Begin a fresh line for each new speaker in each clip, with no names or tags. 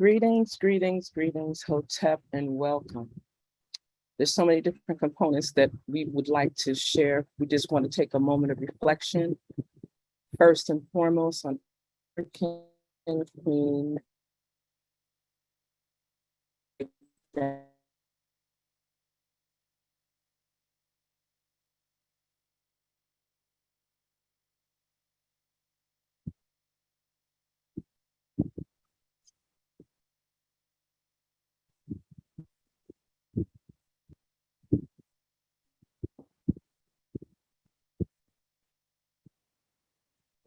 Greetings, greetings, greetings, Hotep, and welcome. There's so many different components that we would like to share. We just want to take a moment of reflection, first and foremost, on Afrakan Queen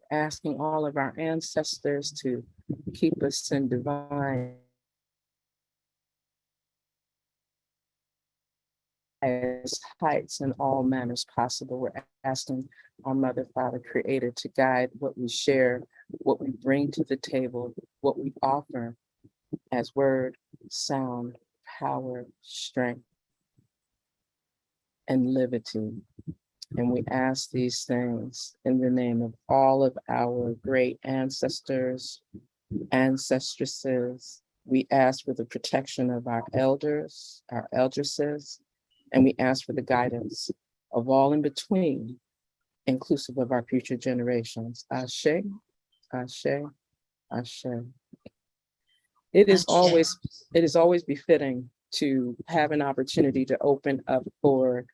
asking all of our ancestors to keep us in divine heights in all manners possible. We're asking our Mother, Father, Creator to guide what we share, what we bring to the table, what we offer as word, sound, power, strength, and liberty. And we ask these things in the name of all of our great ancestors, ancestresses. We ask for the protection of our elders, our eldresses, and we ask for the guidance of all in between, inclusive of our future generations. Ashe, Ashe, Ashe. It is always befitting to have an opportunity to open up for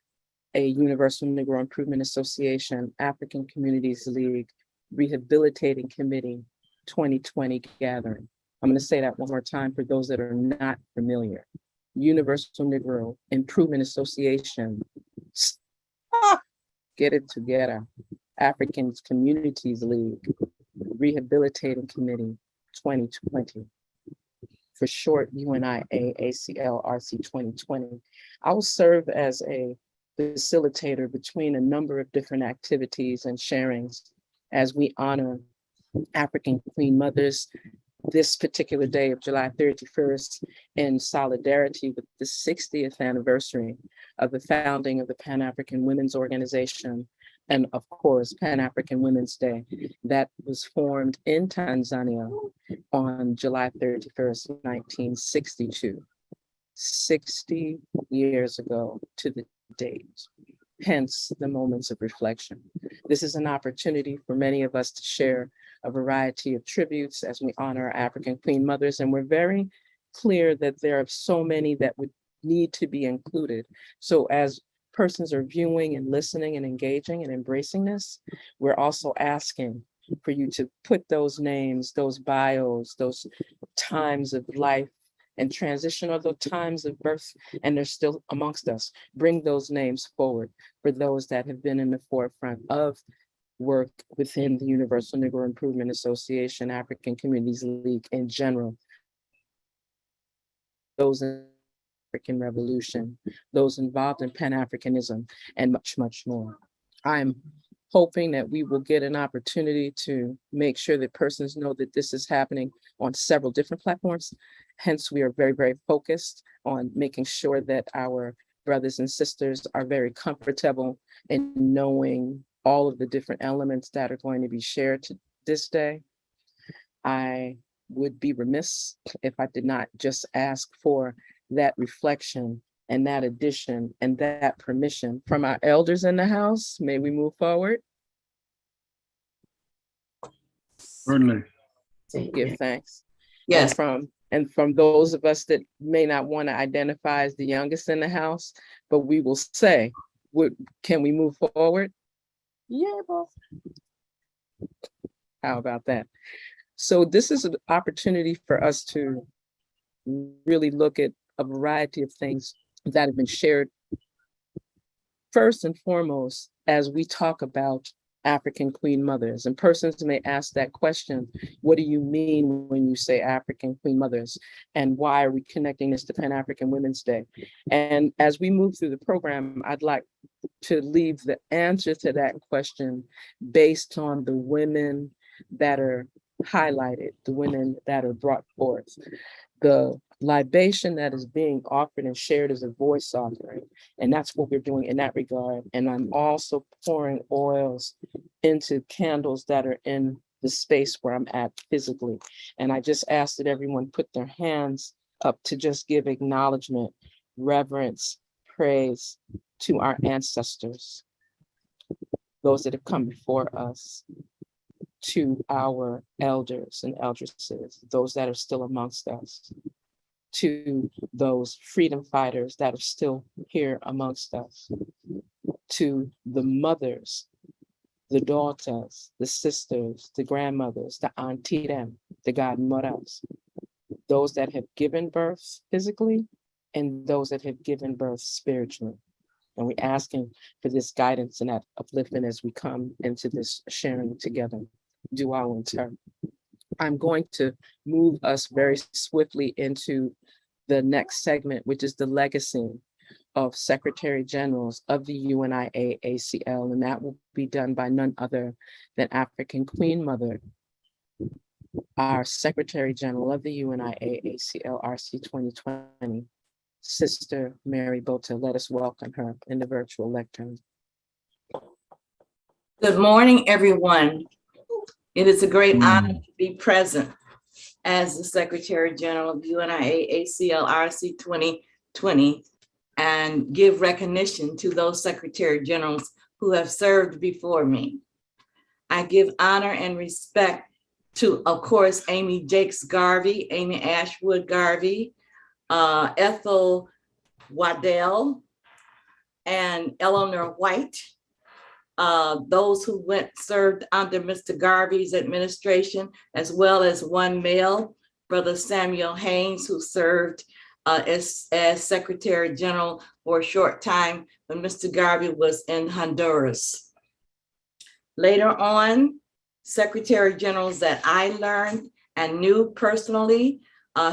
a Universal Negro Improvement Association, African Communities League, Rehabilitating Committee 2020 gathering. I'm going to say that one more time for those that are not familiar. Universal Negro Improvement Association, get it together. African Communities League, Rehabilitating Committee 2020. For short, UNIA ACL RC2020. I will serve as a facilitator between a number of different activities and sharings as we honor Afrakan Queen Mothers this particular day of July 31st in solidarity with the 60th anniversary of the founding of the Pan-African Women's Organization and of course, Pan-African Women's Day that was formed in Tanzania on July 31st, 1962, 60 years ago to the date, hence the moments of reflection. This is an opportunity for many of us to share a variety of tributes as we honor our African Queen Mothers, and we're very clear that there are so many that would need to be included. So as persons are viewing and listening and engaging and embracing this, we're also asking for you to put those names, those bios, those times of life and transition, or the times of birth, and they're still amongst us. Bring those names forward for those that have been in the forefront of work within the Universal Negro Improvement Association, African Communities League in general. Those in the African Revolution, those involved in Pan-Africanism, and much, much more. I'm hoping that we will get an opportunity to make sure that persons know that this is happening on several different platforms. Hence, we are very, very focused on making sure that our brothers and sisters are very comfortable in knowing all of the different elements that are going to be shared to this day. I would be remiss if I did not just ask for that reflection and that addition and that permission from our elders in the house. May we move forward?
Certainly.
Give thanks.
Yes.
And from those of us that may not want to identify as the youngest in the house, but we will say, can we move forward? Yeah, boss. How about that? So this is an opportunity for us to really look at a variety of things that have been shared. First and foremost, as we talk about African Queen Mothers, and persons may ask that question, what do you mean when you say African Queen Mothers? And why are we connecting this to Pan-African Women's Day? And as we move through the program, I'd like to leave the answer to that question based on the women that are highlighted, the women that are brought forth. The libation that is being offered and shared as a voice offering. And that's what we're doing in that regard. And I'm also pouring oils into candles that are in the space where I'm at physically. And I just ask that everyone put their hands up to just give acknowledgement, reverence, praise to our ancestors, those that have come before us, to our elders and eldresses, those that are still amongst us, to those freedom fighters that are still here amongst us, to the mothers, the daughters, the sisters, the grandmothers, the auntie them, the godmothers, those that have given birth physically and those that have given birth spiritually. And we're asking for this guidance and that upliftment as we come into this sharing together. Dual in turn. I'm going to move us very swiftly into the next segment, which is the legacy of Secretary Generals of the UNIA ACL, and that will be done by none other than Afrakan Queen Mother, our Secretary General of the UNIA ACL RC2020, Sister Mary Bota. Let us welcome her in the virtual lectern.
Good morning, everyone. It is a great honor to be present as the Secretary General of UNIA ACL RC2020 and give recognition to those Secretary Generals who have served before me. I give honor and respect to, of course, Amy Jakes Garvey, Amy Ashwood Garvey, Ethel Waddell, and Eleanor White. Those who served under Mr. Garvey's administration, as well as one male, Brother Samuel Haynes, who served as Secretary General for a short time when Mr. Garvey was in Honduras. Later on, Secretary Generals that I learned and knew personally,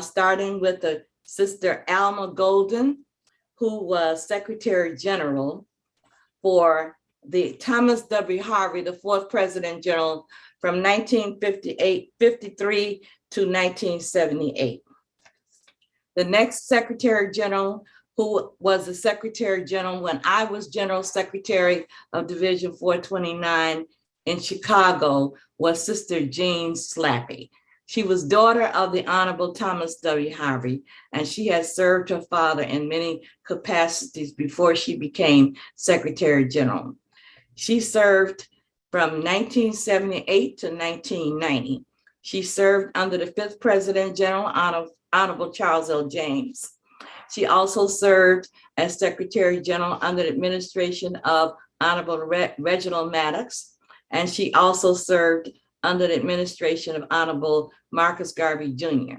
starting with the Sister Alma Golden, who was Secretary General for the Thomas W. Harvey, the fourth President General from 1953 to 1978. The next Secretary General, who was the Secretary General when I was General Secretary of Division 429 in Chicago, was Sister Jean Slappy. She was daughter of the Honorable Thomas W. Harvey, and she has served her father in many capacities before she became Secretary General. She served from 1978 to 1990. She served under the fifth President General, Honorable Charles L. James. She also served as Secretary General under the administration of Honorable Reginald Maddox, and she also served under the administration of Honorable Marcus Garvey Jr.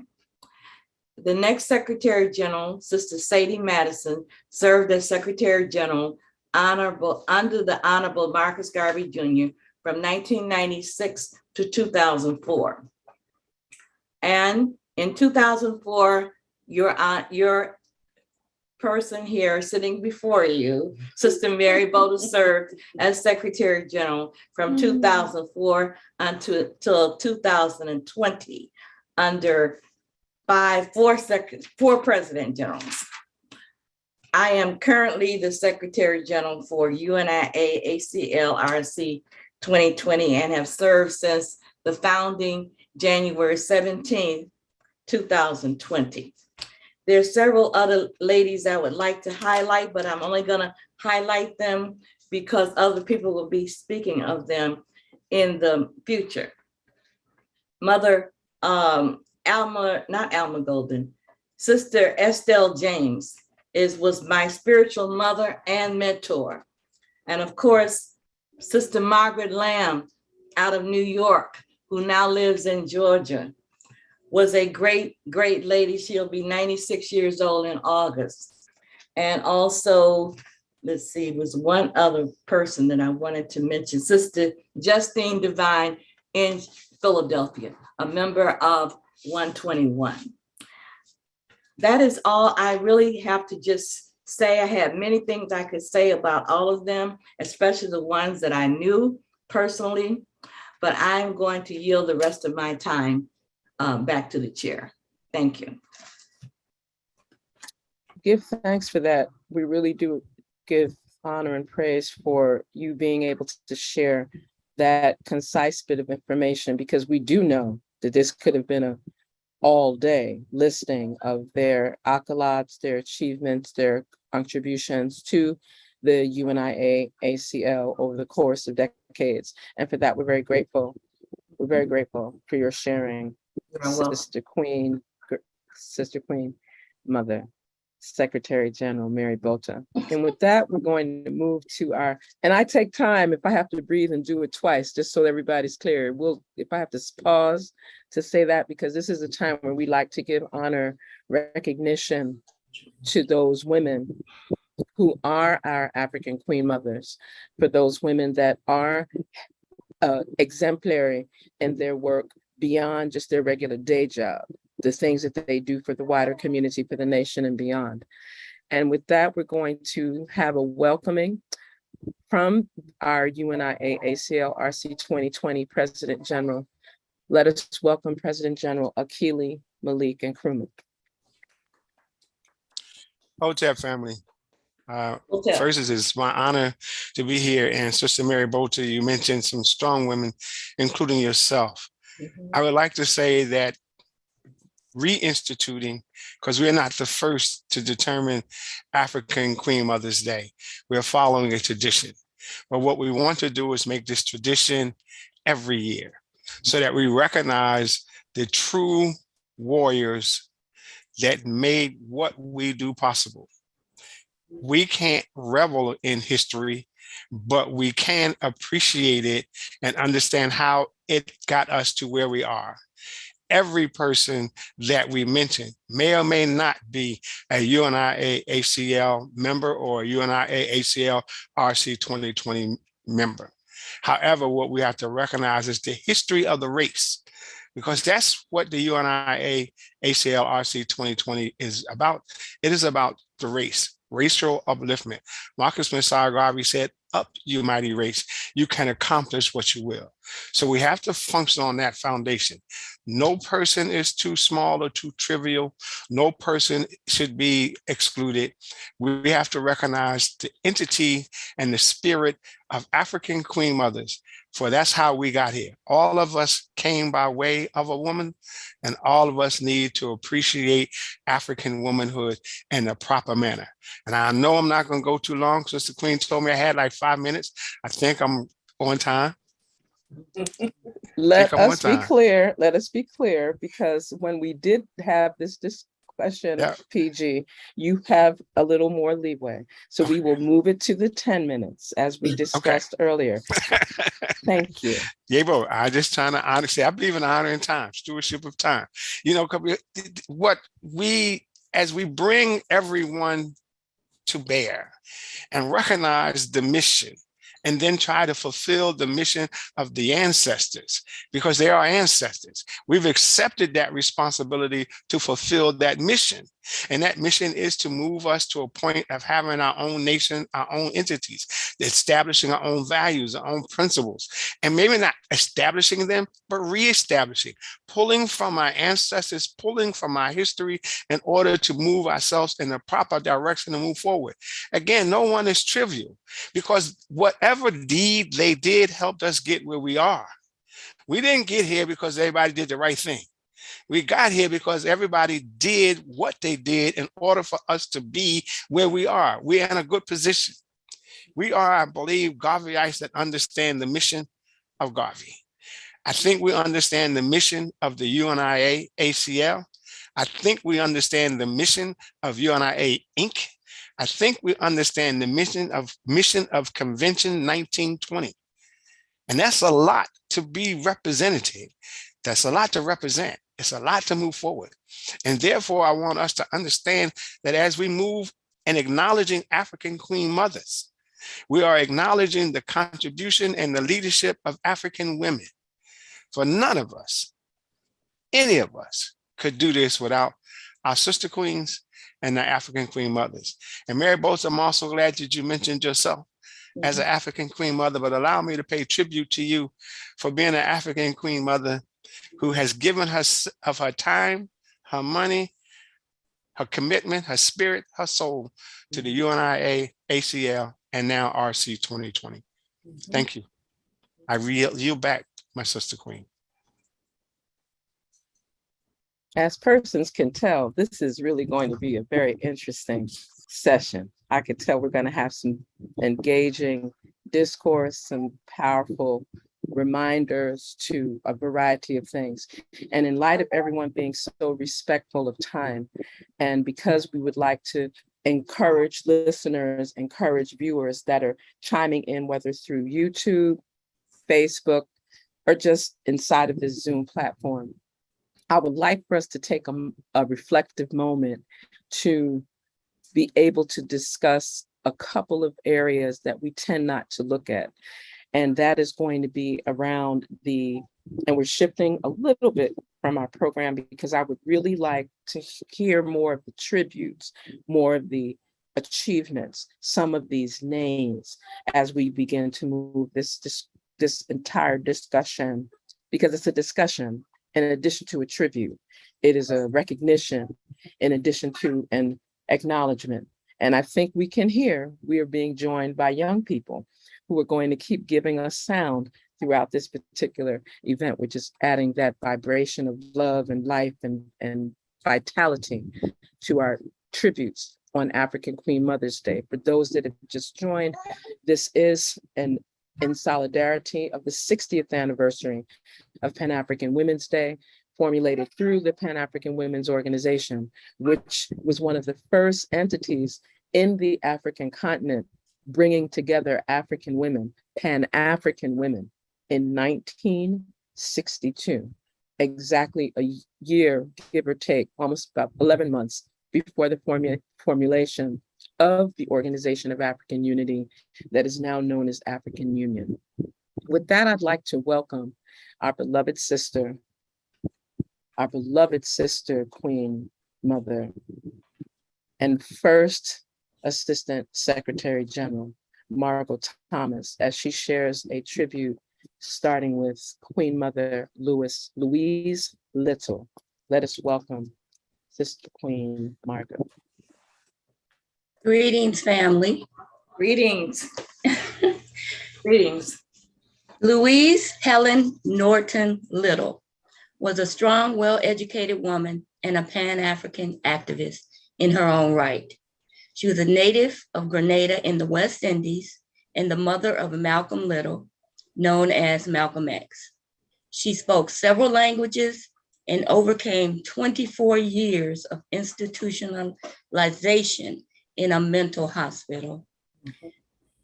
The next Secretary General, Sister Sadie Madison, served as Secretary General under the Honorable Marcus Garvey Jr. from 1996 to 2004. And in 2004, your person here sitting before you, Sister Mary Bota, served as Secretary General from 2004 until 2020 under four President Generals. I am currently the Secretary General for UNIA ACL RC2020 and have served since the founding January 17, 2020. There's several other ladies I would like to highlight, but I'm only gonna highlight them because other people will be speaking of them in the future. Mother not Alma Golden, Sister Estelle James was my spiritual mother and mentor. And of course, Sister Margaret Lamb out of New York, who now lives in Georgia, was a great, great lady. She'll be 96 years old in August. And also, let's see, was one other person that I wanted to mention, Sister Justine Divine in Philadelphia, a member of 121. That is all I really have to just say. I had many things I could say about all of them, especially the ones that I knew personally, but I'm going to yield the rest of my time back to the chair. Thank you.
Give thanks for that. We really do give honor and praise for you being able to share that concise bit of information, because we do know that this could have been a all-day listing of their accolades, their achievements, their contributions to the UNIA ACL over the course of decades. And for that, we're very grateful. We're very grateful for your sharing,
You're welcome.
Sister Queen Mother, Secretary General Mary Bota. And with that, we're going to move to our, and I take time if I have to breathe and do it twice, just so everybody's clear. If I have to pause to say that, because this is a time where we like to give honor, recognition to those women who are our African Queen Mothers, for those women that are exemplary in their work beyond just their regular day job, the things that they do for the wider community, for the nation and beyond. And with that, we're going to have a welcoming from our UNIA ACL RC2020 President General. Let us welcome President General Akili, Malik, and Nkrumah.
Hotel family.
Hotel.
First, it's my honor to be here. And Sister Mary Bota, you mentioned some strong women, including yourself. I would like to say that reinstituting, because we're not the first to determine African Queen Mother's Day. We're following a tradition. But what we want to do is make this tradition every year so that we recognize the true warriors that made what we do possible. We can't revel in history, but we can appreciate it and understand how it got us to where we are. Every person that we mention may or may not be a UNIA ACL member or a UNIA ACL RC2020 member. However, what we have to recognize is the history of the race, because that's what the UNIA ACL RC2020 is about. It is about the race. Racial upliftment. Marcus Messiah Garvey said, "Up, you mighty race, you can accomplish what you will." So we have to function on that foundation. No person is too small or too trivial. No person should be excluded. We have to recognize the entity and the spirit of African Queen Mothers, for that's how we got here. All of us came by way of a woman, and all of us need to appreciate African womanhood in a proper manner. And I know I'm not going to go too long. Sister Queen told me I had like 5 minutes. I think I'm on time.
Let us be clear, because when we did have this discussion, PG, you have a little more leeway. So we will move it to the 10 minutes as we discussed earlier. Thank you.
Yeah, bro, I just trying to honestly, I believe in honoring time, stewardship of time. You know, as we bring everyone to bear and recognize the mission, and then try to fulfill the mission of the ancestors, because they are ancestors. We've accepted that responsibility to fulfill that mission. And that mission is to move us to a point of having our own nation, our own entities, establishing our own values, our own principles, and maybe not establishing them, but reestablishing, pulling from our ancestors, pulling from our history in order to move ourselves in the proper direction and move forward. Again, no one is trivial, because whatever deed they did helped us get where we are. We didn't get here because everybody did the right thing. We got here because everybody did what they did in order for us to be where we are. We're in a good position. We are, I believe, Garveyites that understand the mission of Garvey. I think we understand the mission of the UNIA ACL. I think we understand the mission of UNIA Inc. I think we understand the mission of Convention 1920. And that's a lot to be representative. That's a lot to represent. It's a lot to move forward. And therefore, I want us to understand that as we move and acknowledging African Queen Mothers, we are acknowledging the contribution and the leadership of African women. For none of us, any of us, could do this without our sister queens and the African Queen Mothers. And Mary Bota, I'm also glad that you mentioned yourself as an African Queen Mother, but allow me to pay tribute to you for being an African Queen Mother who has given of her time, her money, her commitment, her spirit, her soul to the UNIA, ACL, and now RC 2020. Thank you. I yield back, my sister queen.
As persons can tell, this is really going to be a very interesting session. I could tell we're going to have some engaging discourse, some powerful reminders to a variety of things. And in light of everyone being so respectful of time, and because we would like to encourage listeners, encourage viewers that are chiming in, whether through YouTube, Facebook, or just inside of this Zoom platform, I would like for us to take a reflective moment to be able to discuss a couple of areas that we tend not to look at. And that is going to be around and we're shifting a little bit from our program because I would really like to hear more of the tributes, more of the achievements, some of these names as we begin to move this entire discussion, because it's a discussion in addition to a tribute. It is a recognition in addition to an acknowledgement. And I think we can hear we are being joined by young people who are going to keep giving us sound throughout this particular event, which is adding that vibration of love and life and vitality to our tributes on African Queen Mother's Day. For those that have just joined, this is in solidarity of the 60th anniversary of Pan-African Women's Day, formulated through the Pan-African Women's Organization, which was one of the first entities in the African continent bringing together African women, Pan-African women, in 1962, exactly a year, give or take, almost about 11 months before the formulation of the Organization of African Unity that is now known as African Union. With that, I'd like to welcome our beloved sister, Queen Mother, and first Assistant Secretary General, Margo Thomas, as she shares a tribute starting with Queen Mother Louise Little. Let us welcome Sister Queen Margo.
Greetings, family.
Greetings. Greetings.
Louise Helen Norton Little was a strong, well-educated woman and a Pan-African activist in her own right. She was a native of Grenada in the West Indies and the mother of Malcolm Little, known as Malcolm X. She spoke several languages and overcame 24 years of institutionalization in a mental hospital.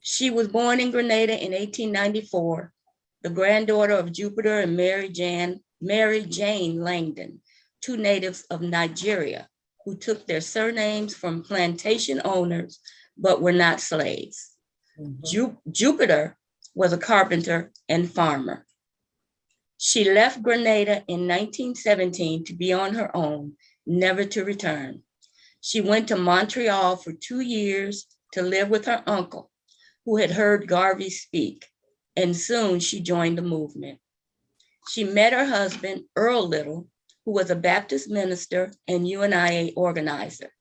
She was born in Grenada in 1894, the granddaughter of Jupiter and Mary Jane Langdon, two natives of Nigeria who took their surnames from plantation owners but were not slaves. Jupiter was a carpenter and farmer. She left Grenada in 1917 to be on her own, never to return. She went to Montreal for 2 years to live with her uncle, who had heard Garvey speak, and soon she joined the movement. She met her husband, Earl Little, who was a Baptist minister and UNIA organizer.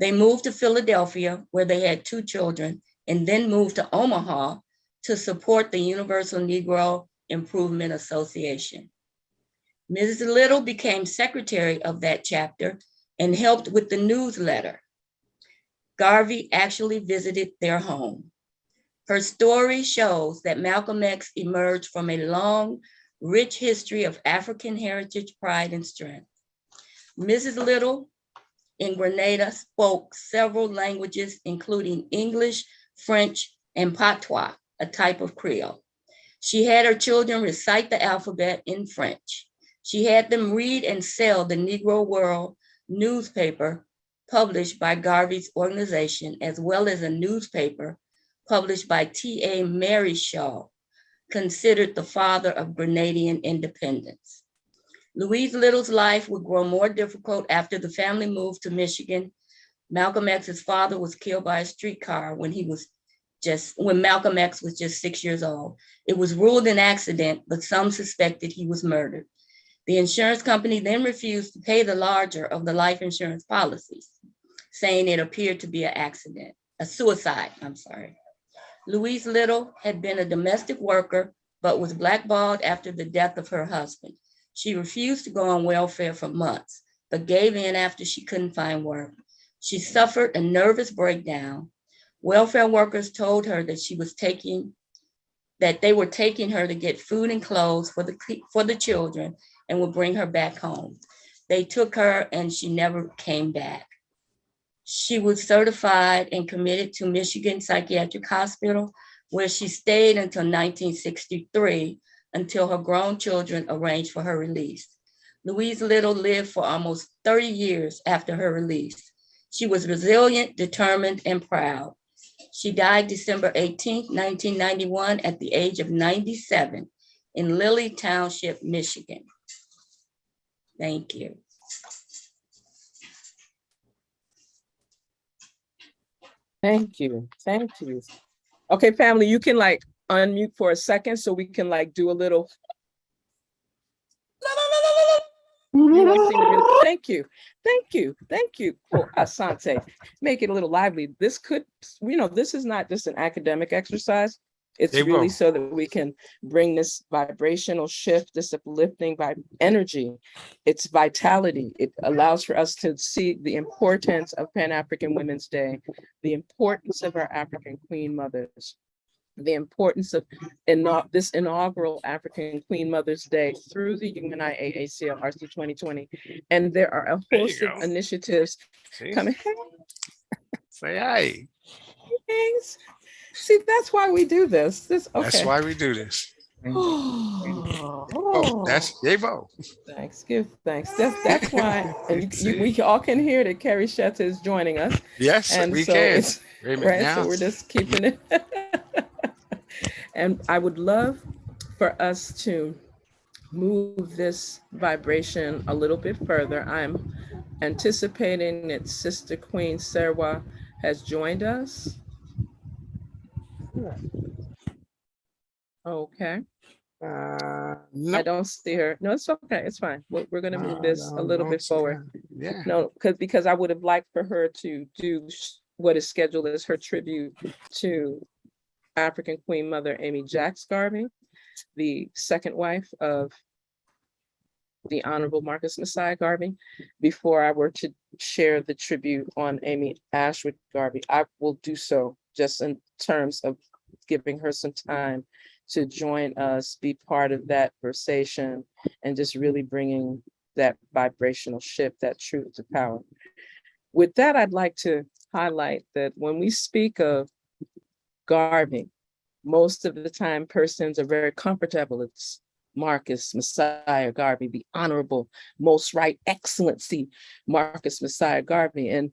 They moved to Philadelphia, where they had 2 children, and then moved to Omaha to support the Universal Negro Improvement Association. Mrs. Little became secretary of that chapter and helped with the newsletter. Garvey actually visited their home. Her story shows that Malcolm X emerged from a long, rich history of African heritage, pride, and strength. Mrs. Little in Grenada spoke several languages, including English, French, and Patois, a type of Creole. She had her children recite the alphabet in French. She had them read and sell the Negro World newspaper published by Garvey's organization, as well as a newspaper published by T.A. Mary Shaw, considered the father of Grenadian independence. Louise Little's life would grow more difficult after the family moved to Michigan. Malcolm X's father was killed by a streetcar when Malcolm X was just 6 years old. It was ruled an accident, but some suspected he was murdered. The insurance company then refused to pay the larger of the life insurance policies, saying it appeared to be a suicide. Louise Little had been a domestic worker but was blackballed after the death of her husband. She refused to go on welfare for months, but gave in after she couldn't find work. She suffered a nervous breakdown. Welfare workers told her that they were taking her to get food and clothes for the children and would bring her back home. They took her and she never came back. She was certified and committed to Michigan Psychiatric Hospital, where she stayed until 1963, until her grown children arranged for her release. Louise Little lived for almost 30 years after her release. She was resilient, determined, and proud. She died December 18, 1991, at the age of 97 in Lilly Township, Michigan. Thank you.
Thank you. Thank you. Okay, family, you can like unmute for a second so we can like do a little. You know, sing really, thank you. Thank you. Thank you. Oh, Asante. Make it a little lively. This could, you know, this is not just an academic exercise. It's
They
really
will.
so that we can bring this vibrational shift, this uplifting energy. It's vitality. It allows for us to see the importance of Pan-African Women's Day, the importance of our African Queen Mothers, the importance of this inaugural African Queen Mother's Day through the UNIA ACL RC2020. And there are a
There you
host of
go.
initiatives
See?
coming.
Say hi.
Thanks. See, that's why we do this. Okay.
That's why we do this. Oh, that's Yavo.
Thanks. Give thanks. That's why. And we all can hear that Carrie Shetta is joining us.
Yes,
And
we
so
can.
it's
Wait a minute
right.
now.
So we're just keeping it. And I would love for us to move this vibration a little bit further. I'm anticipating that Sister Queen Serwah has joined us. Okay.
No,
I don't see her. No, it's okay. It's fine. We're going to move this a little bit forward.
Yeah.
No, because I would have liked for her to do what is scheduled as her tribute to African Queen Mother Amy Jacks Garvey, the second wife of the Honorable Marcus Messiah Garvey. Before I were to share the tribute on Amy Ashwood Garvey, I will do so just in terms of giving her some time to join us, be part of that conversation, and just really bringing that vibrational shift, that truth to power. With that, I'd like to highlight that when we speak of Garvey, most of the time persons are very comfortable. It's Marcus Messiah Garvey, the Honorable Most Right Excellency Marcus Messiah Garvey. And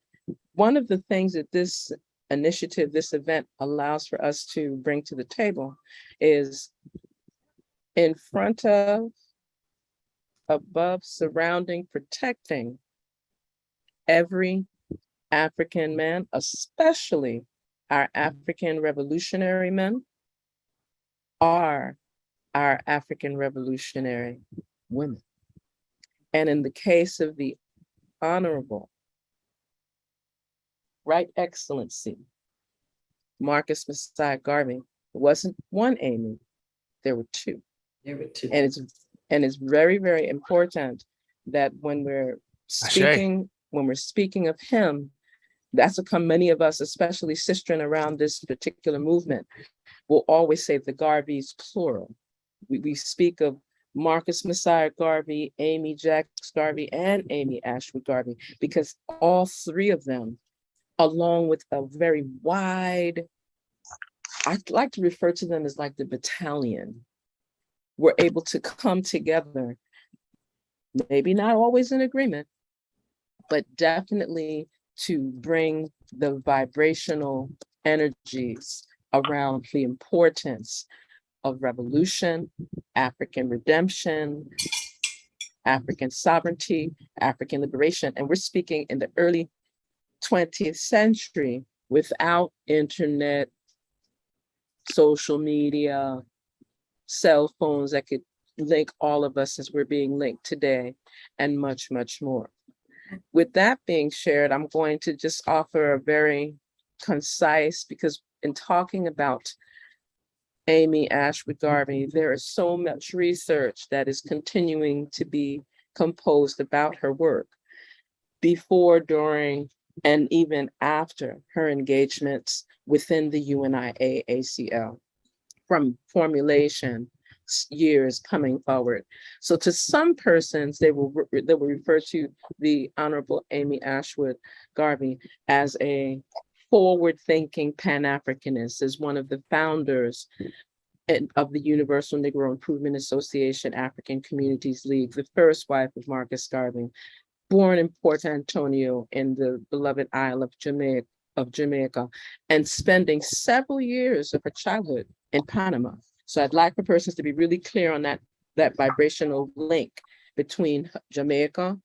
one of the things that this initiative, this event allows for us to bring to the table is in front of, above, surrounding, protecting every African man, especially our African revolutionary men, are our African revolutionary women. And in the case of the Honorable Right Excellency Marcus Messiah Garvey, it wasn't one Amy, there were two.
There were two.
And it's very, very important that when we're speaking of him, that's what many of us, especially sistering around this particular movement, will always say the Garveys plural. We speak of Marcus Messiah Garvey, Amy Jacks Garvey, and Amy Ashwood Garvey, because all three of them, along with a very wide, I like to refer to them as like the battalion, were able to come together, maybe not always in agreement, but definitely to bring the vibrational energies around the importance of revolution, African redemption, African sovereignty, African liberation. And we're speaking in the early 20th century without internet, social media, cell phones that could link all of us as we're being linked today, and much, much more. With that being shared, I'm going to just offer a very concise, because in talking about Amy Ashwood Garvey, there is so much research that is continuing to be composed about her work before, during, and even after her engagements within the UNIA ACL, from formulation years coming forward. So to some persons, they will refer to the Honorable Amy Ashwood Garvey as a forward-thinking Pan-Africanist, as one of the founders of the Universal Negro Improvement Association African Communities League, the first wife of Marcus Garvey, born in Port Antonio in the beloved Isle of Jamaica, and spending several years of her childhood in Panama. So I'd like for persons to be really clear on that vibrational link between Jamaica,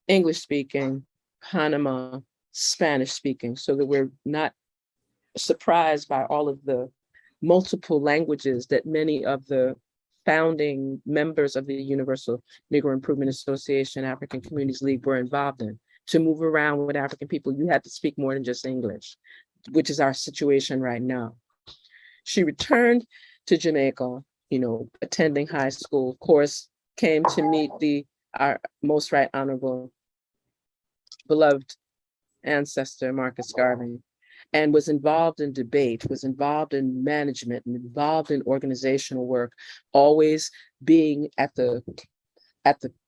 English speaking, Panama, Spanish speaking, so that we're not surprised by all of the multiple languages that many of the founding members of the Universal Negro Improvement Association African Communities League were involved in. To move around with African people, you had to speak more than just English, which is our situation right now. She returned to Jamaica, attending high school, of course, came to meet our most right honorable, beloved ancestor, Marcus Garvey, and was involved in debate, was involved in management, and involved in organizational work, always being at the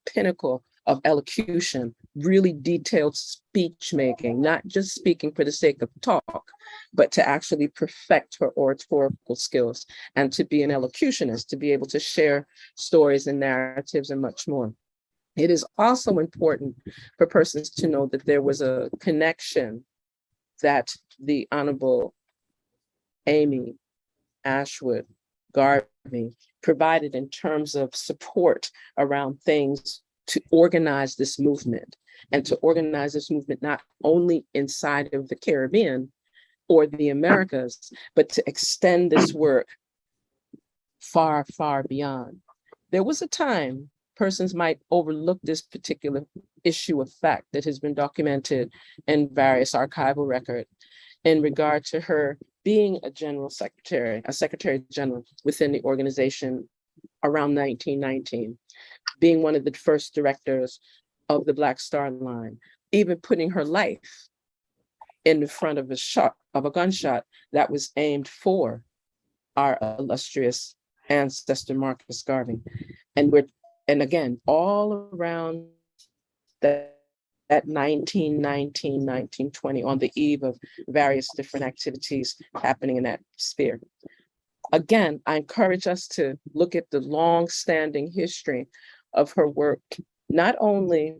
pinnacle of elocution, really detailed speech making, not just speaking for the sake of talk, but to actually perfect her oratorical skills and to be an elocutionist, to be able to share stories and narratives and much more. It is also important for persons to know that there was a connection that the Honorable Amy Ashwood Garvey provided in terms of support around things to organize this movement, and to organize this movement not only inside of the Caribbean or the Americas, but to extend this work far, far beyond. There was a time persons might overlook this particular issue of fact that has been documented in various archival records in regard to her being a secretary general within the organization around 1919, being one of the first directors of the Black Star Line, even putting her life in the front of a gunshot that was aimed for our illustrious ancestor Marcus Garvey. And again, all around that 1919, 1920, on the eve of various different activities happening in that sphere. Again, I encourage us to look at the long-standing history of her work, not only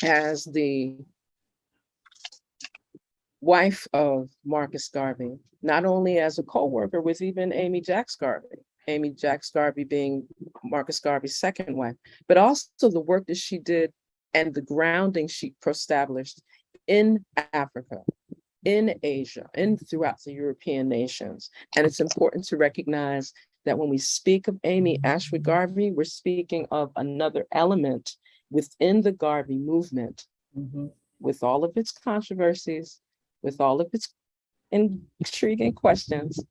as the wife of Marcus Garvey, not only as a co-worker with even Amy Jacks Garvey, Amy Jacks Garvey being Marcus Garvey's second wife, but also the work that she did and the grounding she established in Africa, in Asia, and throughout the European nations. And it's important to recognize that when we speak of Amy Ashwood Garvey, we're speaking of another element within the Garvey movement, with all of its controversies, with all of its intriguing questions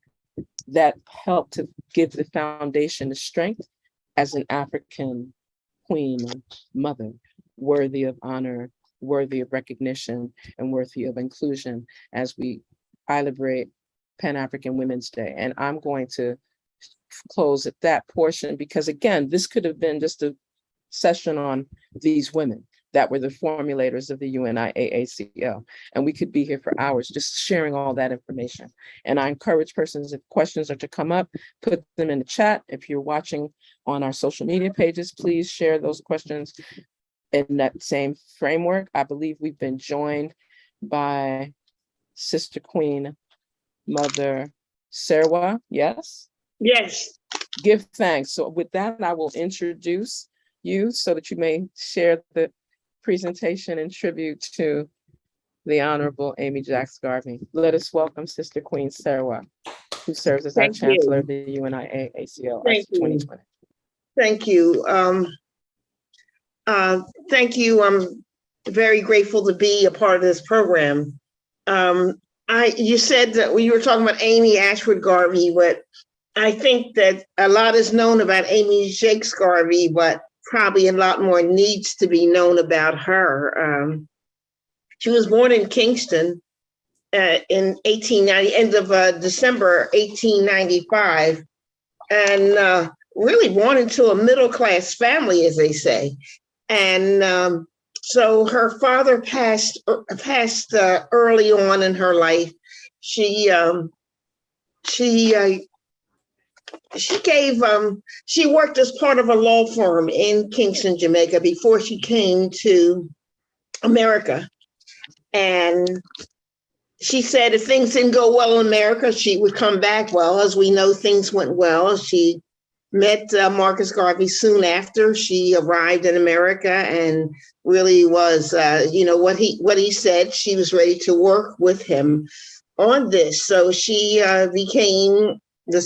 that help to give the foundation the strength as an African queen mother, worthy of honor, worthy of recognition, and worthy of inclusion as we celebrate Pan-African Women's Day. And I'm going to close at that portion because, again, this could have been just a session on these women that were the formulators of the UNIA ACL. And we could be here for hours just sharing all that information. And I encourage persons, if questions are to come up, put them in the chat. If you're watching on our social media pages, please share those questions in that same framework. I believe we've been joined by Sister Queen Mother Serwah, yes?
Yes.
Give thanks. So with that, I will introduce you so that you may share the presentation in tribute to the Honorable Amy Jacks Garvey. Let us welcome Sister Queen Serwah, who serves as our Chancellor of the UNIA ACL RC2020.
Thank you. Thank you. I'm very grateful to be a part of this program. You said that when you were talking about Amy Ashwood Garvey, but I think that a lot is known about Amy Jakes Garvey, but probably a lot more needs to be known about her. She was born in Kingston in 1890, end of December 1895, and really born into a middle-class family, as they say. And so her father passed early on in her life. She worked as part of a law firm in Kingston, Jamaica, before she came to America. And she said if things didn't go well in America, she would come back. Well, as we know, things went well. She met Marcus Garvey soon after she arrived in America, and really was, what he said. She was ready to work with him on this. So she became the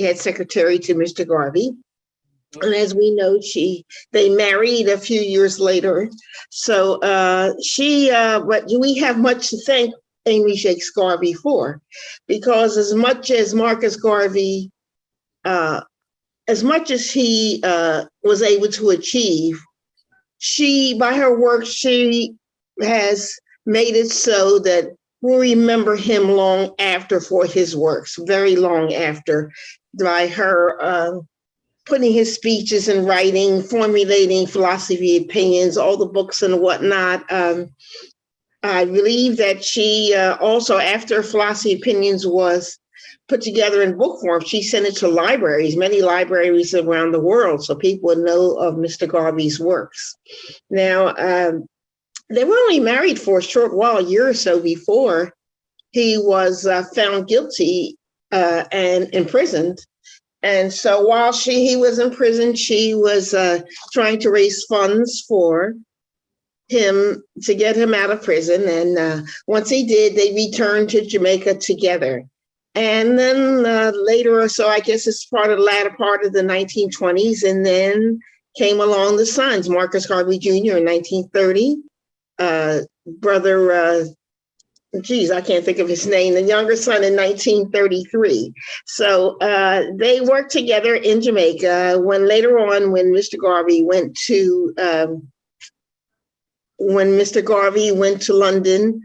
head secretary to Mr. Garvey. And as we know, they married a few years later. So but we have much to thank Amy Jakes Garvey for, because as much as Marcus Garvey, as much as he was able to achieve, by her work, she has made it so that we'll remember him long after for his works, very long after, by her putting his speeches in writing, formulating philosophy opinions, all the books and whatnot. I believe that she also, after philosophy opinions was put together in book form, she sent it to libraries, many libraries around the world, so people would know of Mr. Garvey's works. Now, they were only married for a short while, a year or so, before he was found guilty and imprisoned. And so while he was in prison, she was trying to raise funds for him to get him out of prison. And once he did, they returned to Jamaica together. And then later, so I guess it's part of the latter part of the 1920s, and then came along the sons, Marcus Garvey Jr. in 1930, brother, I can't think of his name, the younger son in 1933. So they worked together in Jamaica. When later on, when Mr. Garvey went to London,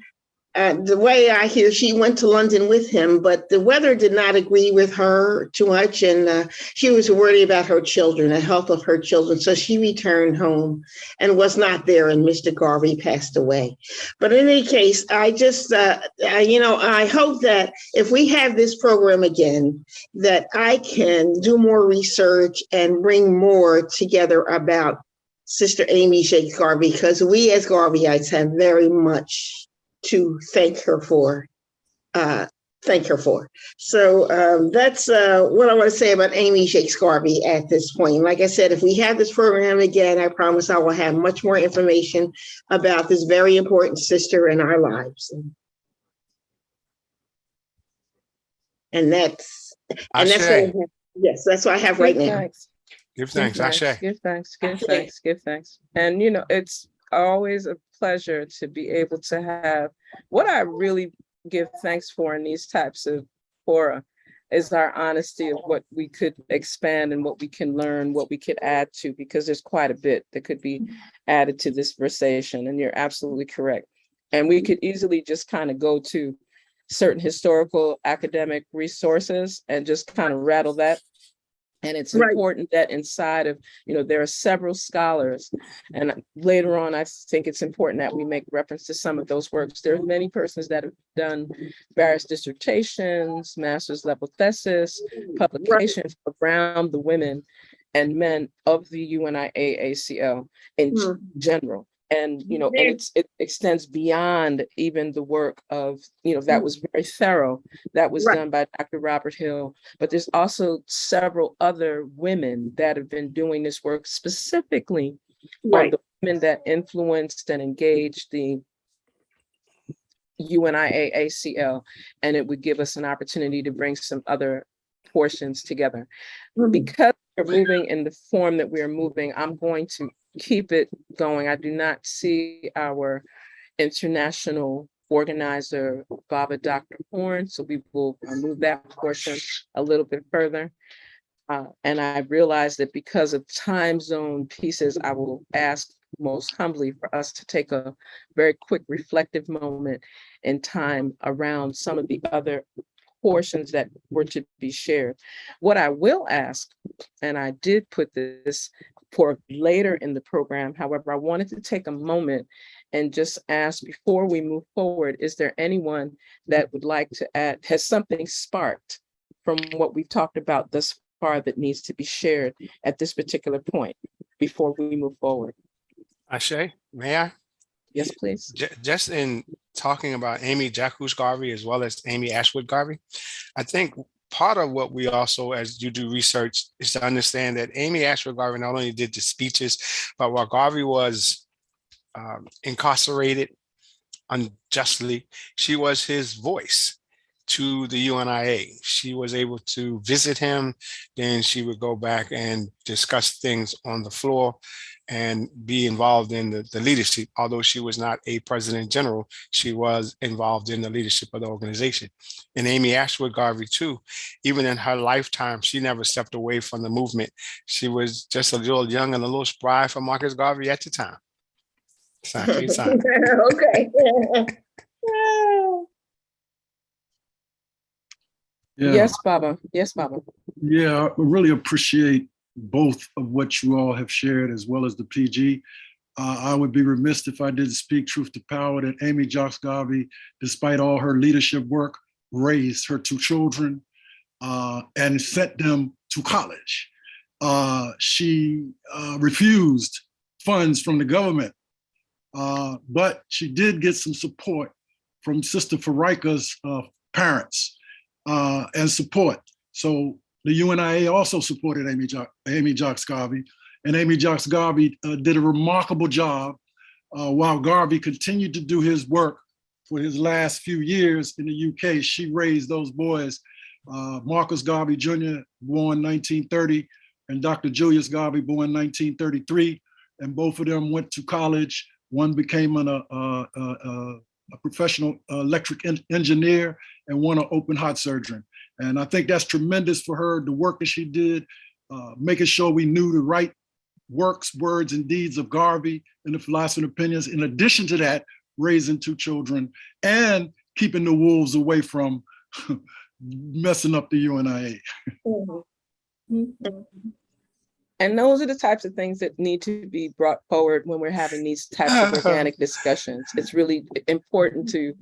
the way I hear, she went to London with him, but the weather did not agree with her too much, and she was worried about her children, the health of her children. So she returned home and was not there, and Mr. Garvey passed away. But in any case, I just, I hope that if we have this program again, that I can do more research and bring more together about Sister Amy Jakes Garvey, because we as Garveyites have very much to thank her for. So that's what I want to say about Amy Jakes Garvey at this point. Like I said, if we have this program again, I promise I will have much more information about this very important sister in our lives. And that's what I have. Yes, that's what I have right now.
Give thanks, Ashe.
Give thanks. And it's always a pleasure to be able to have what I really give thanks for in these types of fora is our honesty of what we could expand and what we can learn, what we could add to, because there's quite a bit that could be added to this conversation, and you're absolutely correct. And we could easily just kind of go to certain historical academic resources and just kind of rattle that. And it's important that inside of, there are several scholars, and later on, I think it's important that we make reference to some of those works. There are many persons that have done various dissertations, master's level thesis, publications around the women and men of the UNIA ACL in general. And, and it extends beyond even the work of, that was very thorough, that was done by Dr. Robert Hill, but there's also several other women that have been doing this work specifically on the women that influenced and engaged the UNIA ACL, and it would give us an opportunity to bring some other portions together. Because we're moving in the form that we're moving, I'm going to keep it going. I do not see our international organizer Baba Dr. Horn. So we will move that portion a little bit further. And I realized that because of time zone pieces, I will ask most humbly for us to take a very quick reflective moment in time around some of the other portions that were to be shared. What I will ask, and I did put this for later in the program, however, I wanted to take a moment and just ask before we move forward, is there anyone that would like to add, has something sparked from what we've talked about thus far that needs to be shared at this particular point before we move forward?
Ashe, may I?
Yes, please.
Just in talking about Amy Jacques Garvey as well as Amy Ashwood Garvey, I think part of what we also, as you do research, is to understand that Amy Ashwood Garvey not only did the speeches, but while Garvey was incarcerated unjustly, she was his voice to the UNIA. She was able to visit him, then she would go back and discuss things on the floor and be involved in the leadership. Although she was not a president general, she was involved in the leadership of the organization. And Amy Ashwood Garvey too, even in her lifetime, she never stepped away from the movement. She was just a little young and a little spry for Marcus Garvey at the time.
Okay.
Yeah,
Yes, Baba. Yes, Baba.
yeah, I really appreciate both of what you all have shared as well as the PG. I would be remiss if I didn't speak truth to power that Amy Jacques Garvey, despite all her leadership work, raised her two children and sent them to college. She refused funds from the government, but she did get some support from Sister Farika's parents and support. So the UNIA also supported Amy Jacques Garvey, and Amy Jacques Garvey did a remarkable job while Garvey continued to do his work for his last few years in the UK. She raised those boys, Marcus Garvey Jr., born 1930, and Dr. Julius Garvey, born 1933, and both of them went to college. One became a professional electric engineer, and one an open heart surgeon. And I think that's tremendous for her, the work that she did, making sure we knew the right works, words, and deeds of Garvey and the philosophy and opinions. In addition to that, raising two children and keeping the wolves away from messing up the UNIA.
And those are the types of things that need to be brought forward when we're having these types of organic discussions. It's really important to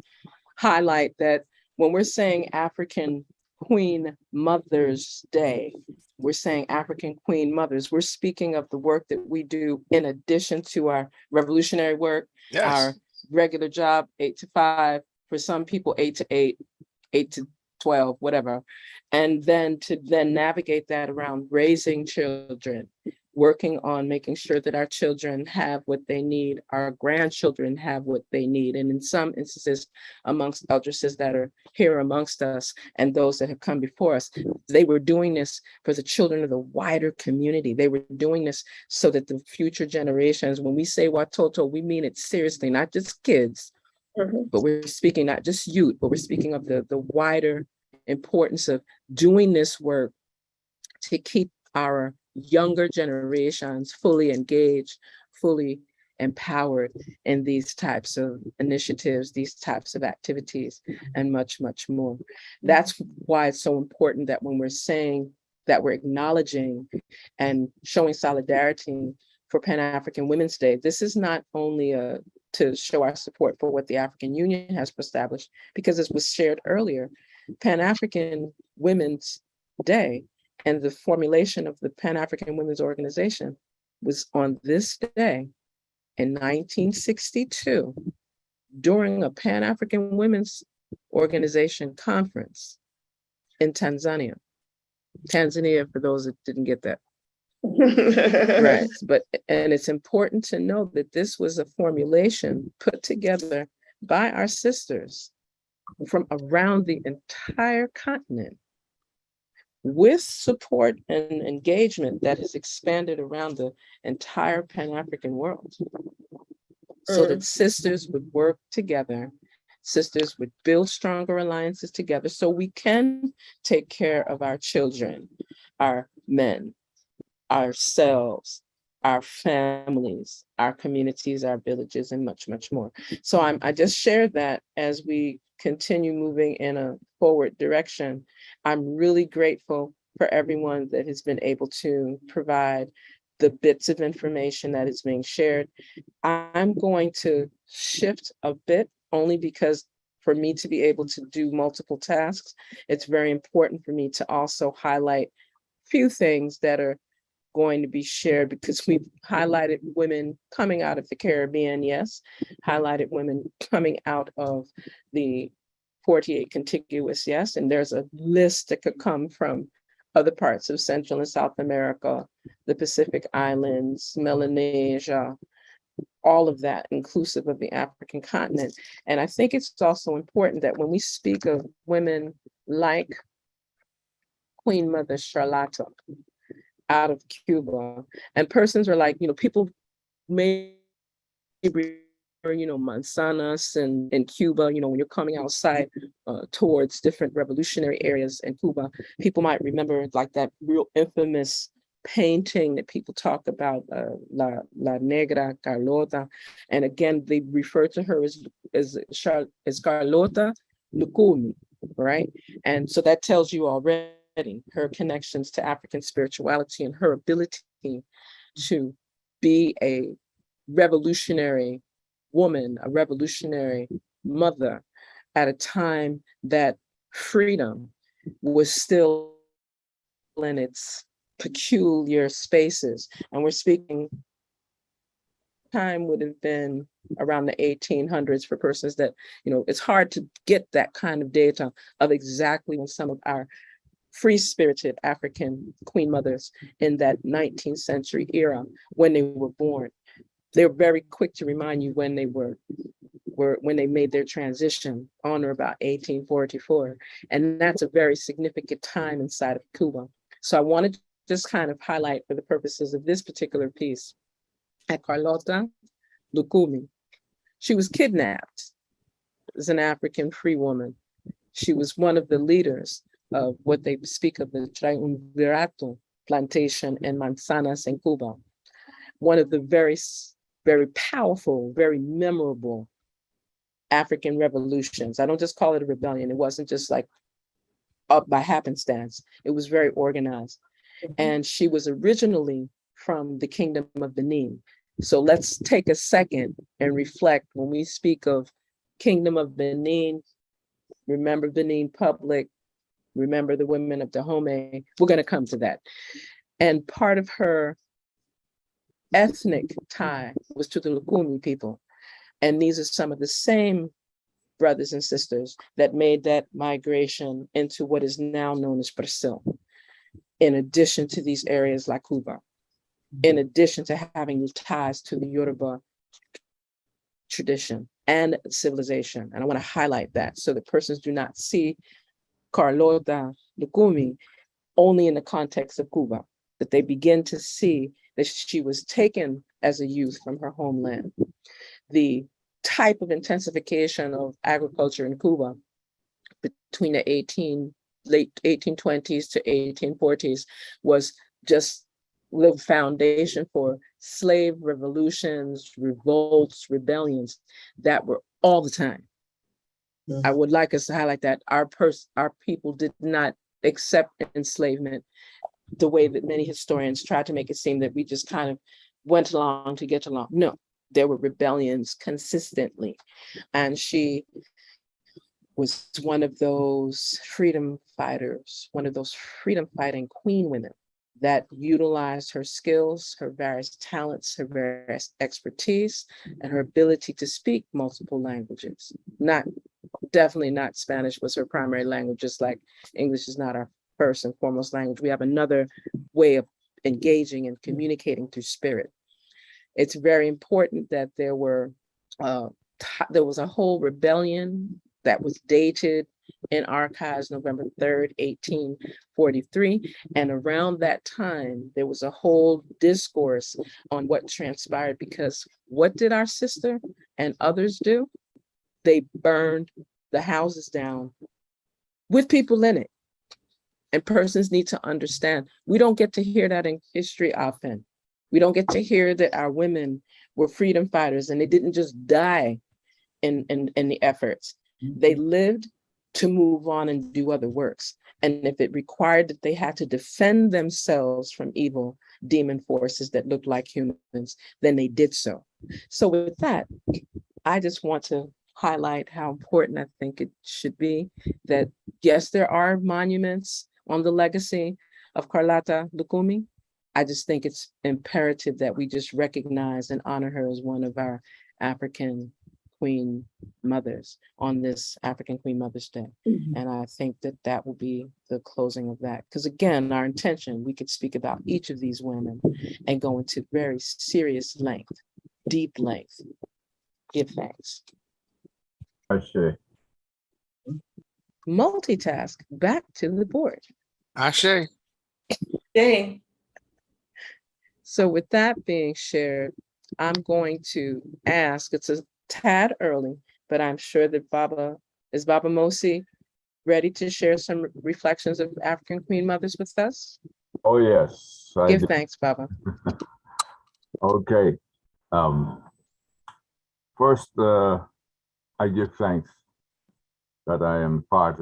highlight that when we're saying Afrakan Queen Mothers Day, we're saying Afrakan Queen Mothers, we're speaking of the work that we do in addition to our revolutionary work,
Yes.
our regular job, 8 to 5, for some people 8 to 8, 8 to 12, whatever. And then to navigate that around raising children, working on making sure that our children have what they need, our grandchildren have what they need. And in some instances, amongst eldresses that are here amongst us and those that have come before us, they were doing this for the children of the wider community. They were doing this so that the future generations, when we say Watoto, we mean it seriously, not just kids, but we're speaking not just youth, but we're speaking of the wider importance of doing this work to keep our younger generations fully engaged, fully empowered in these types of initiatives, these types of activities, and much, much more. That's why it's so important that when we're saying that we're acknowledging and showing solidarity for Pan-African Women's Day, this is not only to show our support for what the African Union has established, because as was shared earlier, Pan-African Women's Day and the formulation of the Pan-African Women's Organization was on this day in 1962 during a Pan-African Women's Organization conference in Tanzania. Tanzania, for those that didn't get that. Right, and it's important to know that this was a formulation put together by our sisters from around the entire continent, with support and engagement that has expanded around the entire Pan-African world, so that sisters would work together sisters would build stronger alliances together so we can take care of our children, our men, ourselves, our families, our communities, our villages, and much, much more. So I just shared that as we continue moving in a forward direction. I'm really grateful for everyone that has been able to provide the bits of information that is being shared. I'm going to shift a bit only because for me to be able to do multiple tasks, it's very important for me to also highlight a few things that are going to be shared, because we've highlighted women coming out of the Caribbean, yes, highlighted women coming out of the 48 contiguous, yes, and there's a list that could come from other parts of Central and South America, the Pacific Islands, Melanesia, all of that, inclusive of the African continent. And I think it's also important that when we speak of women like Queen Mother Charlotta out of Cuba, and persons are like, people may Manzanas and in Cuba, when you're coming outside towards different revolutionary areas in Cuba, people might remember like that real infamous painting that people talk about, La Negra Carlota. And again, they refer to her as Carlota Lukumi, right? And so that tells you already her connections to African spirituality and her ability to be a revolutionary woman, a revolutionary mother at a time that freedom was still in its peculiar spaces. And we're speaking, time would have been around the 1800s for persons that, it's hard to get that kind of data of exactly when some of our free-spirited African queen mothers in that 19th century era, when they were born. They're very quick to remind you when they were when they made their transition on or about 1844. And that's a very significant time inside of Cuba. So I wanted to just kind of highlight, for the purposes of this particular piece, at Carlota Lukumi. She was kidnapped as an African free woman. She was one of the leaders of what they speak of the Triunvirato plantation in Manzanas in Cuba. One of the very, very powerful, very memorable African revolutions. I don't just call it a rebellion. It wasn't just like up by happenstance. It was very organized. And she was originally from the Kingdom of Benin. So let's take a second and reflect when we speak of Kingdom of Benin. Remember Benin Public, remember the women of Dahomey. We're going to come to that. And part of her ethnic tie was to the Lukumi people. And these are some of the same brothers and sisters that made that migration into what is now known as Brazil, in addition to these areas like Cuba, in addition to having these ties to the Yoruba tradition and civilization. And I want to highlight that so that persons do not see Carlota Lukumi only in the context of Cuba, that they begin to see that she was taken as a youth from her homeland. The type of intensification of agriculture in Cuba between the late 1820s to 1840s was just the foundation for slave revolutions, revolts, rebellions that were all the time. I would like us to highlight that our people did not accept enslavement the way that many historians try to make it seem that we just kind of went along to get along. No, there were rebellions consistently. And she was one of those freedom fighters, one of those freedom fighting queen women that utilized her skills, her various talents, her various expertise, and her ability to speak multiple languages. Definitely not Spanish was her primary language, just like English is not our first and foremost language. We have another way of engaging and communicating through spirit. It's very important that there was a whole rebellion that was dated in archives November 3rd, 1843. And around that time, there was a whole discourse on what transpired, because what did our sister and others do? They burned the houses down with people in it. And persons need to understand, we don't get to hear that in history often. We don't get to hear that our women were freedom fighters and they didn't just die in the efforts. They lived to move on and do other works. And if it required that they had to defend themselves from evil demon forces that looked like humans, then they did so. So with that, I just want to highlight how important I think it should be that, yes, there are monuments on the legacy of Carlotta Lukumi. I just think it's imperative that we just recognize and honor her as one of our African Queen Mothers on this African Queen Mother's Day. And I think that that will be the closing of that. Because again, our intention, we could speak about each of these women and go into very serious length, deep length. Give thanks.
Ashe.
Multitask, back to the board.
Ashe.
Day.
So with that being shared, I'm going to ask, it's a tad early, but I'm sure that Baba Mosi ready to share some reflections of African Queen Mothers with us?
Oh, yes. I
Give
did.
thanks, Baba.
Okay. First, I give thanks that I am part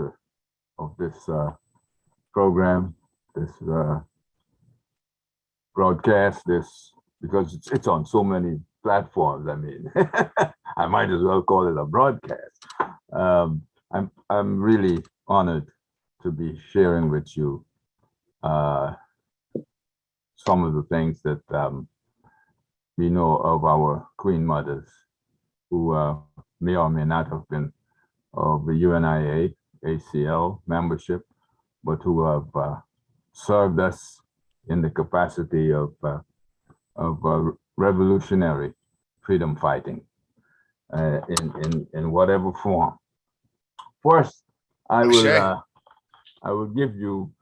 of this program, this broadcast, because it's on so many platforms. I mean, I might as well call it a broadcast. I'm really honored to be sharing with you some of the things that we know of our Queen Mothers, who may or may not have been of the UNIA ACL membership, but who have served us in the capacity of revolutionary freedom fighting in whatever form. First, I will give you.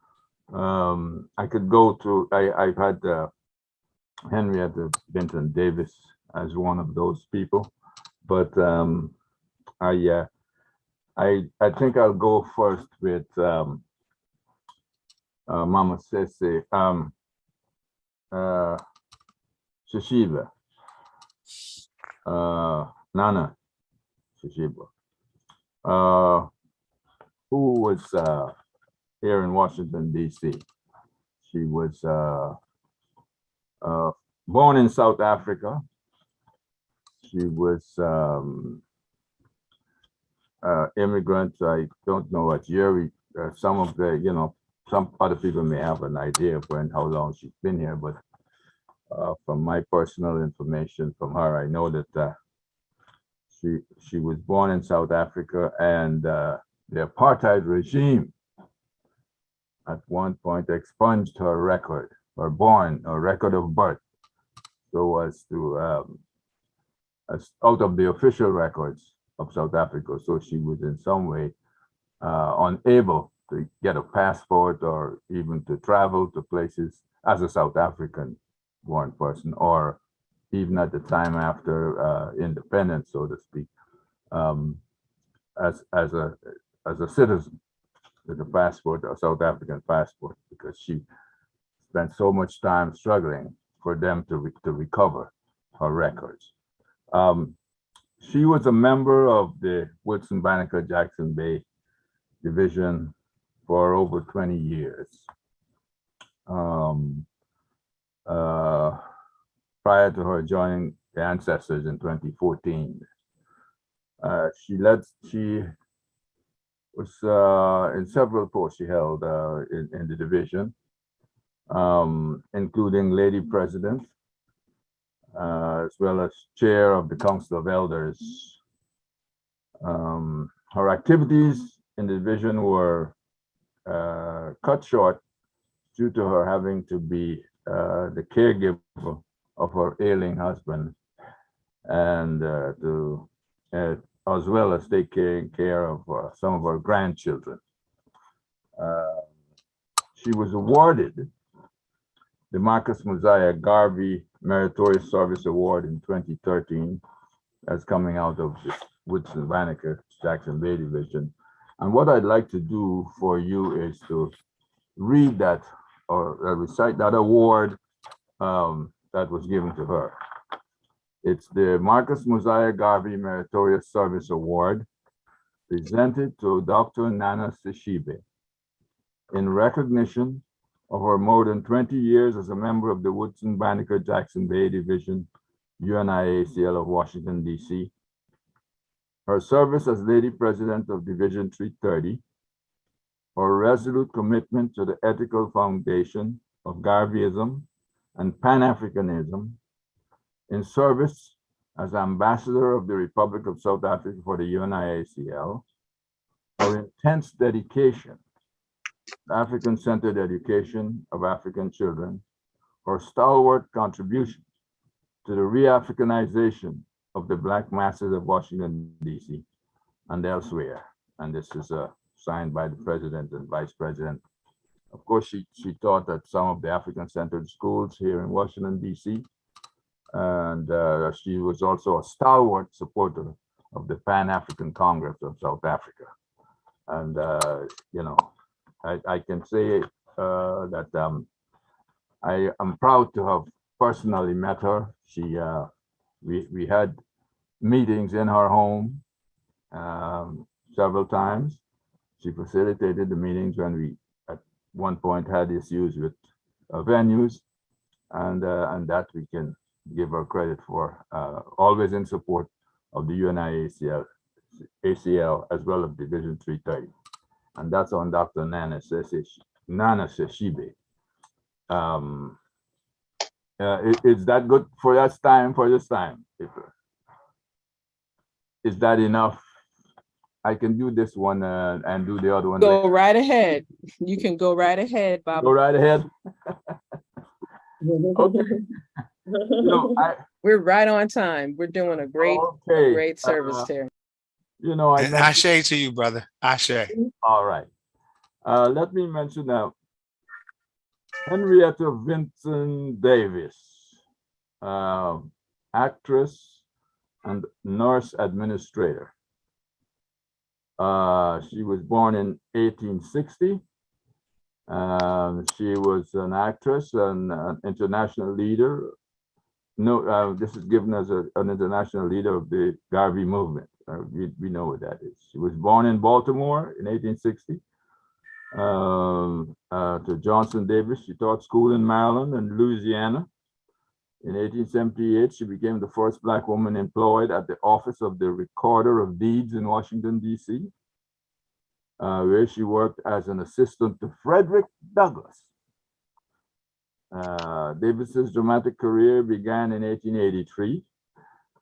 I could go to. I've had Henrietta Benton Davis as one of those people, but I think I'll go first with Mama Sese, Shishiba, Nana Shishiba, who was here in Washington, D.C. She was born in South Africa. She was immigrant. I don't know what year. Some of the, some other people may have an idea of how long she's been here, but from my personal information from her, I know that she was born in South Africa, and the apartheid regime at one point expunged her record, her record of birth, so as to as out of the official records of South Africa. So she was in some way unable to get a passport or even to travel to places as a South African born person, or even at the time after independence, so to speak, as a citizen with a passport, a South African passport, because she spent so much time struggling for them to recover her records. She was a member of the Woodson Banneker Jackson Bay Division for over 20 years. Prior to her joining the Ancestors in 2014. She was in several posts she held in the division, including Lady President, as well as Chair of the Council of Elders. Her activities in the division were cut short due to her having to be the caregiver of her ailing husband, and as well as taking care of some of her grandchildren. She was awarded the Marcus Mosiah Garvey Meritorious Service Award in 2013 as coming out of Woodson Banneker Jackson Bay Division. And what I'd like to do for you is to read that or recite that award that was given to her. It's the Marcus Mosiah Garvey Meritorious Service Award, presented to Dr. Nana Seshibe in recognition of her more than 20 years as a member of the Woodson Banneker Jackson Bay Division, UNIA ACL of Washington, D.C., her service as Lady President of Division 330, her resolute commitment to the ethical foundation of Garveyism and Pan-Africanism, in service as Ambassador of the Republic of South Africa for the UNIA ACL, her intense dedication to African-centered education of African children, her stalwart contribution to the re-Africanization of the Black masses of Washington, D.C. and elsewhere. And this is signed by the President and Vice President. Of course, she taught at some of the African-centered schools here in Washington, D.C. And she was also a stalwart supporter of the Pan-African Congress of South Africa. And, you know, I can say that I am proud to have personally met her. We had meetings in her home several times. She facilitated the meetings when we at one point had issues with venues, and that we can give her credit for, always in support of the UNIA ACL as well as Division 330. And that's on Dr. Nana Seshibe. Is that good for this time? Is that enough? I can do this one and do the other one.
Go right ahead. You can go right ahead, Bob.
Go right ahead. Okay. No,
We're right on time. We're doing a great service, Terry.
You know,
And Ashe to you, brother. Ashe.
All right. Let me mention now Henrietta Vincent Davis, actress and nurse administrator. She was born in 1860. She was an actress and an international leader. No, this is given as an international leader of the Garvey movement. We know what that is. She was born in Baltimore in 1860. To Johnson Davis, she taught school in Maryland and Louisiana. In 1878, she became the first Black woman employed at the Office of the Recorder of Deeds in Washington, D.C., where she worked as an assistant to Frederick Douglass. Davis's dramatic career began in 1883,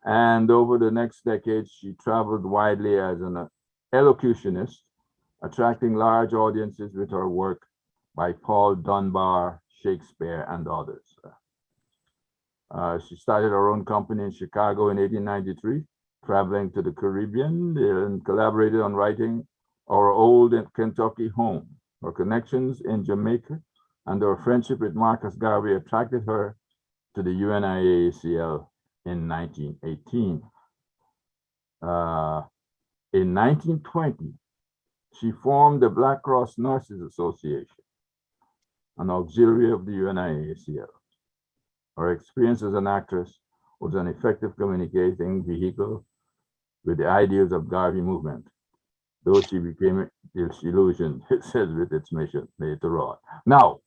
and over the next decade, she traveled widely as an elocutionist, attracting large audiences with her work by Paul Dunbar, Shakespeare, and others. She started her own company in Chicago in 1893, traveling to the Caribbean, and collaborated on writing Our Old Kentucky Home. Her connections in Jamaica and her friendship with Marcus Garvey attracted her to the UNIA ACL in 1918. In 1920, she formed the Black Cross Nurses Association, an auxiliary of the UNIA ACL. Her experience as an actress was an effective communicating vehicle with the ideas of Garvey movement, though she became disillusioned, it says, with its mission later on. Now,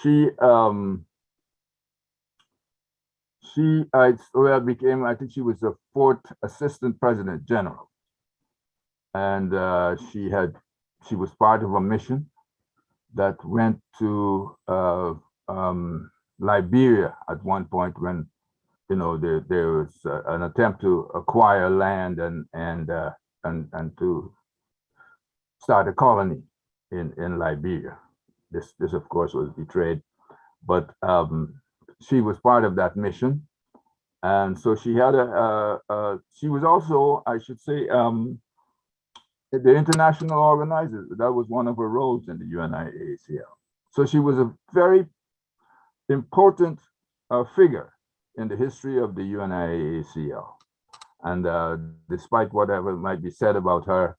she became, I think she was the 4th Assistant President General. And she was part of a mission that went to Liberia at one point when, you know, there was an attempt to acquire land and to start a colony in Liberia. This of course was betrayed, but she was part of that mission, and so she had she was also, I should say, the international organizer. That was one of her roles in the UNIA ACL. So she was a very important figure in the history of the UNIA ACL. And despite whatever might be said about her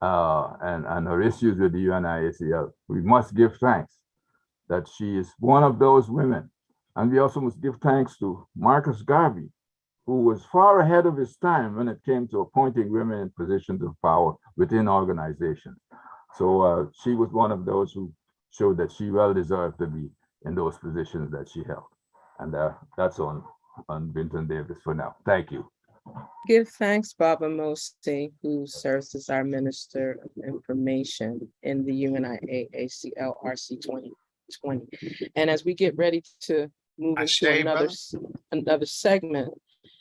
and her issues with the UNIA ACL, we must give thanks that she is one of those women. And we also must give thanks to Marcus Garvey, who was far ahead of his time when it came to appointing women in positions of power within organizations. So she was one of those who showed that she well deserved to be in those positions that she held. And that's on Binton Davis for now. Thank you.
Give thanks, Baba Mosi, who serves as our Minister of Information in the UNIA ACL RC2020. And as we get ready to move
Ashe,
into
brother.
another segment,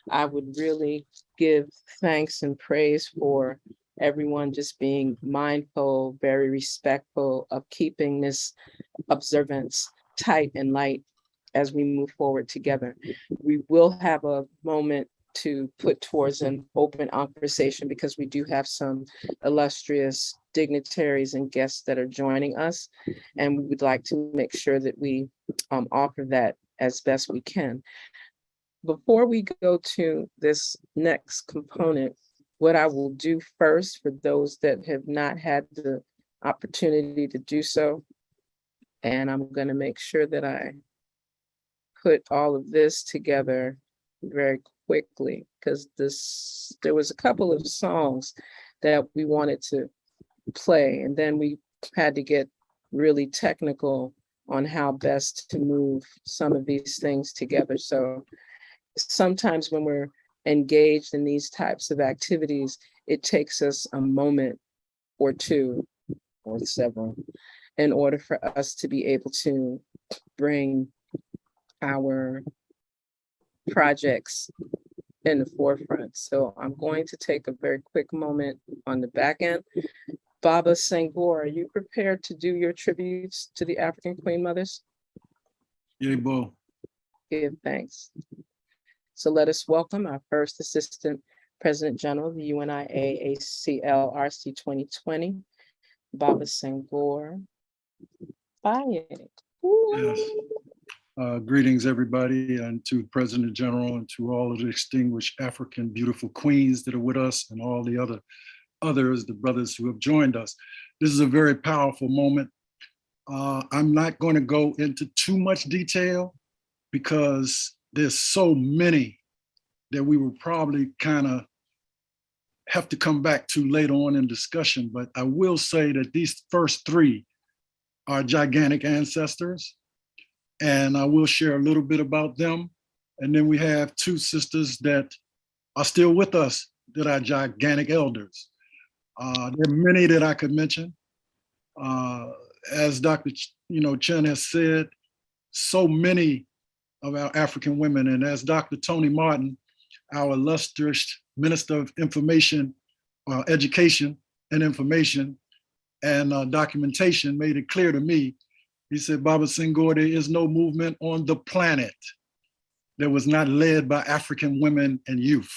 I would really give thanks and praise for everyone just being mindful, very respectful of keeping this observance tight and light as we move forward together. We will have a moment to put towards an open conversation because we do have some illustrious dignitaries and guests that are joining us. And we would like to make sure that we offer that as best we can. Before we go to this next component, what I will do first for those that have not had the opportunity to do so, and I'm going to make sure that I put all of this together very quickly, because there was a couple of songs that we wanted to play, and then we had to get really technical on how best to move some of these things together. So sometimes when we're engaged in these types of activities, it takes us a moment or two or several in order for us to be able to bring our projects in the forefront. So I'm going to take a very quick moment on the back end. Baba Senghor, are you prepared to do your tributes to the Afrakan Queen Mothers?
Yay, Bo.
Give thanks. So let us welcome our first Assistant President General of the UNIA ACL RC2020, Baba Senghor. Baye.
Yes. Greetings, everybody, and to President General and to all of the distinguished African beautiful queens that are with us and all the others, the brothers who have joined us. This is a very powerful moment. I'm not going to go into too much detail because there's so many that we will probably kind of have to come back to later on in discussion. But I will say that these first three are gigantic ancestors, and I will share a little bit about them. And then we have two sisters that are still with us that are gigantic elders. There are many that I could mention. As Dr. Chen has said, so many of our African women, and as Dr. Tony Martin, our illustrious Minister of Information, Education and Information and Documentation made it clear to me. He said, Baba Senghor, there is no movement on the planet that was not led by African women and youth.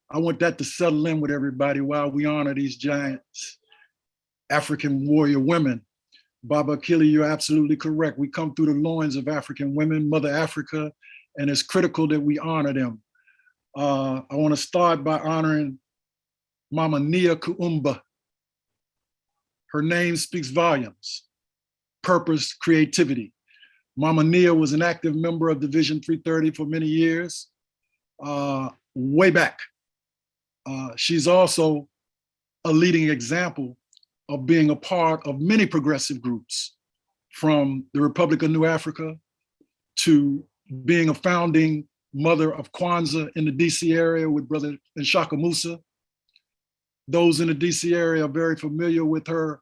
I want that to settle in with everybody while we honor these giants, African warrior women. Baba Akili, you're absolutely correct. We come through the loins of African women, Mother Africa, and it's critical that we honor them. I want to start by honoring Mama Nia Kuumba. Her name speaks volumes. Purpose, creativity. Mama Nia was an active member of Division 330 for many years, way back. She's also a leading example of being a part of many progressive groups, from the Republic of New Africa to being a founding mother of Kwanzaa in the DC area with Brother Nshaka Musa. Those in the DC area are very familiar with her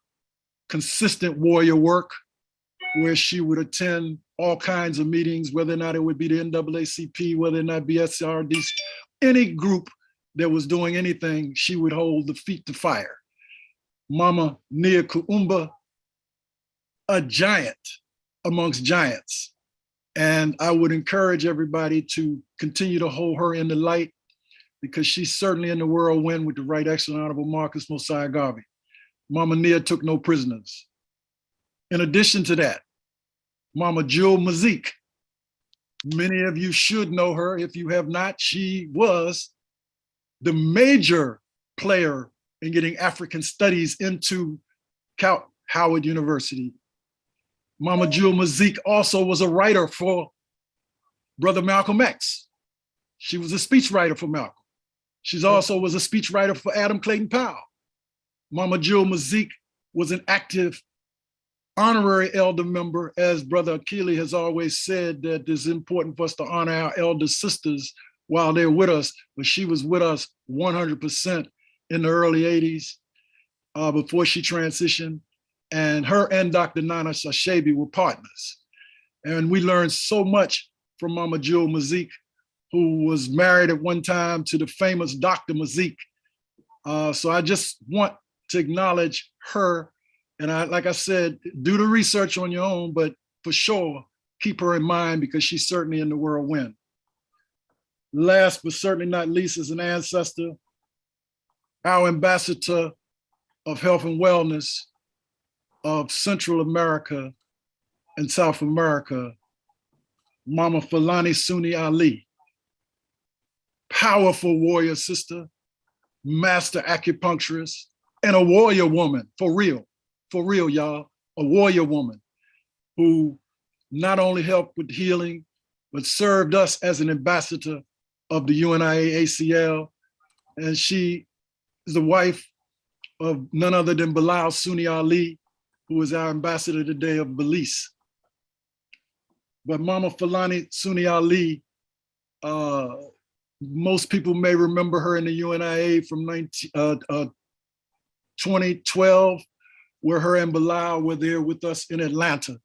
consistent warrior work, where she would attend all kinds of meetings, whether or not it would be the NAACP, whether or not BSRD, any group that was doing anything, she would hold the feet to fire. Mama Nia Kuumba, a giant amongst giants. And I would encourage everybody to continue to hold her in the light, because she's certainly in the whirlwind with the Right Excellent Honorable Marcus Mosi Garvey. Mama Nia took no prisoners. In addition to that, Mama Jewel Mazik, many of you should know her. If you have not, she was the major player in getting African studies into Howard University. Mama Jewel Mazik also was a writer for Brother Malcolm X. She was a speechwriter for Malcolm. She also was a speechwriter for Adam Clayton Powell. Mama Jewel Mazik was an active honorary elder member, as Brother Akili has always said, that it's important for us to honor our elder sisters while they're with us, but she was with us 100% in the early 80s before she transitioned. And her and Dr. Nana Sashebi were partners. And we learned so much from Mama Jewel Mazik, who was married at one time to the famous Dr. Mazik. So I just want to acknowledge her. And like I said, do the research on your own, but for sure, keep her in mind because she's certainly in the whirlwind. Last but certainly not least, as an ancestor, our ambassador of health and wellness of Central America and South America, Mama Fulani Suni Ali. Powerful warrior sister, master acupuncturist, and a warrior woman, for real, y'all, a warrior woman who not only helped with healing, but served us as an ambassador of the UNIA ACL. And she is the wife of none other than Bilal Suni Ali, who is our ambassador today of Belize. But Mama Fulani Suni Ali, most people may remember her in the UNIA from 2012, where her and Bilal were there with us in Atlanta.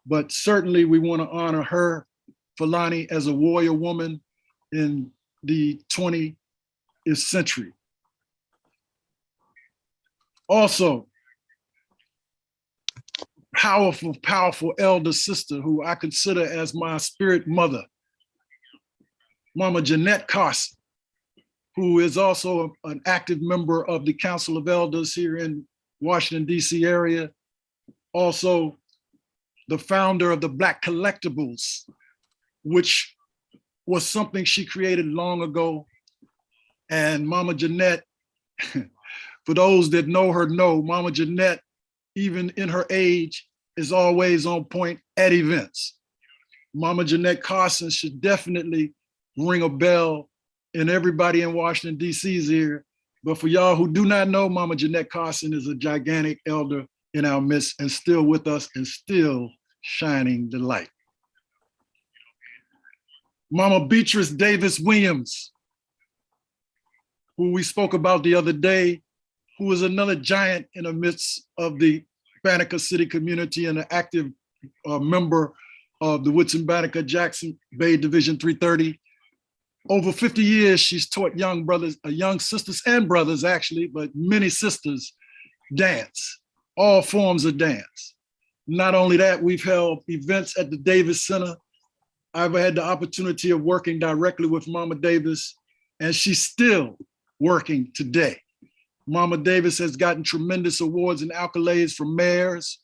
But certainly we want to honor her, Fulani, as a warrior woman in the 20th century. Also, powerful elder sister who I consider as my spirit mother, Mama Jeanette Carson, who is also an active member of the Council of Elders here in Washington, D.C. area. Also, the founder of the Black Collectibles, which was something she created long ago. And Mama Jeanette, for those that know her know, Mama Jeanette, even in her age, is always on point at events. Mama Jeanette Carson should definitely ring a bell in everybody in Washington, D.C.'s ear. But for y'all who do not know, Mama Jeanette Carson is a gigantic elder in our midst and still with us and still shining the light. Mama Beatrice Davis Williams, who we spoke about the other day, who is another giant in the midst of the Banneker City community and an active member of the Woodson-Banneker Jackson Bay Division 330. Over 50 years, she's taught young brothers, young sisters and brothers actually, but many sisters, dance, all forms of dance. Not only that, we've held events at the Davis Center. I've had the opportunity of working directly with Mama Davis, and she's still working today. Mama Davis has gotten tremendous awards and accolades from mayors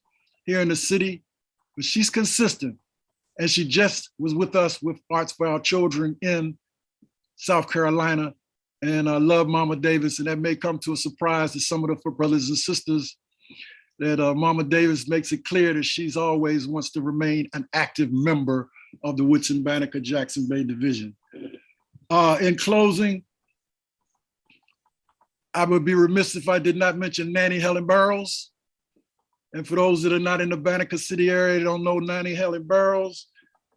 here in the city, but she's consistent. And she just was with us with Arts for Our Children in South Carolina. And I love Mama Davis, and that may come to a surprise to some of the brothers and sisters that Mama Davis makes it clear that she's always wants to remain an active member of the Woodson-Banneker Jackson Bay Division. In closing, I would be remiss if I did not mention Nanny Helen Burroughs. And for those that are not in the Banneker City area, don't know Nanny Helen Burroughs,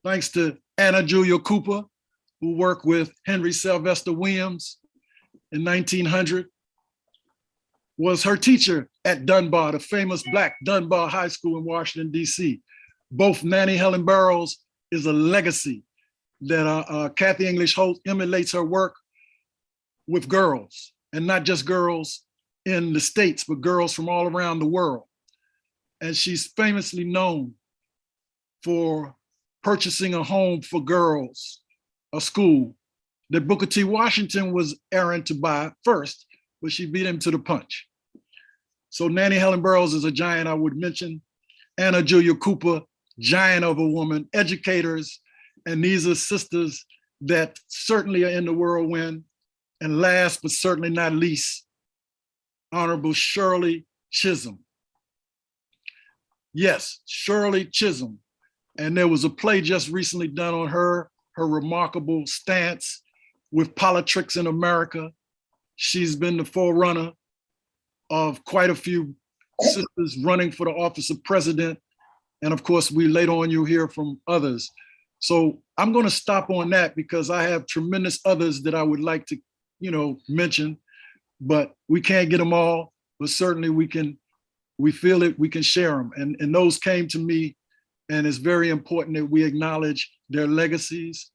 thanks to Anna Julia Cooper, who worked with Henry Sylvester Williams in 1900, was her teacher at Dunbar, the famous Black Dunbar High School in Washington, D.C. Both Nanny Helen Burroughs is a legacy that Kathy English Holt emulates her work with girls, and not just girls in the States, but girls from all around the world. And she's famously known for purchasing a home for girls, a school that Booker T. Washington was errant to buy first, but she beat him to the punch. So Nanny Helen Burroughs is a giant I would mention. Anna Julia Cooper, giant of a woman, educators, and these are sisters that certainly are in the whirlwind. And last but certainly not least, Honorable Shirley Chisholm. Yes, Shirley Chisholm. And there was a play just recently done on her remarkable stance with politics in America. She's been the forerunner of quite a few sisters running for the office of president. And of course, later on you'll hear from others. So I'm going to stop on that because I have tremendous others that I would like to, mention, but we can't get them all, but certainly we feel it, we can share them. And those came to me, and it's very important that we acknowledge their legacies.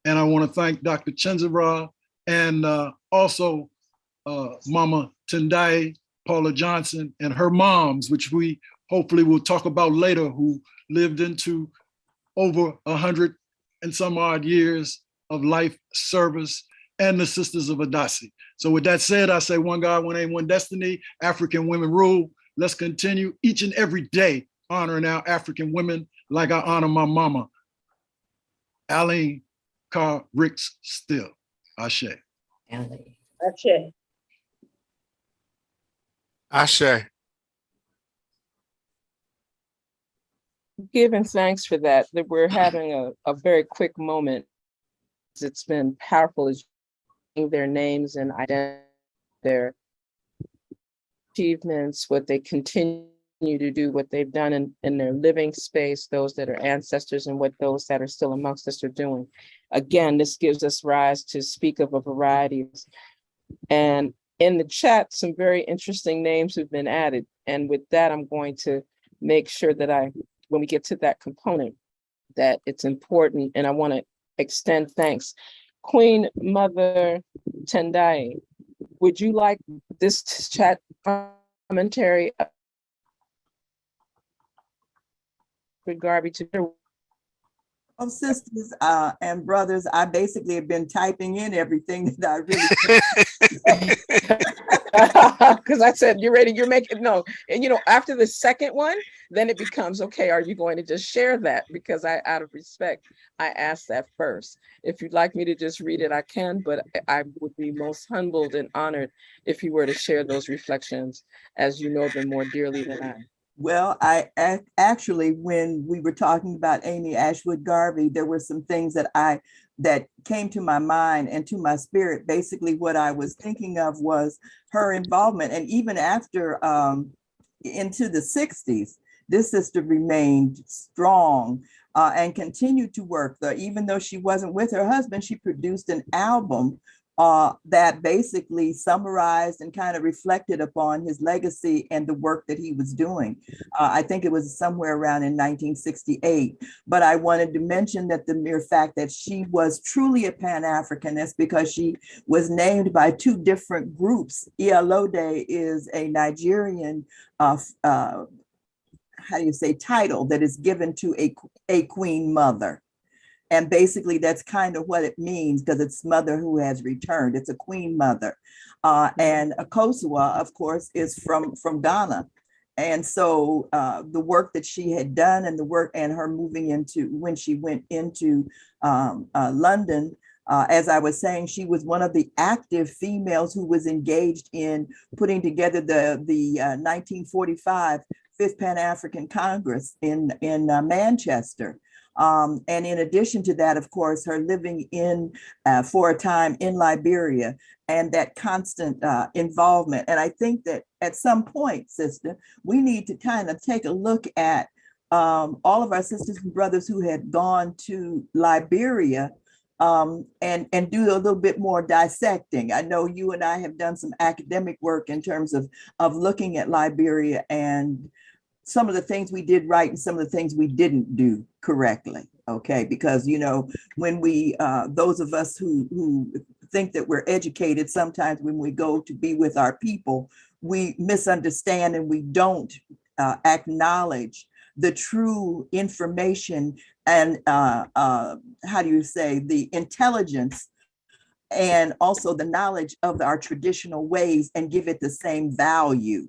And I want to thank Dr. Chancellor and also Mama Tendai, Paula Johnson, and her moms, which we hopefully will talk about later, who lived into over 100 and some odd years of life service, and the Sisters of Adasi. So with that said, I say one God, one aim, one destiny, African women rule. Let's continue each and every day honoring our African women like I honor my mama, Aline Carr Ricks Still. Ashe.
Ashe.
Ashe.
Giving thanks for that we're having a very quick moment. It's been powerful as their names and identity, their achievements, what they continue to do, what they've done in their living space, those that are ancestors and what those that are still amongst us are doing. Again, this gives us rise to speak of a variety. And in the chat, some very interesting names have been added. And with that, I'm going to make sure that when we get to that component, that it's important, and I want to extend thanks. Queen Mother Tendai, would you like this chat commentary with Garvey to?
Oh, sisters and brothers, I basically have been typing in everything that I really
Because I said, you're ready, you're making, no. And after the second one, then it becomes, okay, are you going to just share that? Because out of respect, I asked that first. If you'd like me to just read it, I can, but I would be most humbled and honored if you were to share those reflections as you know them more dearly than I.
Well, I actually, when we were talking about Amy Ashwood Garvey, there were some things that came to my mind and to my spirit. Basically, what I was thinking of was her involvement. And even after into the 60s, this sister remained strong and continued to work. Even though she wasn't with her husband, she produced an album that basically summarized and kind of reflected upon his legacy and the work that he was doing. I think it was somewhere around in 1968. But I wanted to mention that the mere fact that she was truly a Pan-Africanist because she was named by two different groups. Iyalode is a Nigerian title that is given to a queen mother. And basically, that's kind of what it means because it's mother who has returned. It's a queen mother. And Akosua, of course, is from Ghana. And so the work that she had done and the work and her moving into, when she went into London, as I was saying, she was one of the active females who was engaged in putting together the 1945 Fifth Pan-African Congress in Manchester. And in addition to that, of course, her living for a time in Liberia and that constant involvement. And I think that at some point, sister, we need to kind of take a look at all of our sisters and brothers who had gone to Liberia and do a little bit more dissecting. I know you and I have done some academic work in terms of looking at Liberia and some of the things we did right and some of the things we didn't do correctly, okay? Because, when we, those of us who think that we're educated, sometimes when we go to be with our people, we misunderstand and we don't acknowledge the true information and the intelligence and also the knowledge of our traditional ways and give it the same value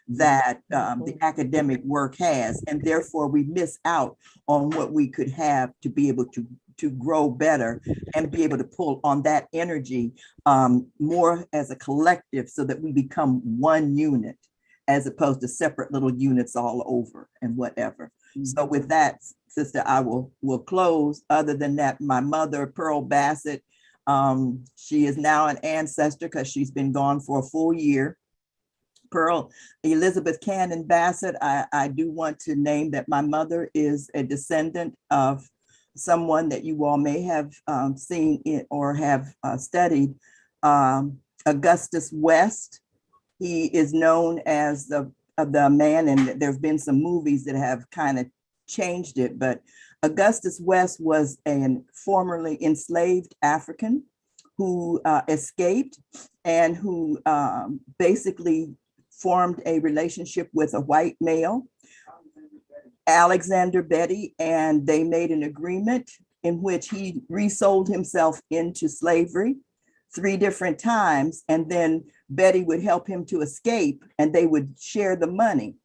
that the academic work has, and therefore we miss out on what we could have to be able to to grow better and be able to pull on that energy more as a collective so that we become one unit as opposed to separate little units all over and whatever. So with that, sister, I will close. Other than that, my mother, Pearl Bassett, she is now an ancestor because she's been gone for a full year. Pearl Elizabeth Cannon Bassett, I do want to name that my mother is a descendant of someone that you all may have seen it or have studied, Augustus West. He is known as the man, and there have been some movies that have kind of changed it, but Augustus West was a formerly enslaved African who escaped and who basically formed a relationship with a white male, Alexander Betty, and they made an agreement in which he resold himself into slavery 3 different times, and then Betty would help him to escape and they would share the money.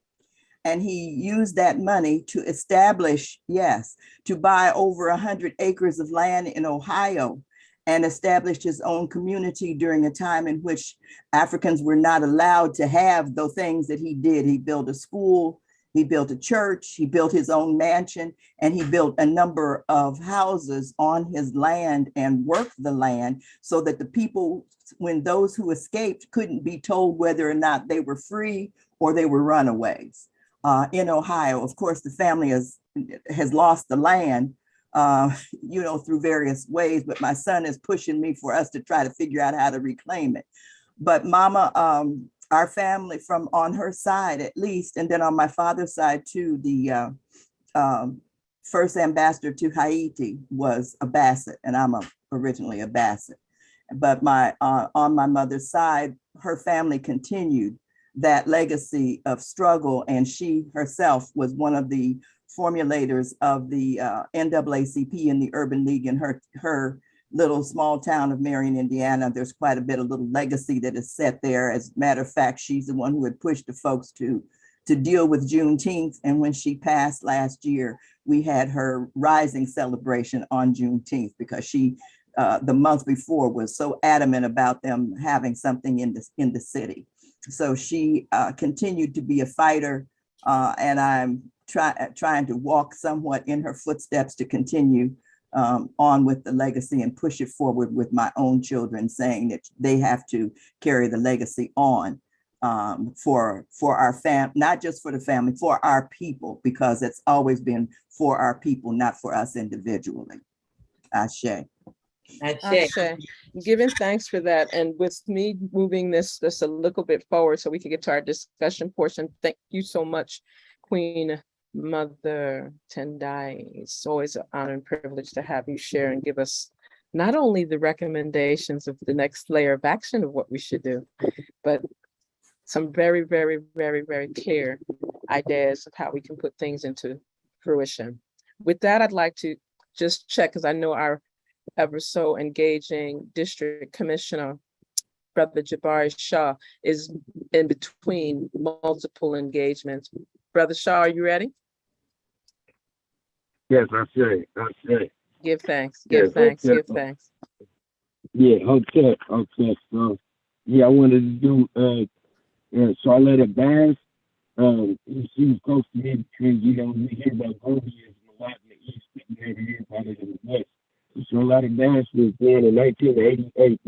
And he used that money to establish, to buy over 100 acres of land in Ohio and established his own community during a time in which Africans were not allowed to have the things that he did. He built a school, he built a church, he built his own mansion, and he built a number of houses on his land and worked the land so that the people, when those who escaped, couldn't be told whether or not they were free or they were runaways. In Ohio, of course, the family has lost the land, through various ways, but my son is pushing me for us to try to figure out how to reclaim it. But Mama, our family from on her side, at least, and then on my father's side too, the first ambassador to Haiti was a Bassett, and I'm originally a Bassett. But on my mother's side, her family continued that legacy of struggle, and she herself was one of the formulators of the NAACP in the Urban League in her little small town of Marion, Indiana. There's quite a bit of little legacy that is set there. As a matter of fact, she's the one who had pushed the folks to deal with Juneteenth. And when she passed last year, we had her rising celebration on Juneteenth because she, the month before, was so adamant about them having something in the city. So she continued to be a fighter, and I'm trying to walk somewhat in her footsteps to continue on with the legacy and push it forward with my own children, saying that they have to carry the legacy on for our family, not just for the family, for our people, because it's always been for our people, not for us individually. Ashe.
Ashe. Giving thanks for that. And with me moving this just a little bit forward so we can get to our discussion portion. Thank you so much, Queen Mother Tendai. It's always an honor and privilege to have you share and give us not only the recommendations of the next layer of action of what we should do, but some very, very, very, very clear ideas of how we can put things into fruition. With that, I'd like to just check, because I know our ever so engaging District Commissioner, Brother Jabari Shaw, is in between multiple engagements. Brother Shaw, are you ready?
Yes, I say.
Give thanks, give thanks, give thanks.
Yeah, okay. So, I wanted to do, Charlotte Bass. She was close to me because, we hear about Grovians a lot in the East, but we never hear about it in the West. Charlotte Bass was born in 1988.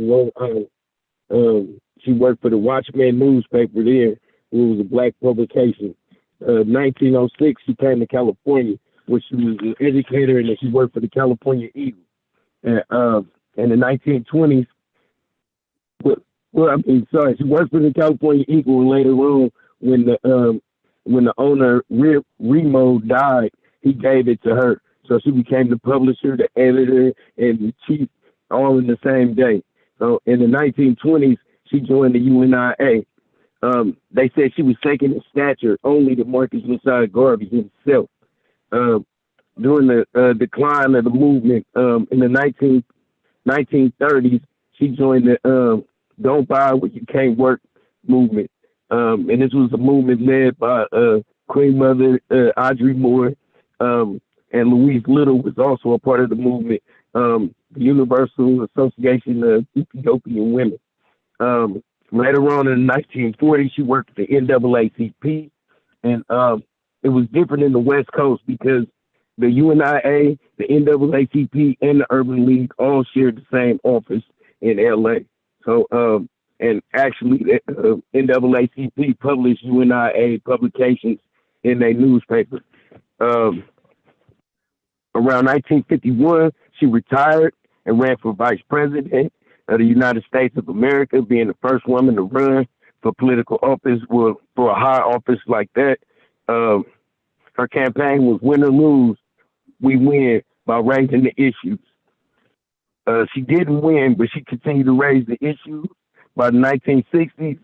She worked for the Watchman newspaper there. It was a black publication. 1906, she came to California, where she was an educator, and she worked for the California Eagle. And in the 1920s, she worked for the California Eagle, and later on, when the owner Remo died, he gave it to her. So she became the publisher, the editor, and the chief, all in the same day. So in the 1920s, she joined the UNIA. They said she was second in stature only to Marcus Messiah Garvey himself. During the decline of the movement in the 1930s, she joined the Don't Buy What You Can't Work movement. And this was a movement led by Queen Mother Audrey Moore. and Louise Little was also a part of the movement, the Universal Association of Ethiopian Women. Later on in the 1940s, she worked at the NAACP, and it was different in the West Coast because the UNIA, the NAACP, and the Urban League all shared the same office in LA. So, and actually, the NAACP published UNIA publications in their newspaper. Around 1951, she retired and ran for vice president of the United States of America, being the first woman to run for political office, well, for a high office like that. Her campaign was win or lose, we win by raising the issues. She didn't win, but she continued to raise the issues. By the 1960s,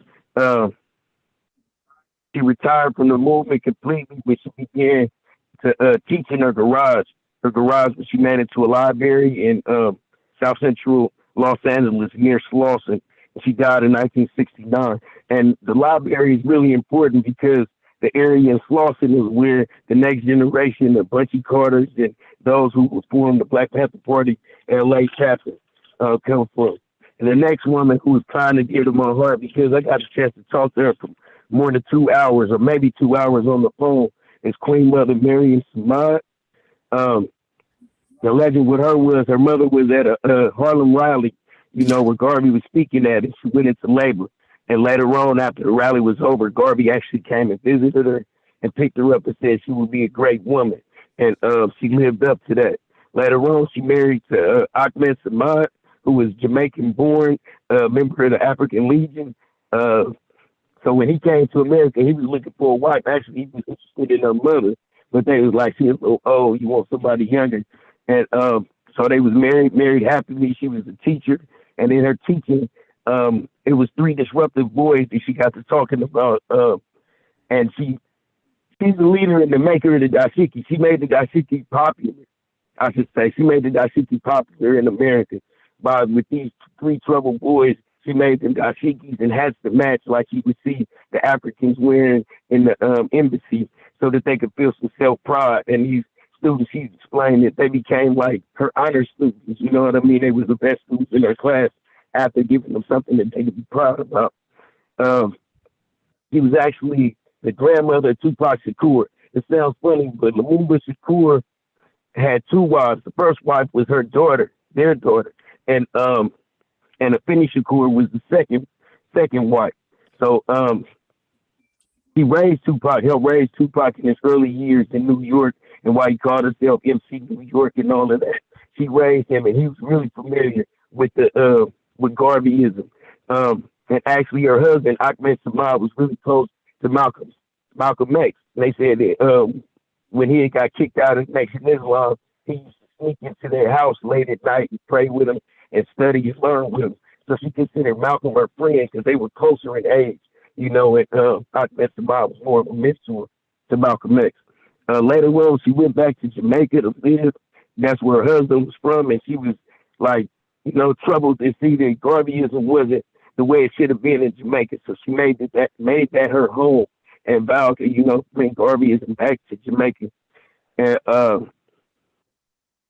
she retired from the movement completely, but she began to teach in her garage. Her garage, which she made into a library in South Central Los Angeles near Slauson. She died in 1969. And the library is really important because the area in Slauson is where the next generation of Bunchy Carters and those who formed the Black Panther Party LA chapter come from. And the next woman who was kind of dear to my heart, because I got a chance to talk to her for more than 2 hours or maybe 2 hours on the phone, is Queen Mother Marion Samad. The legend with her was her mother was at a Harlem rally, you know, where Garvey was speaking at, and she went into labor. And later on, after the rally was over, Garvey actually came and visited her and picked her up and said she would be a great woman. And she lived up to that. Later on, she married to Ahmed Samad, who was Jamaican born, member of the African Legion. So when he came to America, he was looking for a wife. Actually, he was interested in her mother, but they was like, she was a little old, you want somebody younger. And so they was married happily. She was a teacher. And in her teaching, it was 3 disruptive boys that she got to talking about. And she's the leader and the maker of the dashiki. She made the dashiki popular, I should say. She made the dashiki popular in America with these 3 troubled boys. She made them dashikis and hats to match like you would see the Africans wearing in the embassy so that they could feel some self-pride. And these students, she explained that they became like her honor students. You know what I mean? They was the best students in her class after giving them something that they could be proud about. She was actually the grandmother of Tupac Shakur. It sounds funny, but Lumumba Shakur had 2 wives. The first wife was her daughter, their daughter, and Afeni Shakur was the second wife. So he raised Tupac, helped raise Tupac in his early years in New York, and why he called himself MC New York and all of that. She raised him, and he was really familiar with with Garveyism. And actually, her husband Ahmed Samad was really close to Malcolm X. And they said that when he got kicked out of Nation Islam, he used to sneak into their house late at night and pray with them and study and learn with them. So she considered Malcolm her friend because they were closer in age, you know, and Ahmed Samad was more of a mentor to Malcolm X. Later on, she went back to Jamaica to live. That's where her husband was from, and she was like, you know, troubled to see that Garveyism wasn't the way it should have been in Jamaica. So she made that her home and vowed to, you know, bring Garveyism back to Jamaica. And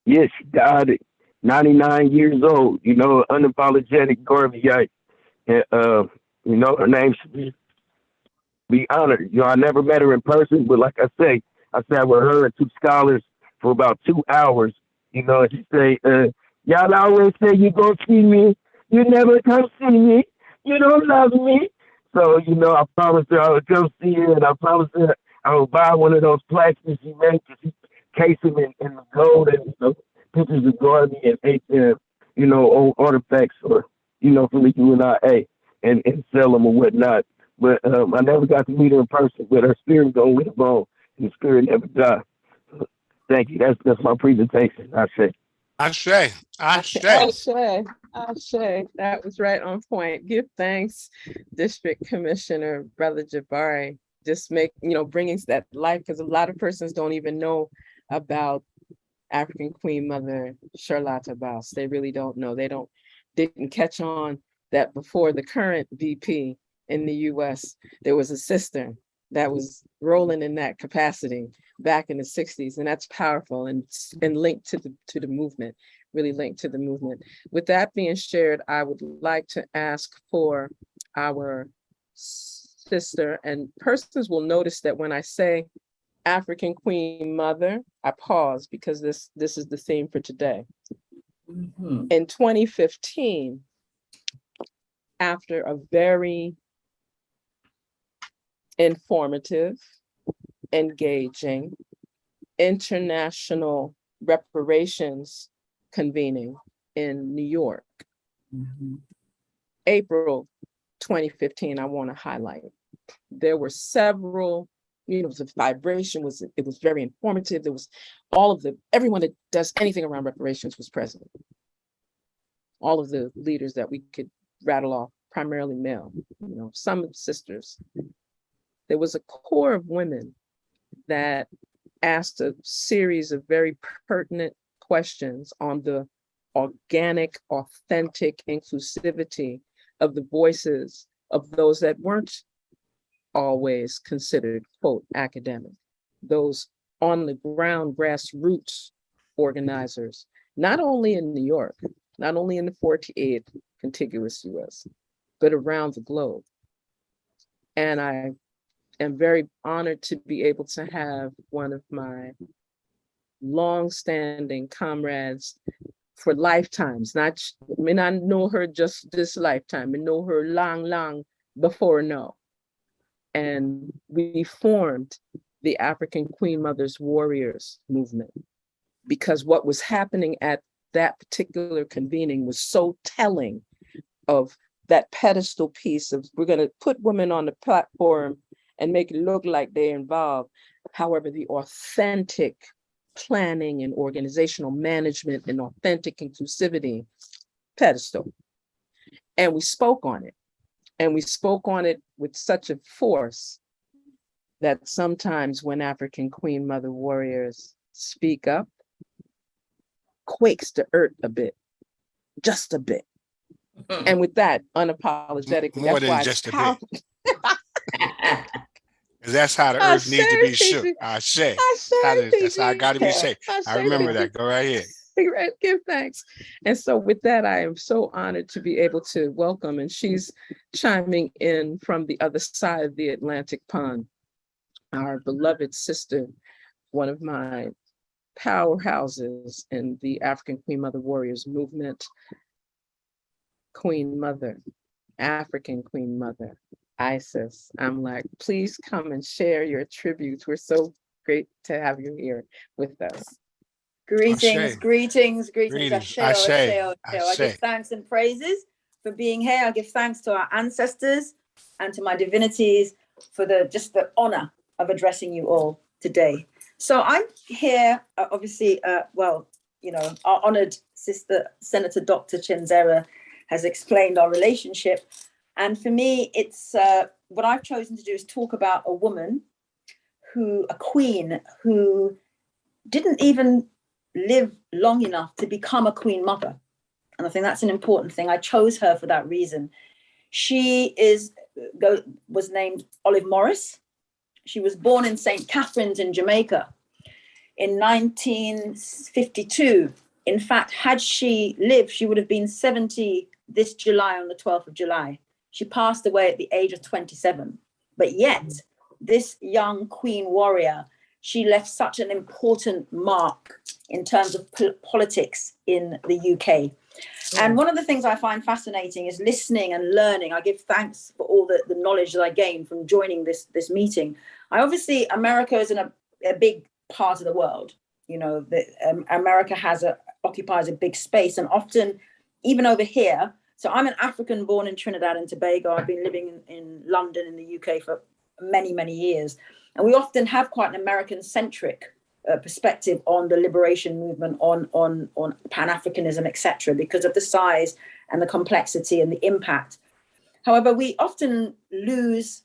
yeah, she died at 99 years old, you know, unapologetic Garveyite. And you know, her name should be honored. You know, I never met her in person, but like I say, I sat with her and 2 scholars for about 2 hours, you know, and she say, y'all always say you gonna see me, you never come see me, you don't love me. So, you know, I promised her I would come see her, and I promised her I would buy one of those plaques that she made, because she cased them in the gold and, you know, pictures of Garvey and you know, old artifacts, or, you know, from the UNIA and sell them or whatnot. But I never got to meet her in person, but her spirit gonna live on, and the spirit never died. Thank you. That's my presentation. Ashe.
Ashe. Ashe.
Ashe. That was right on point. Give thanks, District Commissioner Brother Jawara. Just bringing that life, because a lot of persons don't even know about African Queen Mother Charlotta Baus. They really don't know. Didn't catch on that before the current VP in the US, there was a sister that was rolling in that capacity back in the 60s. And that's powerful and linked to the movement, really linked to the movement. With that being shared, I would like to ask for our sister, and persons will notice that when I say Afrakan Queen Mother, I pause because this is the theme for today. In 2015, after a very informative, engaging, international reparations convening in New York, April 2015, I want to highlight. There were several, the vibration was very informative. There was everyone that does anything around reparations was present. All of the leaders that we could rattle off, primarily male, some sisters. There was a core of women that asked a series of very pertinent questions on the organic, authentic inclusivity of the voices of those that weren't always considered, quote, academic, those on the ground grassroots organizers, not only in New York, not only in the 48 contiguous US, but around the globe. And I am very honored to be able to have one of my long-standing comrades for lifetimes. I may not know her just this lifetime, I know her long before now. And we formed the Afrakan Queen Mothers Warriors movement because what was happening at that particular convening was so telling of that pedestal piece of, we're going to put women on the platform and make it look like they're involved. However, the authentic planning and organizational management and authentic inclusivity pedestal. And we spoke on it. And we spoke on it with such a force that sometimes when Afrakan Queen Mother warriors speak up, quakes the earth a bit, just a bit. And with that, unapologetically,
more than just a bit. That's how the earth needs to be shook. I say. That's how I got to be safe. I remember that. Go right ahead.
Give thanks. And so with that, I am so honored to be able to welcome, and she's chiming in from the other side of the Atlantic pond, our beloved sister, one of my powerhouses in the Afrakan Queen Mother Warriors movement, Queen Mother, Afrakan Queen Mother, Isis. I'm like, please come and share your tributes. We're so great to have you here with us.
Greetings. I give thanks and praises for being here. I give thanks to our ancestors and to my divinities for the honor of addressing you all today. So I'm here, obviously, our honored sister, Senator Dr. Chancellor, has explained our relationship. And for me, it's what I've chosen to do is talk about a woman a queen who didn't even live long enough to become a queen mother. And I think that's an important thing. I chose her for that reason. She was named Olive Morris. She was born in St. Catharines in Jamaica in 1952. In fact, had she lived, she would have been 70 this July, on the 12th of July. She passed away at the age of 27. But yet, this young queen warrior, she left such an important mark in terms of politics in the UK. And one of the things I find fascinating is listening and learning. I give thanks for all the knowledge that I gained from joining this meeting. Obviously, America is in a big part of the world. America occupies a big space, and often, even over here. So I'm an African born in Trinidad and Tobago. I've been living in London in the UK for many, many years. And we often have quite an American-centric perspective on the liberation movement, on Pan-Africanism, etc., because of the size and the complexity and the impact. However, we often lose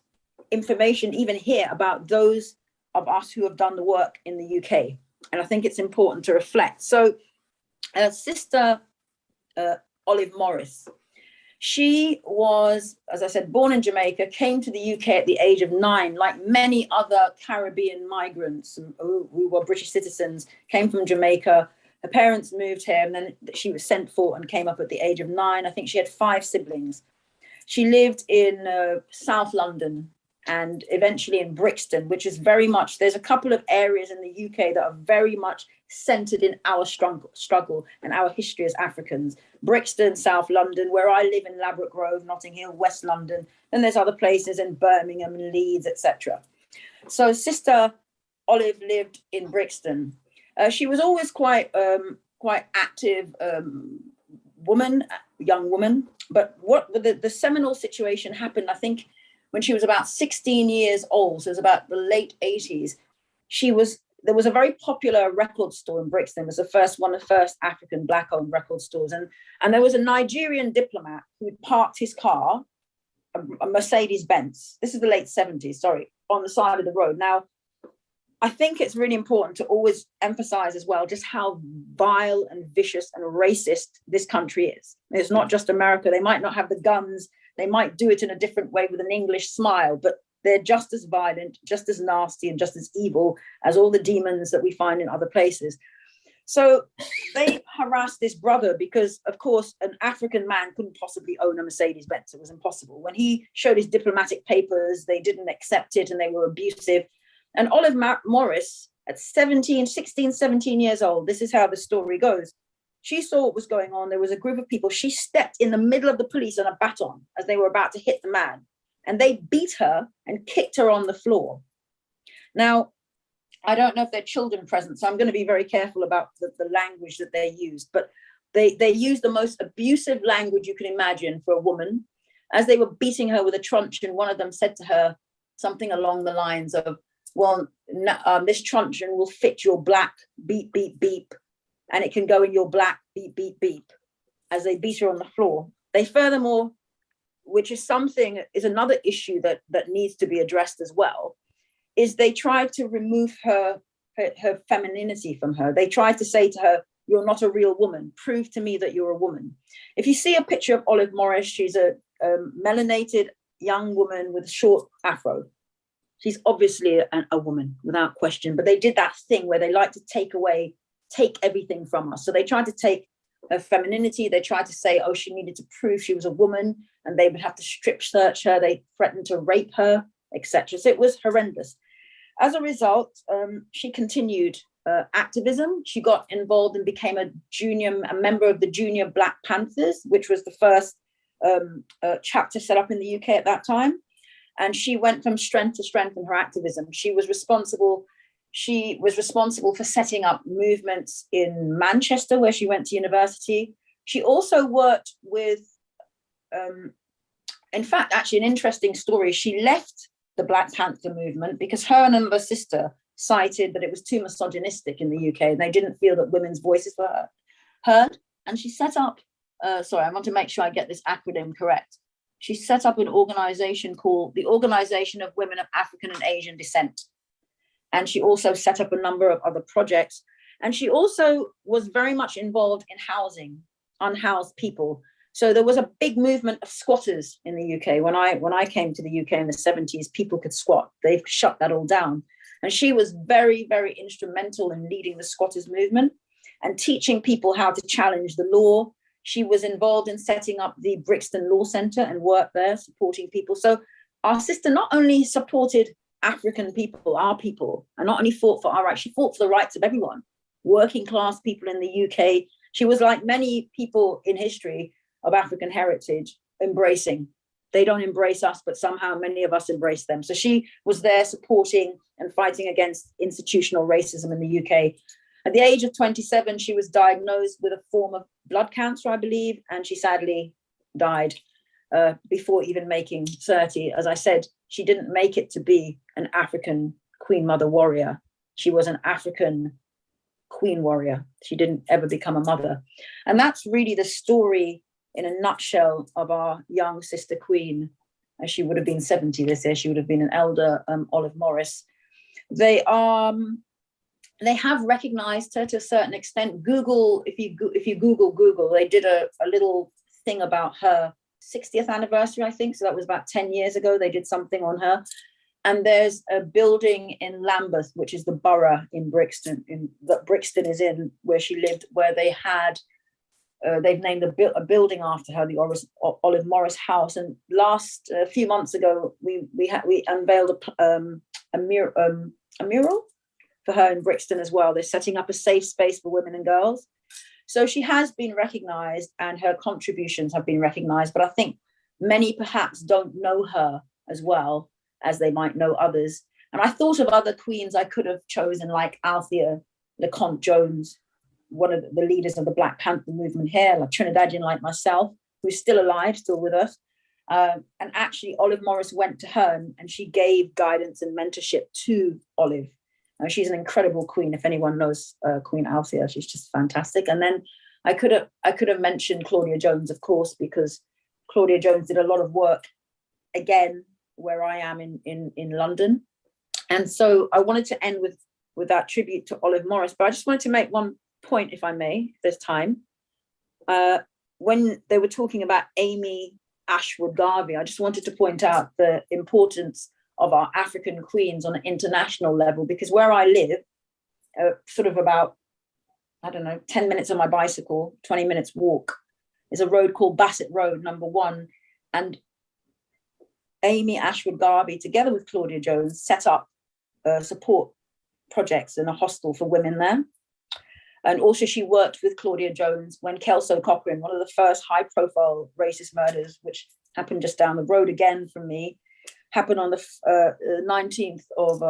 information even here about those of us who have done the work in the UK. And I think it's important to reflect. So Sister Olive Morris, She was, as I said, born in Jamaica, came to the UK at the age of 9, like many other Caribbean migrants who were British citizens, came from Jamaica. Her parents moved here, and then she was sent for and came up at the age of 9. I think she had 5 siblings. She lived in South London and eventually in Brixton, which is very much, there's a couple of areas in the UK that are very much centered in our struggle and our history as Africans. Brixton, South London, where I live in Ladbroke Grove, Notting Hill, West London, and there's other places in Birmingham and Leeds, etc. So Sister Olive lived in Brixton. She was always quite active young woman. But what the seminal situation happened, I think, when she was about 16 years old, so it was about the late 80s. There was a very popular record store in Brixton. It was one of the first African Black-owned record stores. And there was a Nigerian diplomat who had parked his car, a Mercedes-Benz, this is the late 70s, sorry, on the side of the road. Now, I think it's really important to always emphasize as well just how vile and vicious and racist this country is. It's not just America. They might not have the guns. They might do it in a different way with an English smile, but they're just as violent, just as nasty, and just as evil as all the demons that we find in other places. So they harassed this brother because, of course, an African man couldn't possibly own a Mercedes-Benz. It was impossible. When he showed his diplomatic papers, they didn't accept it and they were abusive. And Olive Morris, at 16, 17 years old, this is how the story goes. She saw what was going on. There was a group of people. She stepped in the middle of the police on a baton as they were about to hit the man. And they beat her and kicked her on the floor. Now, I don't know if there are children present, so I'm going to be very careful about the language that they used. But they used the most abusive language you can imagine for a woman. As they were beating her with a truncheon, one of them said to her something along the lines of, well, this truncheon will fit your black beep, beep, beep, and it can go in your black beep, beep, beep, as they beat her on the floor. They furthermore, which is another issue that needs to be addressed as well, is they tried to remove her femininity from her. They tried to say to her, you're not a real woman. Prove to me that you're a woman. If you see a picture of Olive Morris, she's a melanated young woman with a short afro. She's obviously a woman without question, but they did that thing where they like to take everything from us. So they tried to take her femininity. They tried to say, oh, she needed to prove she was a woman and they would have to strip search her. They threatened to rape her, etc. So it was horrendous. As a result, she continued activism. She got involved and became a member of the Junior Black Panthers, which was the first chapter set up in the UK at that time. And she went from strength to strength in her activism. She was responsible for setting up movements in Manchester, where she went to university. She also worked with, in fact, actually an interesting story. She left the Black Panther movement because her and another sister cited that it was too misogynistic in the UK and they didn't feel that women's voices were heard. And she set up, I want to make sure I get this acronym correct. She set up an organization called the Organization of Women of African and Asian Descent. And she also set up a number of other projects. And she also was very much involved in housing unhoused people. So there was a big movement of squatters in the UK. When I came to the UK in the 70s, people could squat. They've shut that all down. And she was very, very instrumental in leading the squatters movement and teaching people how to challenge the law. She was involved in setting up the Brixton Law Centre and worked there, supporting people. So our sister not only supported African people, our people, and not only fought for our rights, she fought for the rights of everyone, working class people in the UK. She was like many people in history of African heritage, embracing. They don't embrace us, but somehow many of us embrace them. So she was there supporting and fighting against institutional racism in the UK. At the age of 27, she was diagnosed with a form of blood cancer, I believe, and she sadly died before even making 30. As I said, she didn't make it to be an African Queen Mother warrior. She was an African Queen warrior. She didn't ever become a mother. And that's really the story in a nutshell of our young sister Queen. She would have been 70 this year. She would have been an elder, Olive Morris. They have recognized her to a certain extent. Google, if you Google, they did a little thing about her 60th anniversary, I think. So that was about 10 years ago. They did something on her. And there's a building in Lambeth, which is the borough in Brixton, that Brixton is in, where she lived, where they had, they've named a building after her, the Olive Morris House. And a few months ago, we unveiled a mural for her in Brixton as well. They're setting up a safe space for women and girls. So she has been recognized and her contributions have been recognized, but I think many perhaps don't know her as well as they might know others. And I thought of other queens I could have chosen, like Althea LeConte Jones, one of the leaders of the Black Panther movement here, like Trinidadian like myself, who's still alive, still with us. And actually Olive Morris went to her and she gave guidance and mentorship to Olive. She's an incredible queen. If anyone knows Queen Althea, she's just fantastic. And then I could have mentioned Claudia Jones, of course, because Claudia Jones did a lot of work, again, where I am in London. And so I wanted to end with that tribute to Olive Morris, but I just wanted to make one point, if I may, if there's time. When they were talking about Amy Ashwood Garvey, I just wanted to point out the importance of our African queens on an international level, because where I live, sort of about, 10 minutes on my bicycle, 20 minutes walk, is a road called Bassett Road, number 1. And Amy Ashwood Garvey, together with Claudia Jones, set up support projects and a hostel for women there. And also she worked with Claudia Jones when Kelso Cochrane, one of the first high-profile racist murders, which happened just down the road again from me, happened on the 17th of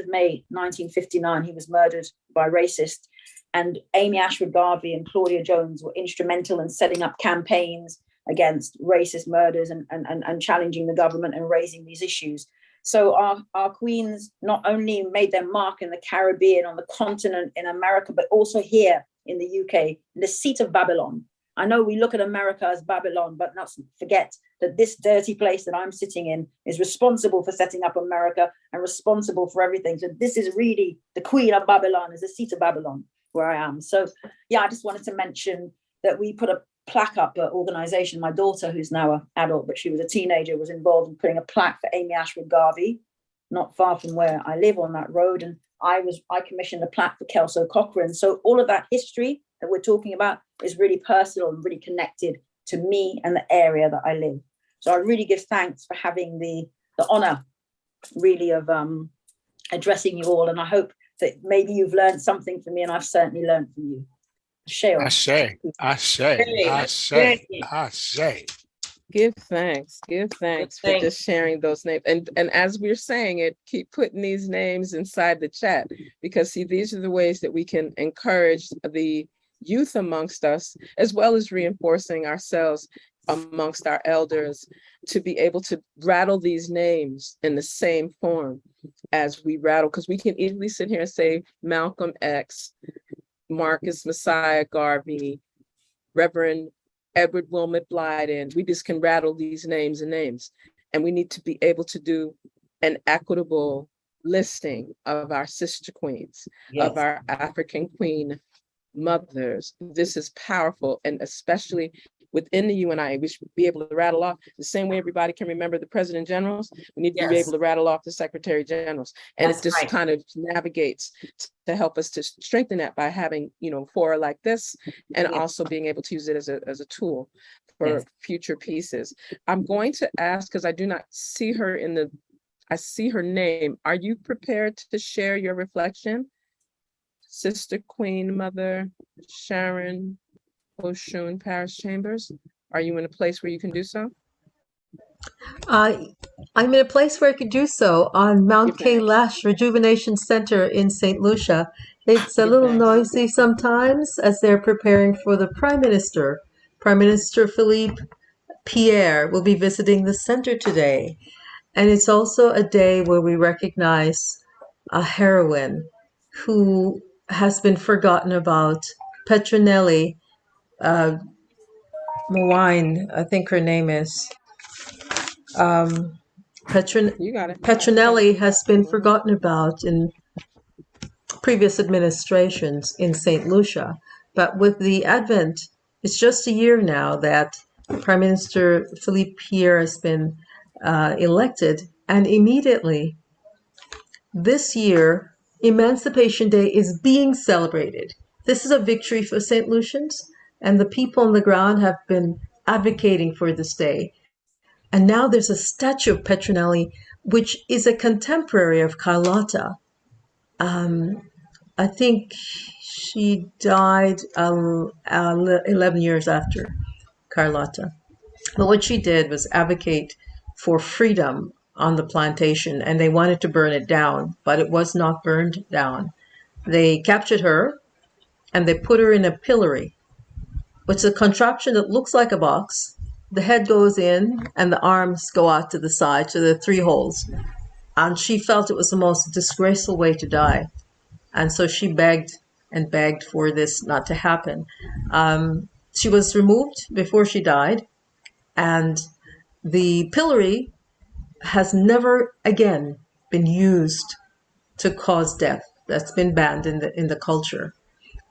May, 1959. He was murdered by racists. And Amy Ashwood Garvey and Claudia Jones were instrumental in setting up campaigns against racist murders and challenging the government and raising these issues. So our queens not only made their mark in the Caribbean, on the continent, in America, but also here in the UK, in the seat of Babylon. I know we look at America as Babylon, but not forget that this dirty place that I'm sitting in is responsible for setting up America and responsible for everything. So this is really the queen of Babylon, is the seat of Babylon, where I am. So yeah, I just wanted to mention that we put a plaque up, an organization. My daughter, who's now an adult, but she was a teenager, was involved in putting a plaque for Amy Ashwood Garvey, not far from where I live on that road. And I commissioned a plaque for Kelso Cochrane. So all of that history that we're talking about is really personal and really connected to me and the area that I live. So I really give thanks for having the honor, really, of addressing you all. And I hope that maybe you've learned something from me, and I've certainly learned from you.
Ashe.
Give thanks for just sharing those names. And as we're saying it, keep putting these names inside the chat, because see, these are the ways that we can encourage the youth amongst us, as well as reinforcing ourselves amongst our elders, to be able to rattle these names in the same form as we rattle, because we can easily sit here and say Malcolm X, Marcus Messiah Garvey, Reverend Edward Wilmot Blyden. We just can rattle these names, and we need to be able to do an equitable listing of our sister queens,
Yes.
of our African Queen Mothers. This is powerful, and especially within the UNIA, we should be able to rattle off the same way everybody can remember the President Generals. We need to be
Yes.
able to rattle off the Secretary Generals, and
That's
it just
right.
kind of navigates to help us to strengthen that by having, fora like this, and
Yeah.
also being able to use it as a tool for
Yes.
future pieces. I'm going to ask, because I do not see her I see her name. Are you prepared to share your reflection? Sister Queen Mother Sharon Oshun Parish Chambers, are you in a place where you can do so?
I'm in a place where I could do so on Mount
Give thanks.
Kailash Rejuvenation Center in St. Lucia. It's a
Give
little
thanks.
noisy sometimes as they're preparing for the Prime Minister. Prime Minister Philippe Pierre will be visiting the center today. And it's also a day where we recognize a heroine who has been forgotten about, Petronelli Mawine, I think her name is.
You got it.
Petronelli has been forgotten about in previous administrations in St. Lucia. But with the advent, it's just a year now that Prime Minister Philippe Pierre has been elected, and immediately this year, Emancipation Day is being celebrated. This is a victory for St. Lucians, and the people on the ground have been advocating for this day. And now there's a statue of Petronelli, which is a contemporary of Carlotta. I think she died 11 years after Carlotta. But what she did was advocate for freedom on the plantation, and they wanted to burn it down, but it was not burned down. They captured her and they put her in a pillory, which is a contraption that looks like a box. The head goes in and the arms go out to the side, to the 3 holes. And she felt it was the most disgraceful way to die. And so she begged and begged for this not to happen. She was removed before she died, and the pillory has never again been used to cause death. That's been banned in the culture.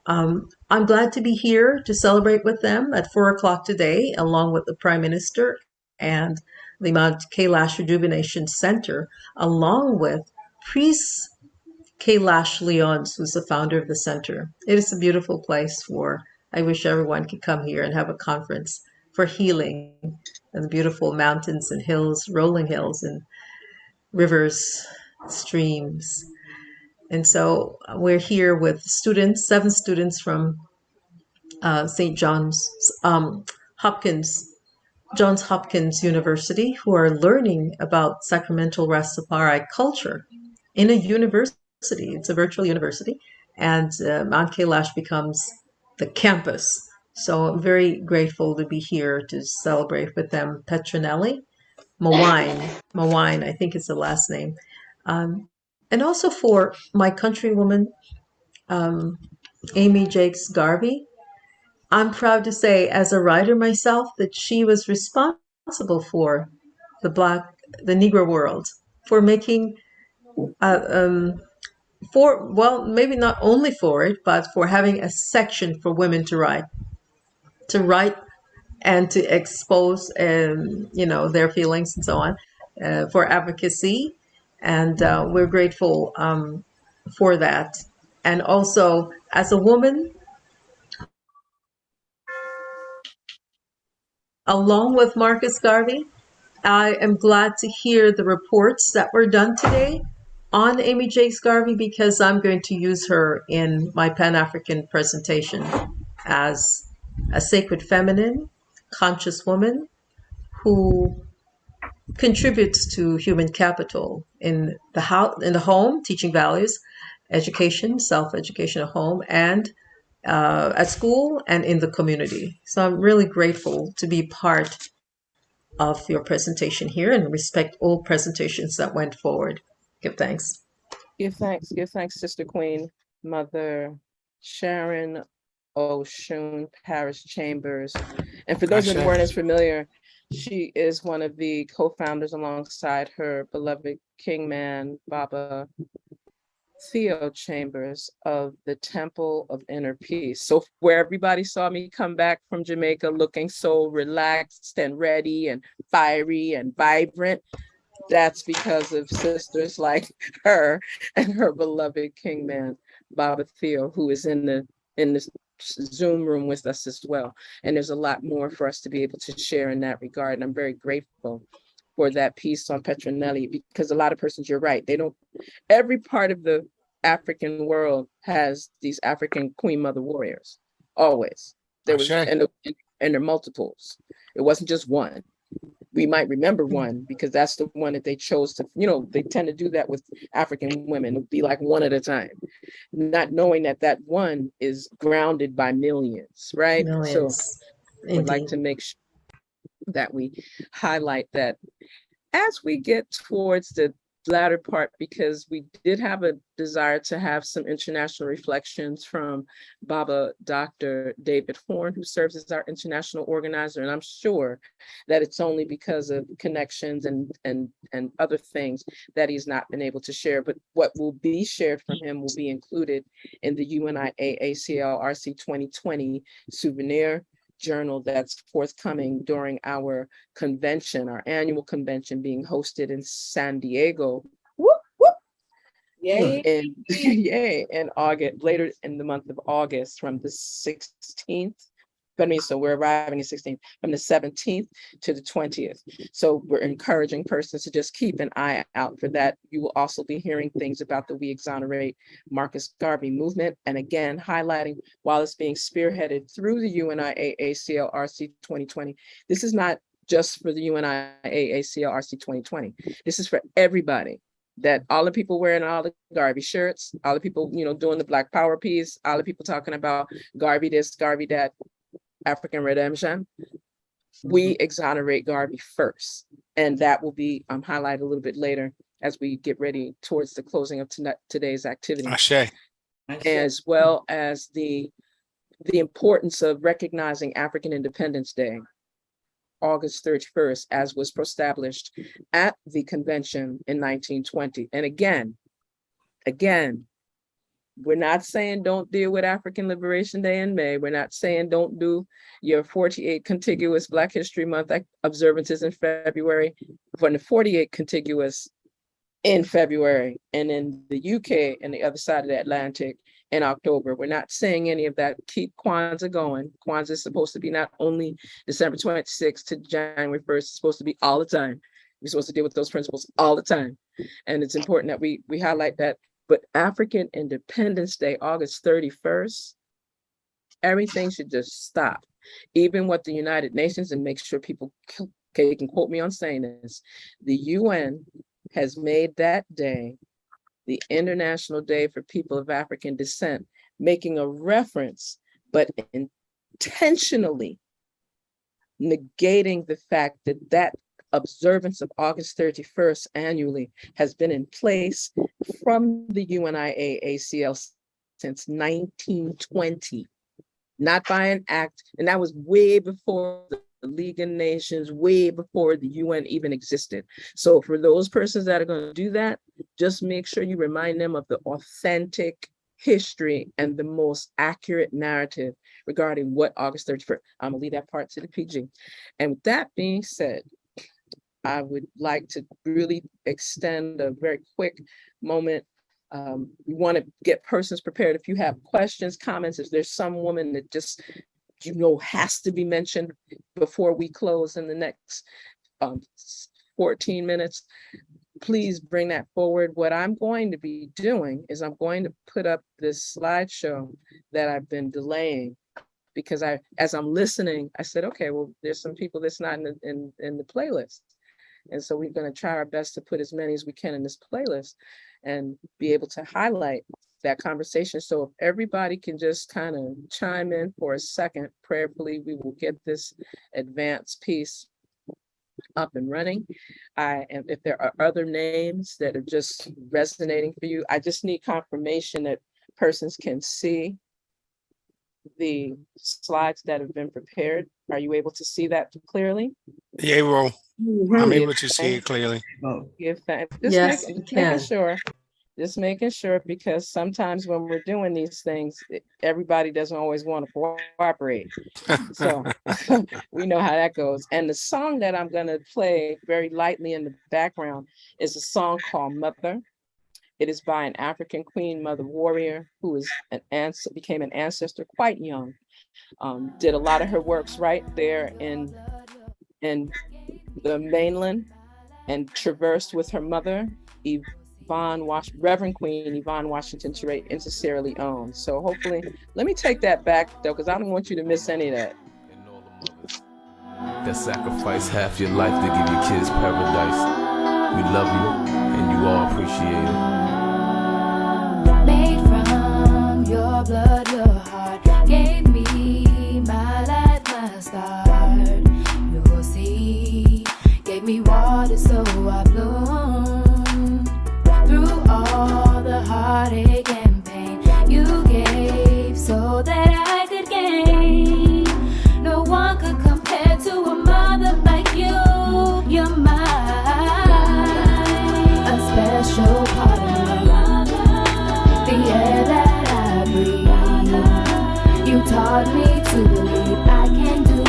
I'm glad to be here to celebrate with them at 4 o'clock today, along with the Prime Minister and the Mount Kailash Rejuvenation Center, along with Priest Kailash Leons, who's the founder of the center. It is a beautiful place I wish everyone could come here and have a conference for healing, and the beautiful mountains and hills, rolling hills and rivers, streams. And so we're here with students, 7 students from St. Johns Hopkins University, who are learning about Sacramental Rastafari culture in a university. It's a virtual university, and Mount Kailash becomes the campus. So I'm very grateful to be here to celebrate with them. Petronelli, Mawine, I think it's the last name. And also for my countrywoman, Amy Jakes Garvey. I'm proud to say, as a writer myself, that she was responsible for the Negro world, for making, maybe not only for it, but for having a section for women to write and to expose, their feelings and so on, for advocacy. And we're grateful for that. And also, as a woman, along with Marcus Garvey, I am glad to hear the reports that were done today on Amy Jakes Garvey, because I'm going to use her in my Pan-African presentation as a sacred feminine, conscious woman who contributes to human capital in the home, teaching values, education, self-education at home, and at school and in the community. So I'm really grateful to be part of your presentation here and respect all presentations that went forward. Give thanks.
Give thanks, Sister Queen Mother Sharon Oshun Parish Chambers. And for those that weren't as familiar, she is one of the co-founders alongside her beloved Kingman, Baba Theo Chambers, of the Temple of Inner Peace. So where everybody saw me come back from Jamaica looking so relaxed and ready and fiery and vibrant, that's because of sisters like her and her beloved Kingman, Baba Theo, who is in the Zoom room with us as well. And there's a lot more for us to be able to share in that regard. And I'm very grateful for that piece on Petronelli, because a lot of persons, you're right, every part of the African world has these African Queen Mother warriors, always. There was, and they're multiples. It wasn't just one. We might remember one because that's the one that they chose to, they tend to do that with African women. It'll be like one at a time, not knowing that one is grounded by millions, right?
Millions.
So we'd like to make sure that we highlight that as we get towards the latter part, because we did have a desire to have some international reflections from Baba Dr. David Horn, who serves as our international organizer. And I'm sure that it's only because of connections and other things that he's not been able to share. But what will be shared from him will be included in the UNIA ACL RC2020 souvenir journal that's forthcoming during our convention, our annual convention being hosted in San Diego. Whoop, whoop.
Yay.
In, yay, in August, later in the month of August from the 16th. So we're arriving in 16th, from the 17th to the 20th. So we're encouraging persons to just keep an eye out for that. You will also be hearing things about the We Exonerate Marcus Garvey movement. And again, highlighting while it's being spearheaded through the UNIA ACL RC2020, this is not just for the UNIA ACL RC2020. This is for everybody. That all the people wearing all the Garvey shirts, all the people, doing the Black Power piece, all the people talking about Garvey this, Garvey that, African redemption, we exonerate Garvey first. And that will be highlighted a little bit later as we get ready towards the closing of today's activity.
Ashe.
As well as the importance of recognizing African Independence Day, August 31st, as was established at the convention in 1920. And again, we're not saying don't deal with African Liberation Day in May. We're not saying don't do your 48 contiguous Black History Month observances in February, when the 48 contiguous in February, and in the UK and the other side of the Atlantic in October. We're not saying any of that. Keep Kwanzaa going. Kwanzaa is supposed to be not only December 26th to January 1st, it's supposed to be all the time. We're supposed to deal with those principles all the time. And it's important that we highlight that. But African Independence Day, August 31st, everything should just stop. Even what the United Nations, and make sure people can quote me on saying this, the UN has made that day the International Day for People of African Descent, making a reference, but intentionally negating the fact that that observance of August 31st annually has been in place from the UNIA ACL since 1920, not by an act. And that was way before the League of Nations, way before the UN even existed. So for those persons that are going to do that, just make sure you remind them of the authentic history and the most accurate narrative regarding what August 31st. I'm gonna leave that part to the PG. And with that being said, I would like to really extend a very quick moment. We want to get persons prepared. If you have questions, comments, if there's some woman that just, has to be mentioned before we close in the next 14 minutes, please bring that forward. What I'm going to be doing is I'm going to put up this slideshow that I've been delaying, because as I'm listening, I said, okay, well, there's some people that's not in the playlist. And so we're going to try our best to put as many as we can in this playlist and be able to highlight that conversation. So if everybody can just kind of chime in for a second, prayerfully, we will get this advanced piece up and running. And if there are other names that are just resonating for you, I just need confirmation that persons can see the slides that have been prepared. Are you able to see that clearly?
Yeah, well, I'm able to see it clearly.
Give thanks.
Yes, we can.
Just making sure, because sometimes when we're doing these things, everybody doesn't always want to cooperate. So we know how that goes. And the song that I'm going to play very lightly in the background is a song called Mother. It is by an African Queen Mother warrior who is became an ancestor quite young. Did a lot of her works right there in the mainland, and traversed with her mother, Reverend Queen Yvonne Washington Teray into Sierra Leone. So hopefully, let me take that back though, because I don't want you to miss any of that.
That sacrifice half your life to give your kids paradise. We love you, and you all appreciate it.
Made from your blood, your heart gave me my life, my start. Your seed gave me water, so I bloom. Through all the heartache and pain you gave, so that I could gain. No one could compare to a mother like you. You're mine, a special part of me, the air that I breathe. You taught me to believe I can do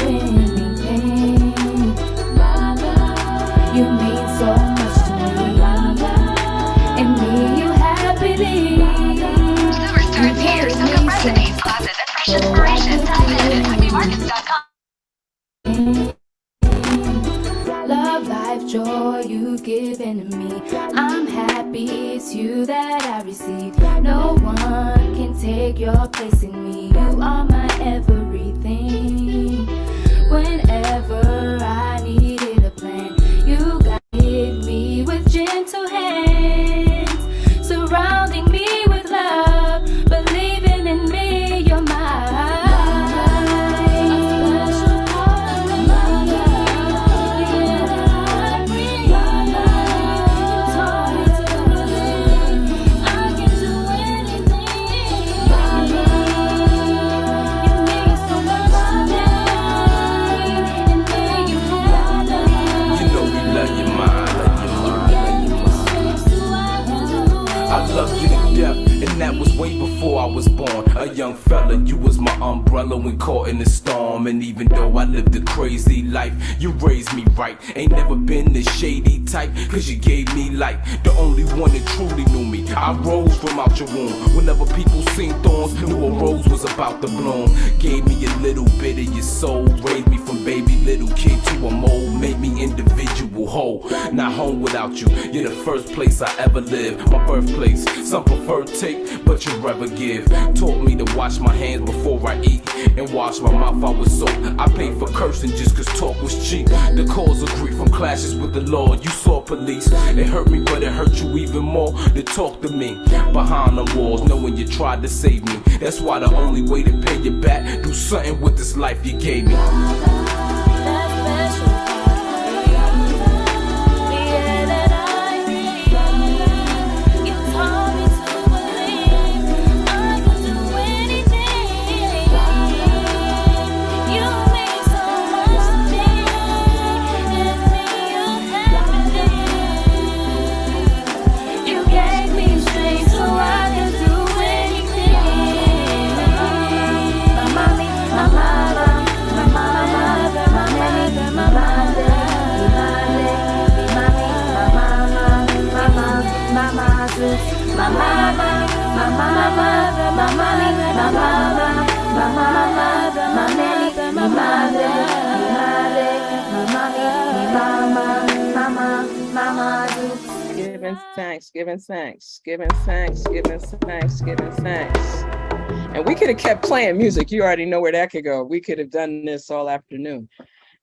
Love, life, joy you've given to me. I'm happy it's you that I receive. No one can take your place in me. You are my everything. Whenever I needed a plan, you guided me with gentle hands, surrounding me with love, believing in me. You're
I love you to death, and that was way before I was born. A young fella, you was my umbrella when caught in the storm. And even though I lived a crazy life, you raised me right. Ain't never been the shady type, cause you gave me light. The only one that truly knew me. I rose from out your womb. Whenever people seen thorns, knew a rose was about to bloom. Gave me a little bit of your soul, raised me from baby little kid to a mole, made me individual whole. Not home without you, you're the first place I ever lived. My birthplace, some prefer take, but you rather give. Taught me to wash my hands before I eat, and wash my mouth out with soap. I paid for cursing just cause talk was cheap. The cause of grief from clashes with the law. You saw police, it hurt me, but it hurt you even more to talk to me behind the walls, knowing you tried to save me. That's why the only way to pay you back, do something with this life you gave me.
Giving thanks. And we could have kept playing music. You already know where that could go. We could have done this all afternoon.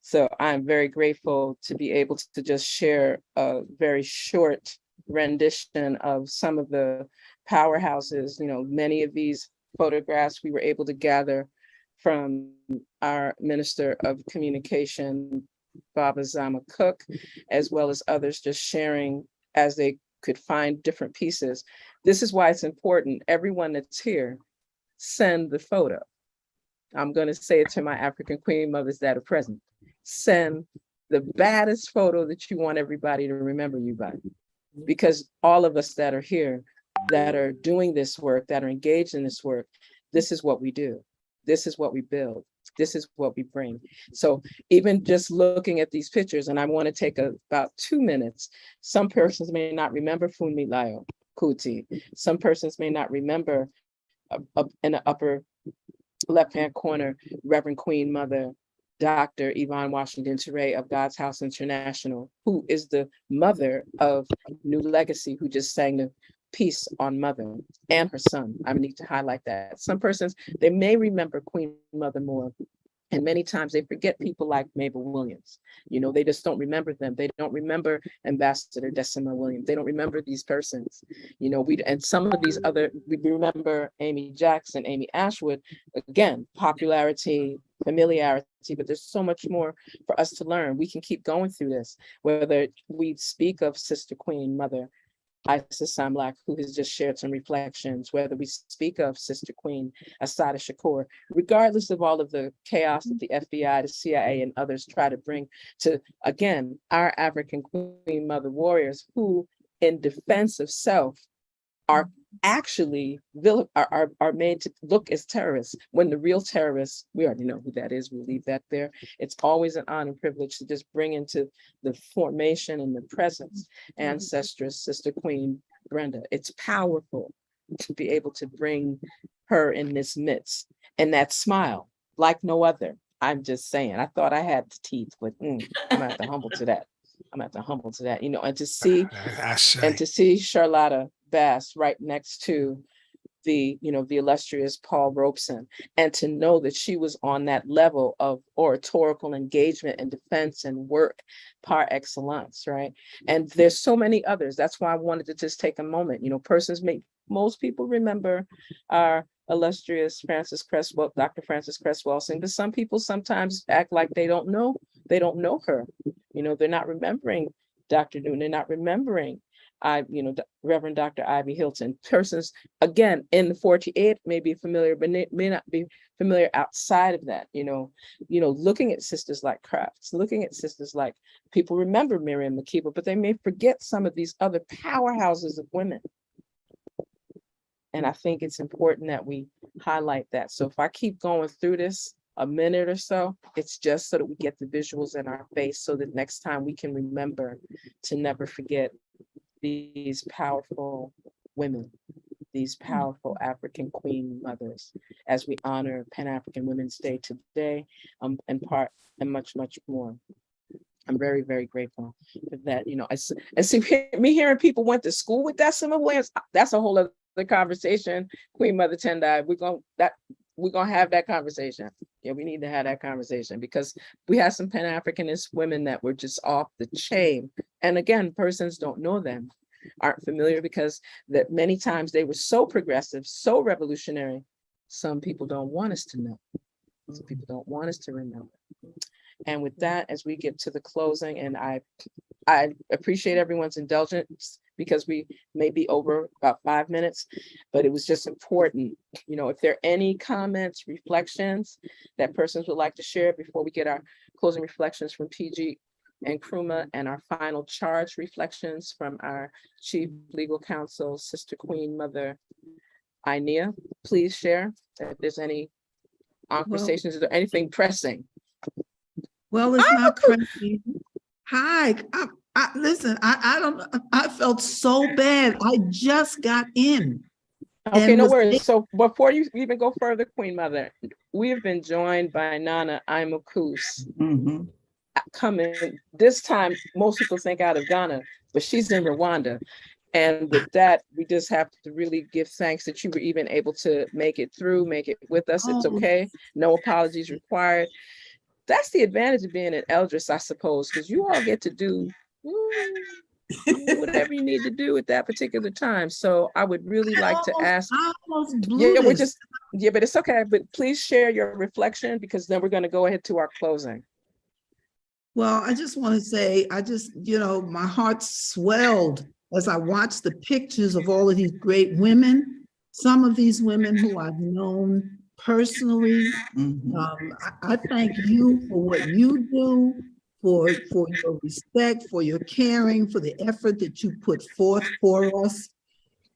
So I'm very grateful to be able to just share a very short rendition of some of the powerhouses. You know, many of these photographs we were able to gather from our Minister of Communication, Baba Zama Cook, as well as others just sharing as they could find different pieces. This is why it's important. Everyone that's here, send the photo. I'm going to say it to my African Queen Mothers that are present. Send the baddest photo that you want everybody to remember you by. Because all of us that are here, that are doing this work, that are engaged in this work, this is what we do. This is what we build. This is what we bring. So even just looking at these pictures, and I want to take about 2 minutes, some persons may not remember Funmilayo Kuti. Some persons may not remember in the upper left-hand corner, Reverend Queen Mother, Dr. Yvonne Washington Ture of God's House International, who is the mother of New Legacy, who just sang the piece on Mother, and her son. I need to highlight that. Some persons, they may remember Queen Mother more, and many times they forget people like Mabel Williams. You know, they just don't remember them. They don't remember Ambassador Decima Williams. They don't remember these persons. You know, and some of these other, we remember Amy Jackson, Amy Ashwood, again, popularity, familiarity, but there's so much more for us to learn. We can keep going through this, whether we speak of Sister Queen Mother Isis Samlak, who has just shared some reflections, whether we speak of Sister Queen Assata Shakur, regardless of all of the chaos that the FBI, the CIA, and others try to bring to, again, our African Queen Mother warriors who, in defense of self, are actually are made to look as terrorists, when the real terrorists, we already know who that is, we'll leave that there. It's always an honor and privilege to just bring into the formation and the presence ancestress, Sister Queen Brenda. It's powerful to be able to bring her in this midst, and that smile, like no other. I'm just saying, I thought I had the teeth, but I'm gonna have to humble to that. I'm gonna have to humble to that, and to see, Charlotta Bass right next to the illustrious Paul Robeson, and to know that she was on that level of oratorical engagement and defense and work par excellence, right? And there's so many others. That's why I wanted to just take a moment. Most people remember our illustrious Dr. Frances Cress Welsing, but some people sometimes act like they don't know her. They're not remembering Dr. Newton, they're not remembering Reverend Dr. Ivy Hilton. Persons, again, in the 48 may be familiar, but may not be familiar outside of that. Looking at sisters like Crafts, looking at sisters like, people remember Miriam Makeba, but they may forget some of these other powerhouses of women. And I think it's important that we highlight that. So if I keep going through this a minute or so, it's just so that we get the visuals in our face, so that next time we can remember to never forget these powerful women, these powerful African Queen Mothers, as we honor Pan-African Women's Day today, and much, much more. I'm very, very grateful for that. I see me hearing people went to school with Decima Williams. That's a whole other conversation. Queen Mother Tendai, we're gonna have that conversation. Yeah, we need to have that conversation, because we have some Pan-Africanist women that were just off the chain. And again, persons don't know them, aren't familiar, because that many times they were so progressive, so revolutionary. Some people don't want us to know. Some people don't want us to remember. And with that, as we get to the closing, and I appreciate everyone's indulgence, because we may be over about 5 minutes, but it was just important. If there are any comments, reflections that persons would like to share before we get our closing reflections from PG and Nkrumah, and our final charge reflections from our Chief Legal Counsel, Sister Queen Mother INia, please share if there's any conversations or anything pressing.
Well, it's not pressing. Hi, listen, I felt so bad. I just got in.
Okay, no worries. So before you even go further, Queen Mother, we have been joined by Nana Imukus. Coming this time, most people think out of Ghana, but she's in Rwanda. And with that, we just have to really give thanks that you were even able to make it with us. It's okay. No apologies required. That's the advantage of being an eldris, I suppose, because you all get to do whatever you need to do at that particular time. So I would really like to ask.
But
it's okay. But please share your reflection, because then we're going to go ahead to our closing.
Well, I just want to say, my heart swelled as I watched the pictures of all of these great women. Some of these women who I've known personally. I thank you for what you do, for your respect, for your caring, for the effort that you put forth for us.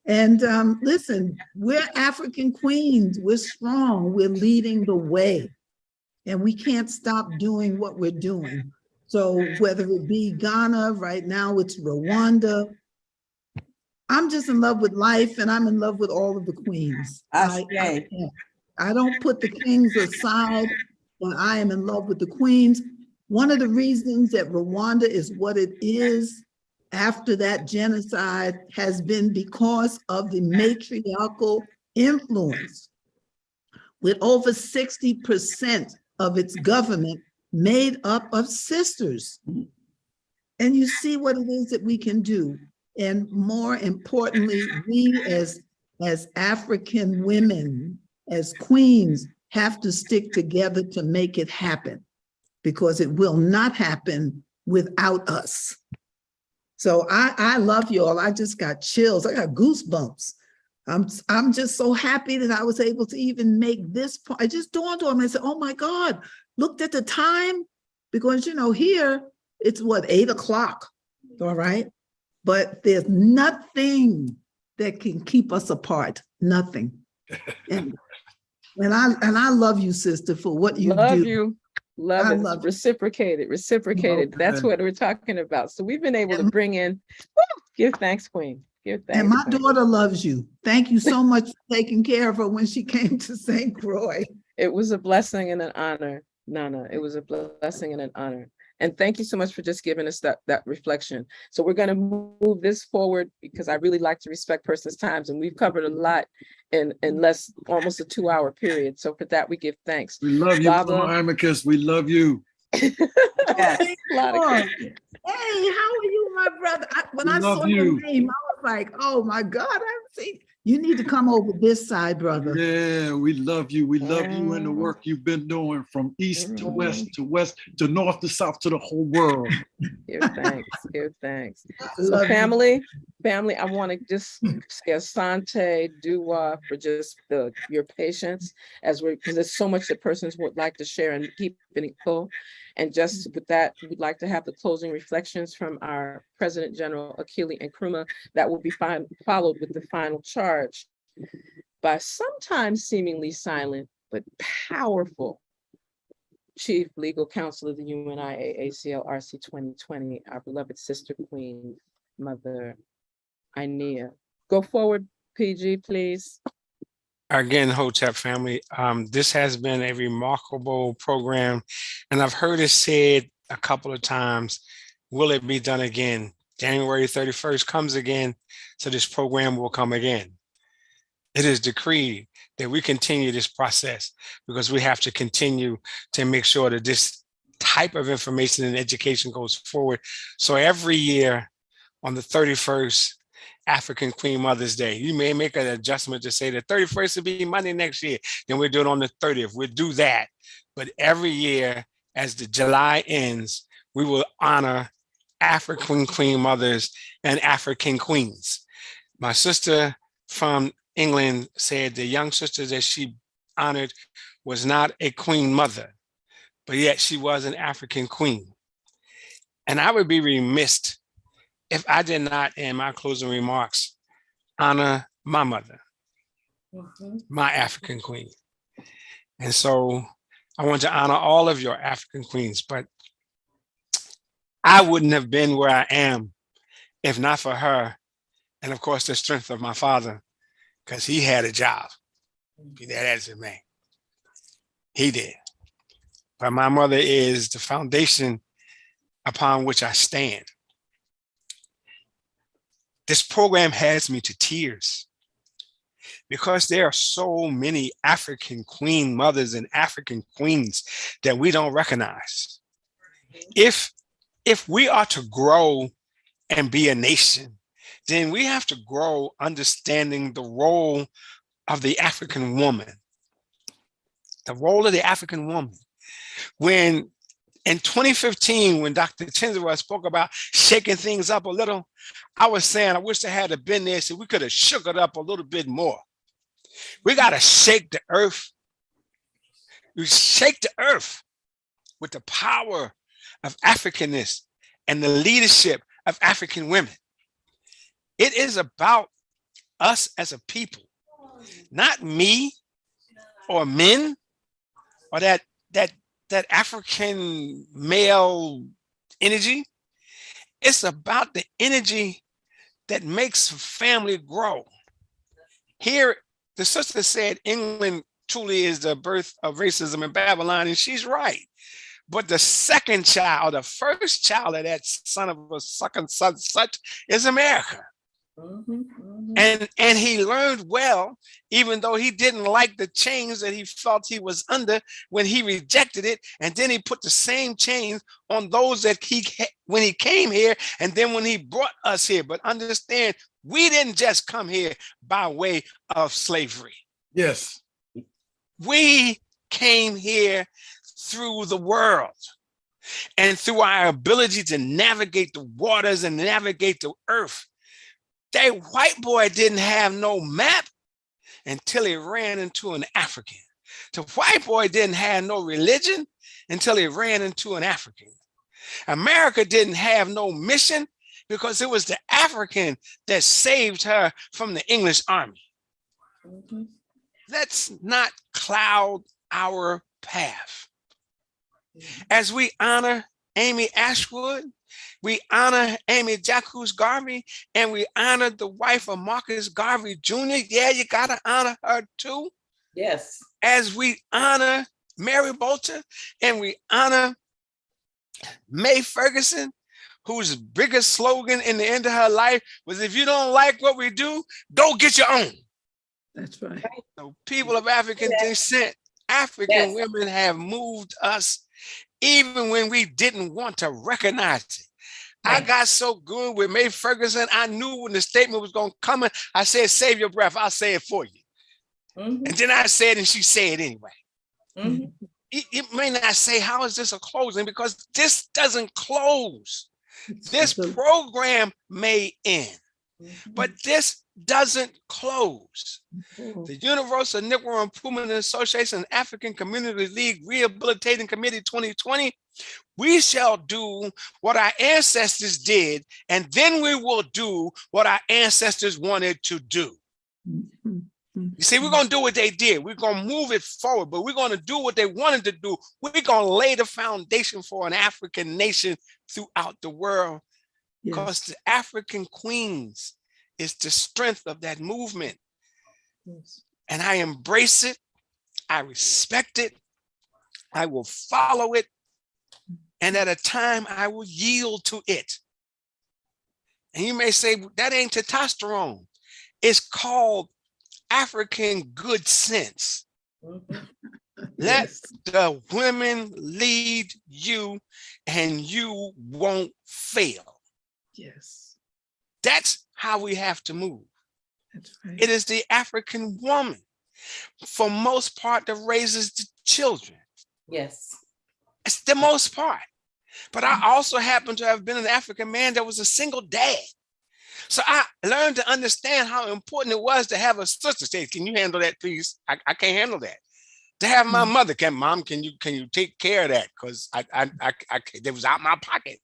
And listen, we're African queens. We're strong. We're leading the way. And we can't stop doing what we're doing. So whether it be Ghana, right now it's Rwanda, I'm just in love with life, and I'm in love with all of the queens. I don't put the kings aside, but I am in love with the queens. One of the reasons that Rwanda is what it is after that genocide has been because of the matriarchal influence, with over 60% of its government made up of sisters. And you see what it is that we can do. And more importantly, we as African women, as queens, have to stick together to make it happen, because it will not happen without us. So I love you all. I just got chills. I got goosebumps. I'm just so happy that I was able to even make this point. It just dawned on me. I said, oh my God, looked at the time, because here it's what, 8 o'clock, all right? But there's nothing that can keep us apart, nothing. And I love you, sister, for what you do.
Love you. Love it. Reciprocated. That's what we're talking about. So we've been able to bring in, give thanks, Queen. Give thanks.
And my daughter loves you. Thank you so much for taking care of her when she came to St. Croix.
It was a blessing and an honor. No, it was a blessing and an honor. And thank you so much for just giving us that reflection. So we're going to move this forward because I really like to respect persons' times, and we've covered a lot in less, almost a 2-hour period. So for that, we give thanks.
We love you,
Baba.
Amicus. We love you.
Yes.
Hey, how are you, my brother? When I saw your name, I was like, oh my God, I've seen. You need to come over this side, brother.
Yeah, we love you. We love you and the work you've been doing from east to west to north to south to the whole world.
Give thanks, give thanks. So family, I want to just say asante, dua for just your patience because there's so much that persons would like to share and keep it full. And just with that, we'd like to have the closing reflections from our President General Akili and Nkrumah that will be followed with the final charge by sometimes seemingly silent, but powerful Chief Legal Counsel of the UNIA ACL RC2020, our beloved sister Queen Mother INia. Go forward, PG, please.
Again, Hotep family, this has been a remarkable program, and I've heard it said a couple of times, will it be done again? January 31st comes again, so this program will come again. It is decreed that we continue this process because we have to continue to make sure that this type of information and education goes forward. So every year on the 31st, Afrakan Queen Mother's Day, you may make an adjustment to say the 31st will be Monday next year. Then we'll do it on the 30th. We'll do that. But every year, as the July ends, we will honor Afrakan Queen Mothers and African Queens. My sister from England said the young sister that she honored was not a Queen Mother, but yet she was an African Queen. And I would be remiss if I did not, in my closing remarks, honor my mother, my African Queen. And so I want to honor all of your African Queens, but I wouldn't have been where I am if not for her. And of course, the strength of my father, because he had a job. That as a man. He did. But my mother is the foundation upon which I stand. This program has me to tears because there are so many African Queen Mothers and African Queens that we don't recognize. If we are to grow and be a nation, then we have to grow understanding the role of the African woman. The role of the African woman. When in 2015, when Dr. Chancellor spoke about shaking things up a little, I was saying, I wish I had been there so we could have shook it up a little bit more. We got to shake the earth. We shake the earth with the power of Africanness and the leadership of African women. It is about us as a people, not me or men or that African male energy. It's about the energy that makes family grow. Here, the sister said England truly is the birth of racism in Babylon, and she's right. But the second child, the first child of that son of a sucking son such is America. And he learned well, even though he didn't like the chains that he felt he was under when he rejected it. And then he put the same chains on those that when he came here and then when he brought us here. But understand, we didn't just come here by way of slavery.
Yes.
We came here through the world and through our ability to navigate the waters and navigate the earth. That white boy didn't have no map until he ran into an African. The white boy didn't have no religion until he ran into an African. America didn't have no mission because it was the African that saved her from the English army. Let's not cloud our path. As we honor Amy Ashwood, we honor Amy Jacques Garvey, and we honor the wife of Marcus Garvey Jr. Yeah, you gotta honor her too.
Yes.
As we honor Mary Bota, and we honor Mae Ferguson, whose biggest slogan in the end of her life was, if you don't like what we do, go get your own.
That's right.
So people of African descent, African women have moved us even when we didn't want to recognize it. I got so good with Mae Ferguson, I knew when the statement was going to come in, I said, save your breath, I'll say it for you. And then I said, and she said anyway. It may not say, how is this a closing? Because this doesn't close. This program may end, but this doesn't close. The Universal Negro Improvement Association and African Community League Rehabilitating Committee 2020, we shall do what our ancestors did, and then we will do what our ancestors wanted to do. You see, we're going to do what they did. We're going to move it forward, but we're going to do what they wanted to do. We're going to lay the foundation for an African nation throughout the world, because the African queens is the strength of that movement. And I embrace it. I respect it. I will follow it. And at a time, I will yield to it. And you may say, that ain't testosterone. It's called African good sense. Let the women lead you and you won't fail.
Yes.
That's how we have to move.
That's right.
It is the African woman, for most part, that raises the children.
Yes.
It's the most part. But I also happen to have been an African man that was a single dad. So I learned to understand how important it was to have a sister. Say, can you handle that, please? I can't handle that. To have my mother, can you take care of that? Because it was out my pocket.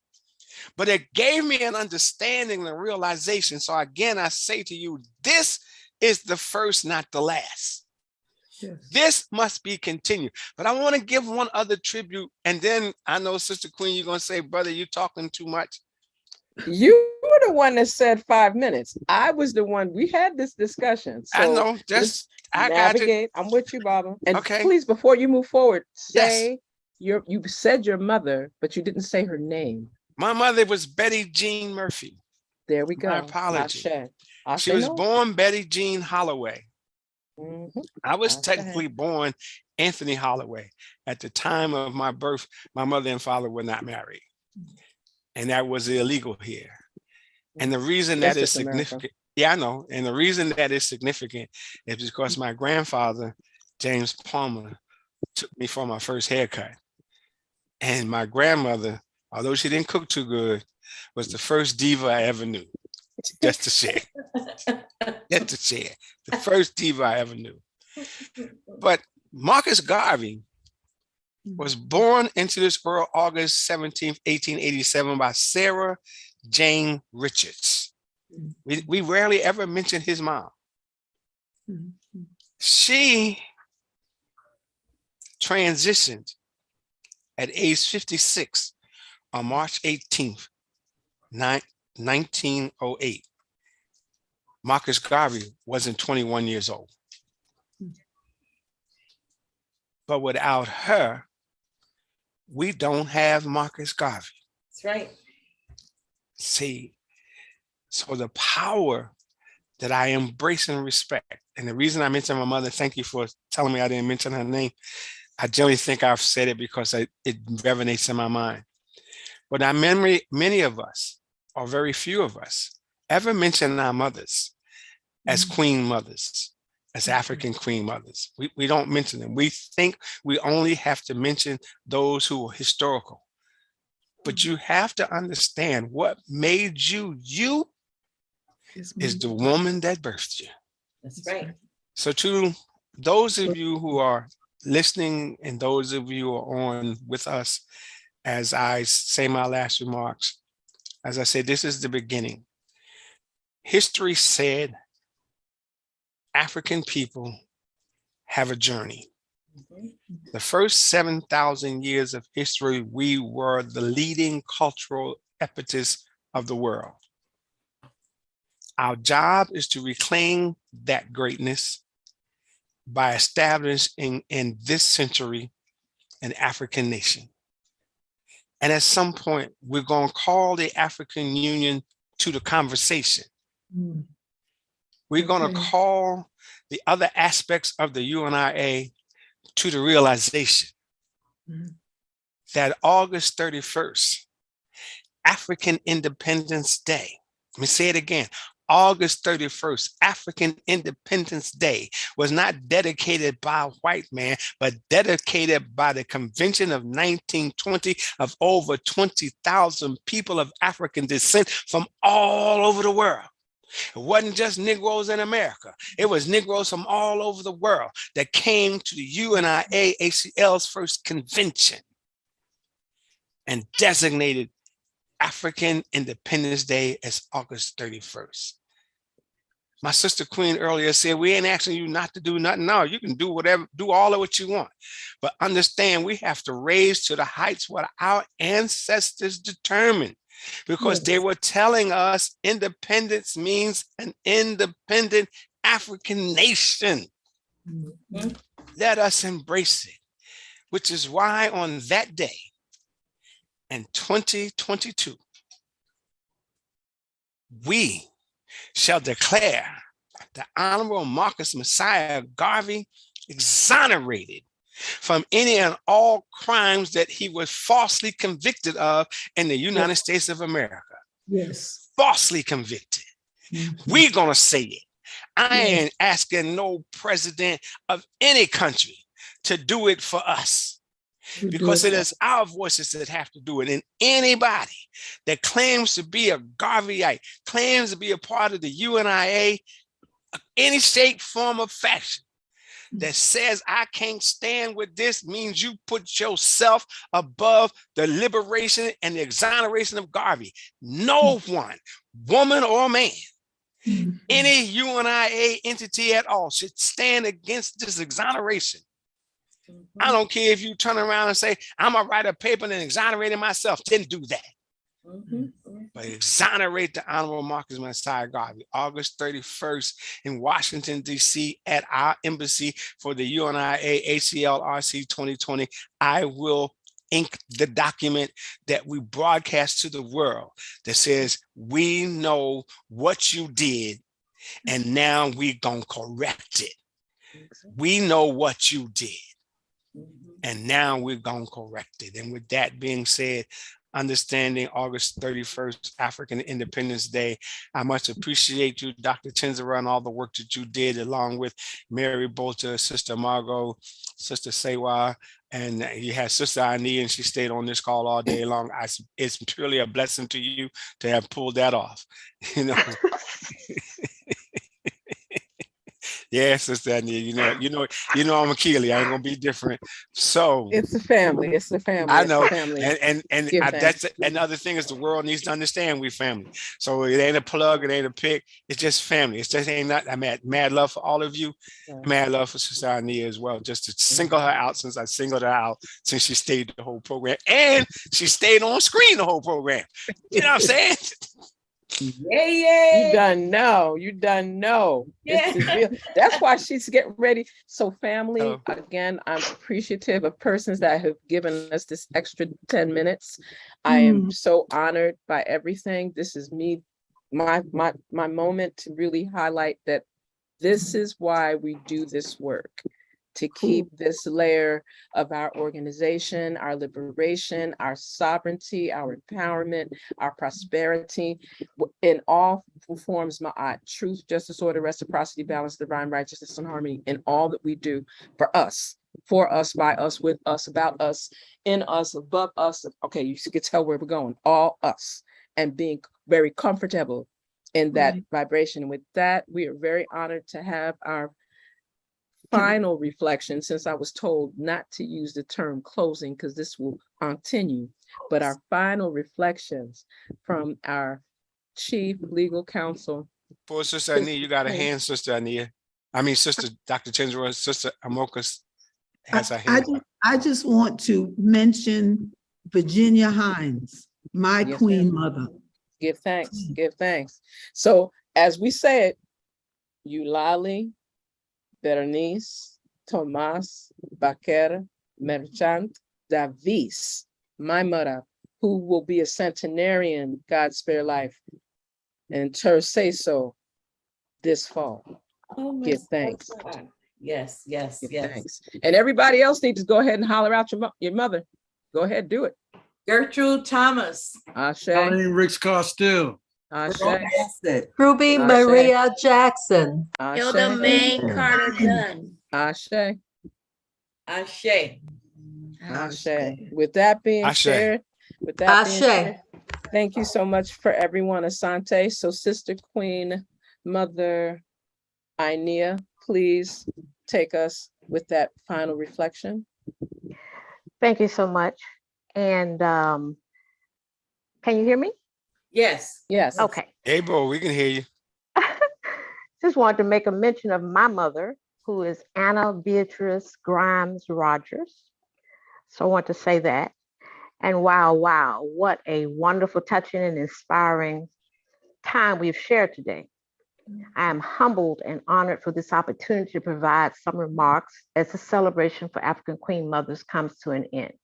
But it gave me an understanding and a realization. So again, I say to you, this is the first, not the last.
Yes.
This must be continued. But I want to give one other tribute. And then I know, Sister Queen, you're going to say, brother, you're talking too much.
You were the one that said 5 minutes. I was the one, we had this discussion. So
I know, just I
navigate. I'm with you, Baba. And
okay,
please, before you move forward, say you said your mother, but you didn't say her name.
My mother was Betty Jean Murphy.
There we go.
My apology. She was born Betty Jean Holloway. I was technically born Anthony Holloway. At the time of my birth, my mother and father were not married. And that was illegal here. And the reason that is significant, I know. And the reason that is significant is because my grandfather, James Palmer, took me for my first haircut. And my grandmother, although she didn't cook too good, was the first diva I ever knew. Just to share. Just to share. The first diva I ever knew. But Marcus Garvey was born into this world August 17th, 1887 by Sarah Jane Richards. We rarely ever mention his mom. She transitioned at age 56 on March 18th, 1908. Marcus Garvey wasn't 21 years old. But without her, we don't have Marcus Garvey.
That's right.
See, so the power that I embrace and respect, and the reason I mentioned my mother, thank you for telling me I didn't mention her name. I generally think I've said it because it resonates in my mind. But many of us, or very few of us, ever mention our mothers as queen mothers, as African queen mothers. We don't mention them. We think we only have to mention those who are historical. But you have to understand what made you you is the woman that birthed you.
That's right.
So to those of you who are listening and those of you who are on with us, as I say my last remarks, as I said, this is the beginning. History said African people have a journey. The first 7,000 years of history, we were the leading cultural impetus of the world. Our job is to reclaim that greatness by establishing in this century an African nation. And at some point, we're going to call the African Union to the conversation. We're going to call the other aspects of the UNIA to the realization that August 31st, African Independence Day, let me say it again, August 31st, African Independence Day was not dedicated by a white man, but dedicated by the Convention of 1920 of over 20,000 people of African descent from all over the world. It wasn't just Negroes in America. It was Negroes from all over the world that came to the UNIA ACL's first convention and designated African Independence Day as August 31st. My sister Queen earlier said, we ain't asking you not to do nothing. No, you can do whatever, do all of what you want. But understand, we have to raise to the heights what our ancestors determined, because they were telling us independence means an independent African nation. Let us embrace it, which is why on that day in 2022, we shall declare the Honorable Marcus Messiah Garvey exonerated from any and all crimes that he was falsely convicted of in the United States of America.
Yes.
Falsely convicted. We're gonna say it. I ain't asking no president of any country to do it for us, because it is our voices that have to do it. And anybody that claims to be a Garveyite, claims to be a part of the UNIA, any shape, form, or fashion, that says I can't stand with this, means you put yourself above the liberation and the exoneration of Garvey. No one, woman or man, any UNIA entity at all should stand against this exoneration. I don't care if you turn around and say, I'm gonna write a paper and exonerating myself. Didn't do that. But exonerate the Honorable Marcus Messiah Garvey, August 31st in Washington, D.C. at our embassy for the UNIA ACL RC2020. I will ink the document that we broadcast to the world that says, we know what you did and now we're gonna correct it. We know what you did and now we're gonna correct it. And with that being said, understanding August 31st, African Independence Day, I much appreciate you, Dr. Chancellor, and all the work that you did, along with Mary Bota, Sister Margo, Sister Serwah, and you had Sister INia, and she stayed on this call all day long. It's purely a blessing to you to have pulled that off. You know. Yeah, Sister INia, you know I'm Akili. I ain't gonna be different. So
it's a family. It's a family.
I know,
family.
and that's another thing is the world needs to understand we family. So it ain't a plug, it ain't a pick. It's just family. It's just ain't not. I'm mad love for all of you. Mad love for Sister INia as well. Just to single her out, since I singled her out, since she stayed the whole program, and she stayed on screen the whole program. You know what I'm saying?
Yeah.
You done know.
Yeah.
That's why she's getting ready. So family, again, I'm appreciative of persons that have given us this extra 10 minutes. I am so honored by everything. This is me, my moment to really highlight that this is why we do this work, to keep this layer of our organization, our liberation, our sovereignty, our empowerment, our prosperity in all forms, truth, justice, order, reciprocity, balance, divine righteousness, and harmony in all that we do for us, by us, with us, about us, in us, above us. Okay, you can tell where we're going, all us, and being very comfortable in that vibration. And with that, we are very honored to have our final reflection, since I was told not to use the term closing because this will continue, but our final reflections from our Chief Legal Counsel.
For Sister INia, you got a hand, Sister INia. I mean, Sister Dr. Chancellor, Sister Amokas has a hand.
I just want to mention Virginia Hines, my Queen Mother.
Give thanks, give thanks. So as we said, Eulalie, Berenice, Tomas, Baker, Merchant, Davis, my mother, who will be a centenarian, God spare life, and Ter say so this fall.
Oh,
Give
Miss
thanks.
Bota. Yes, yes,
Give
yes.
thanks. And everybody else needs to go ahead and holler out your mother. Go ahead, do it.
Gertrude Thomas.
Ashe.
Colleen Ricks Costell.
Ashe.
Bassett.
Ruby
Ashe.
Maria Jackson.
Hilda
Ashe.
May Carter Dunn.
Ashe.
Ashe.
Ashe. With that being
Ashe.
shared,
Ashe.
thank you so much for everyone, Asante. So Sister Queen Mother INia, please take us with that final reflection.
Thank you so much. And can you hear me?
Yes.
Yes.
Okay.
Hey, bro, we can hear you.
Just wanted to make a mention of my mother, who is Anna Beatrice Grimes Rogers. So I want to say that. And wow, what a wonderful, touching, and inspiring time we've shared today. I am humbled and honored for this opportunity to provide some remarks as the celebration for African Queen Mothers comes to an end.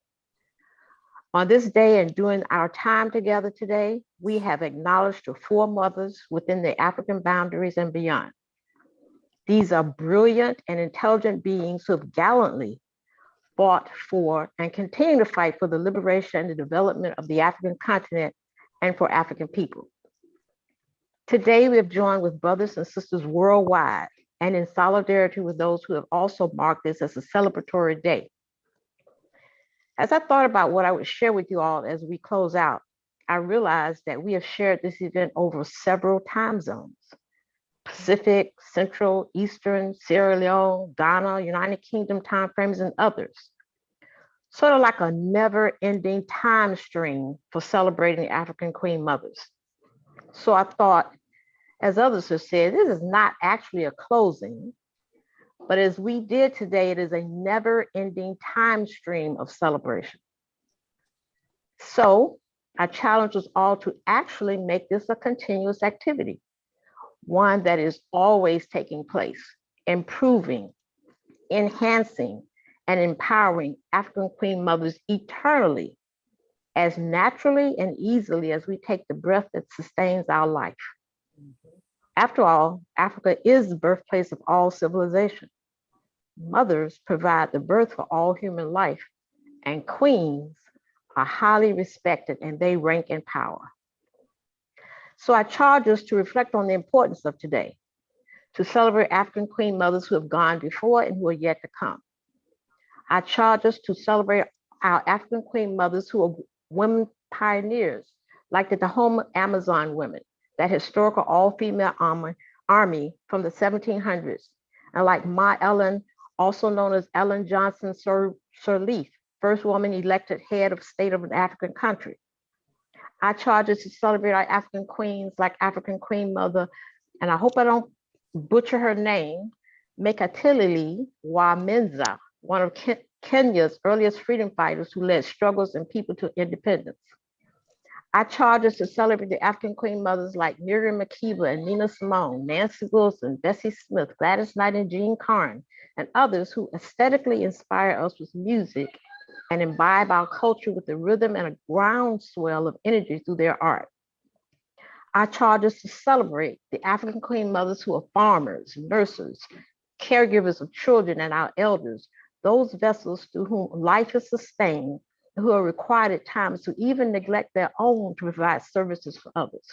On this day and during our time together today, we have acknowledged the four mothers within the African boundaries and beyond. These are brilliant and intelligent beings who have gallantly fought for and continue to fight for the liberation and the development of the African continent and for African people. Today, we have joined with brothers and sisters worldwide and in solidarity with those who have also marked this as a celebratory day. As I thought about what I would share with you all as we close out, I realized that we have shared this event over several time zones: Pacific, Central, Eastern, Sierra Leone, Ghana, United Kingdom timeframes, and others. Sort of like a never-ending time stream for celebrating African Queen Mothers. So I thought, as others have said, this is not actually a closing, but as we did today, it is a never-ending time stream of celebration. So I challenge us all to actually make this a continuous activity, one that is always taking place, improving, enhancing, and empowering African Queen Mothers eternally, as naturally and easily as we take the breath that sustains our life. After all, Africa is the birthplace of all civilization. Mothers provide the birth for all human life, and queens are highly respected and they rank in power. So I charge us to reflect on the importance of today, to celebrate African Queen Mothers who have gone before and who are yet to come. I charge us to celebrate our African Queen Mothers who are women pioneers, like the Dahomey Amazon women, that historical all-female army from the 1700s, and like Ma Ellen, also known as Ellen Johnson Sirleaf, first woman elected head of state of an African country. I charge us to celebrate our African queens like African Queen Mother, and I hope I don't butcher her name, Mekatilili Wamenza, one of Kenya's earliest freedom fighters who led struggles and people to independence. I charge us to celebrate the African Queen Mothers like Miriam Makeba and Nina Simone, Nancy Wilson, Bessie Smith, Gladys Knight, and Jean Carn, and others who aesthetically inspire us with music and imbibe our culture with the rhythm and a groundswell of energy through their art. I charge us to celebrate the African Queen Mothers who are farmers, nurses, caregivers of children, and our elders, those vessels through whom life is sustained, who are required at times to even neglect their own to provide services for others.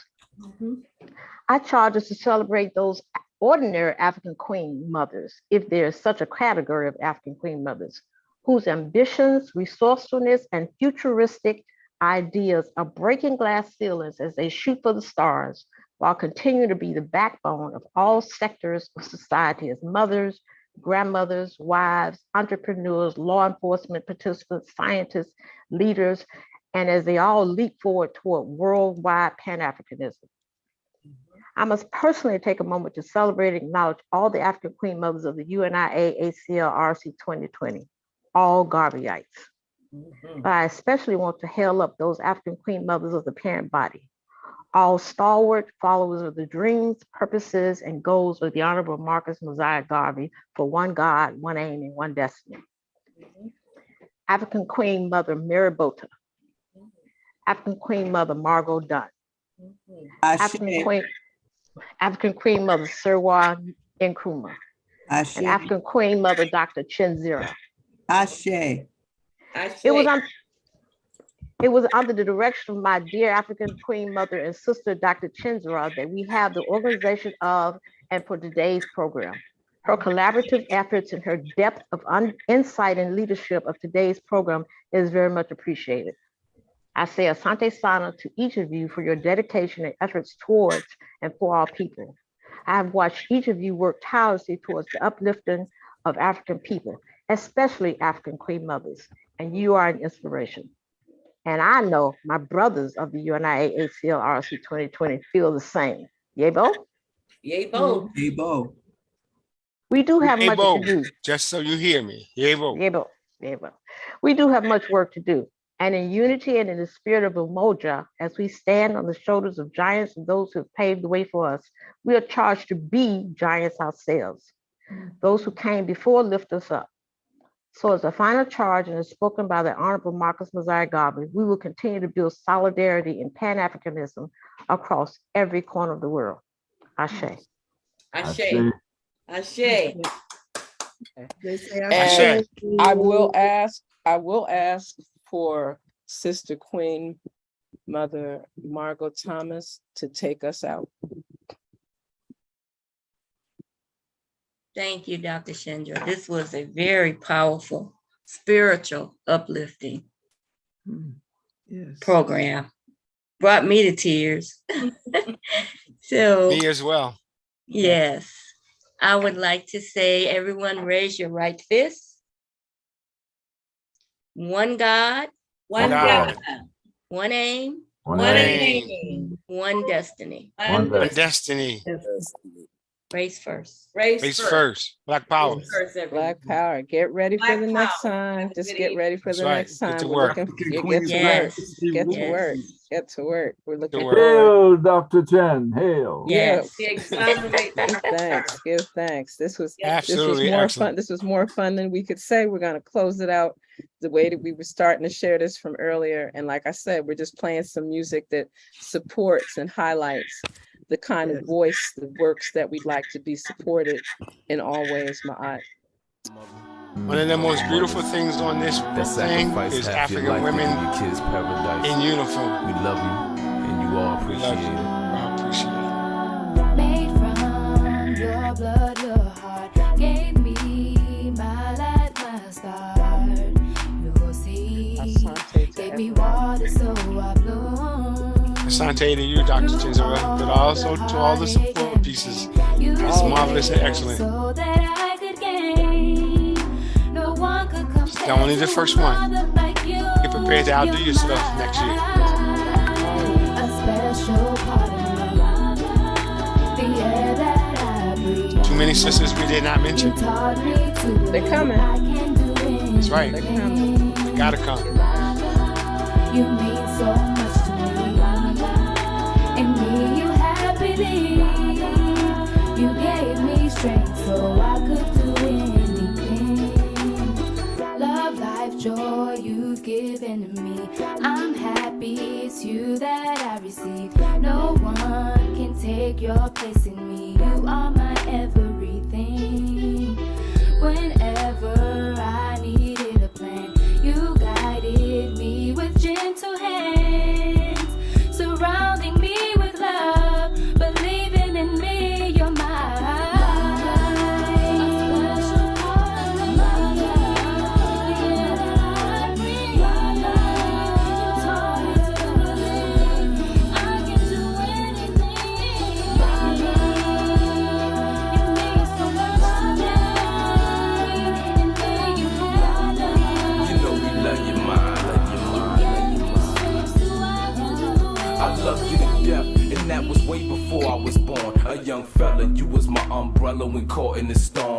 I charge us to celebrate those ordinary African Queen Mothers, if there is such a category of African Queen Mothers, whose ambitions, resourcefulness, and futuristic ideas are breaking glass ceilings as they shoot for the stars, while continuing to be the backbone of all sectors of society as mothers, grandmothers, wives, entrepreneurs, law enforcement participants, scientists, leaders, and as they all leap forward toward worldwide Pan-Africanism. I must personally take a moment to celebrate and acknowledge all the African Queen Mothers of the UNIA ACL RC2020, all Garveyites. But I especially want to hail up those African Queen Mothers of the parent body, all stalwart followers of the dreams, purposes, and goals of the Honorable Marcus Mosiah Garvey for one God, one aim, and one destiny. African Queen Mother Mary Bota, African Queen Mother Margo Dunn, African Queen Mother Serwah Nkrumah, and African Queen Mother Dr. Chancellor.
Ashe.
It was under the direction of my dear African Queen Mother and sister, Dr. Chancellor, that we have the organization of and for today's program. Her collaborative efforts and her depth of insight and leadership of today's program is very much appreciated. I say asante sana to each of you for your dedication and efforts towards and for our people. I have watched each of you work tirelessly towards the uplifting of African people, especially African Queen Mothers, and you are an inspiration. And I know my brothers of the UNIA ACL RC2020 feel the same. Yebo?
Yebo.
Yebo.
We do have much to do.
Just so you hear me. Yebo.
Yebo. Yebo. We do have much work to do. And in unity and in the spirit of Umoja, as we stand on the shoulders of giants and those who have paved the way for us, we are charged to be giants ourselves. Those who came before lift us up. So as a final charge and as spoken by the Honorable Marcus Mosiah Garvey, we will continue to build solidarity and Pan-Africanism across every corner of the world. Ashe.
Ashe. Ashe.
And I will ask for Sister Queen Mother Margo Thomas to take us out.
Thank you, Dr. Chandra. This was a very powerful, spiritual, uplifting program. Brought me to tears. So
me as well.
Yes. I would like to say, everyone raise your right fist. One God.
One God.
One aim.
One aim.
One destiny.
One destiny.
Race first.
Race first. Black power.
Black power. Get ready for the next time. Just get ready for the next time.
Get to work.
Get to work. Get to work. Get to work. We're looking
Hail, Dr. Chen. Hail.
Yes. Give thanks. Give thanks. This was more fun. This was more fun than we could say. We're gonna close it out the way that we were starting to share this from earlier. And like I said, we're just playing some music that supports and highlights the kind of voice, the works that we'd like to be supported in all ways, Ma'at.
One of the most beautiful things on this thing is African women in uniform.
We love you, and you all appreciate it.
I appreciate it.
Made from your blood, your heart gave me my light, my start. Your seed gave me water, so I bloom.
Asante to you, Dr. Chancellor, but also to all the support pieces. It's marvelous and excellent. It's only the first one. Get prepared to outdo yourself next year. Too many sisters we did not mention.
They're coming.
That's right.
They're coming.
They gotta come.
You mean so much to me. And me, you happily. You gave me strength so I could do anything. Love, life, joy you've given to me. I'm happy it's you that I receive. No one can take your place in me. You are my everything. Whenever I needed a plan, you guided me with gentle hands, surrounding me with love, believing in me, you're mine.
That was way before I was born. A young fella, you was my umbrella when caught in the storm.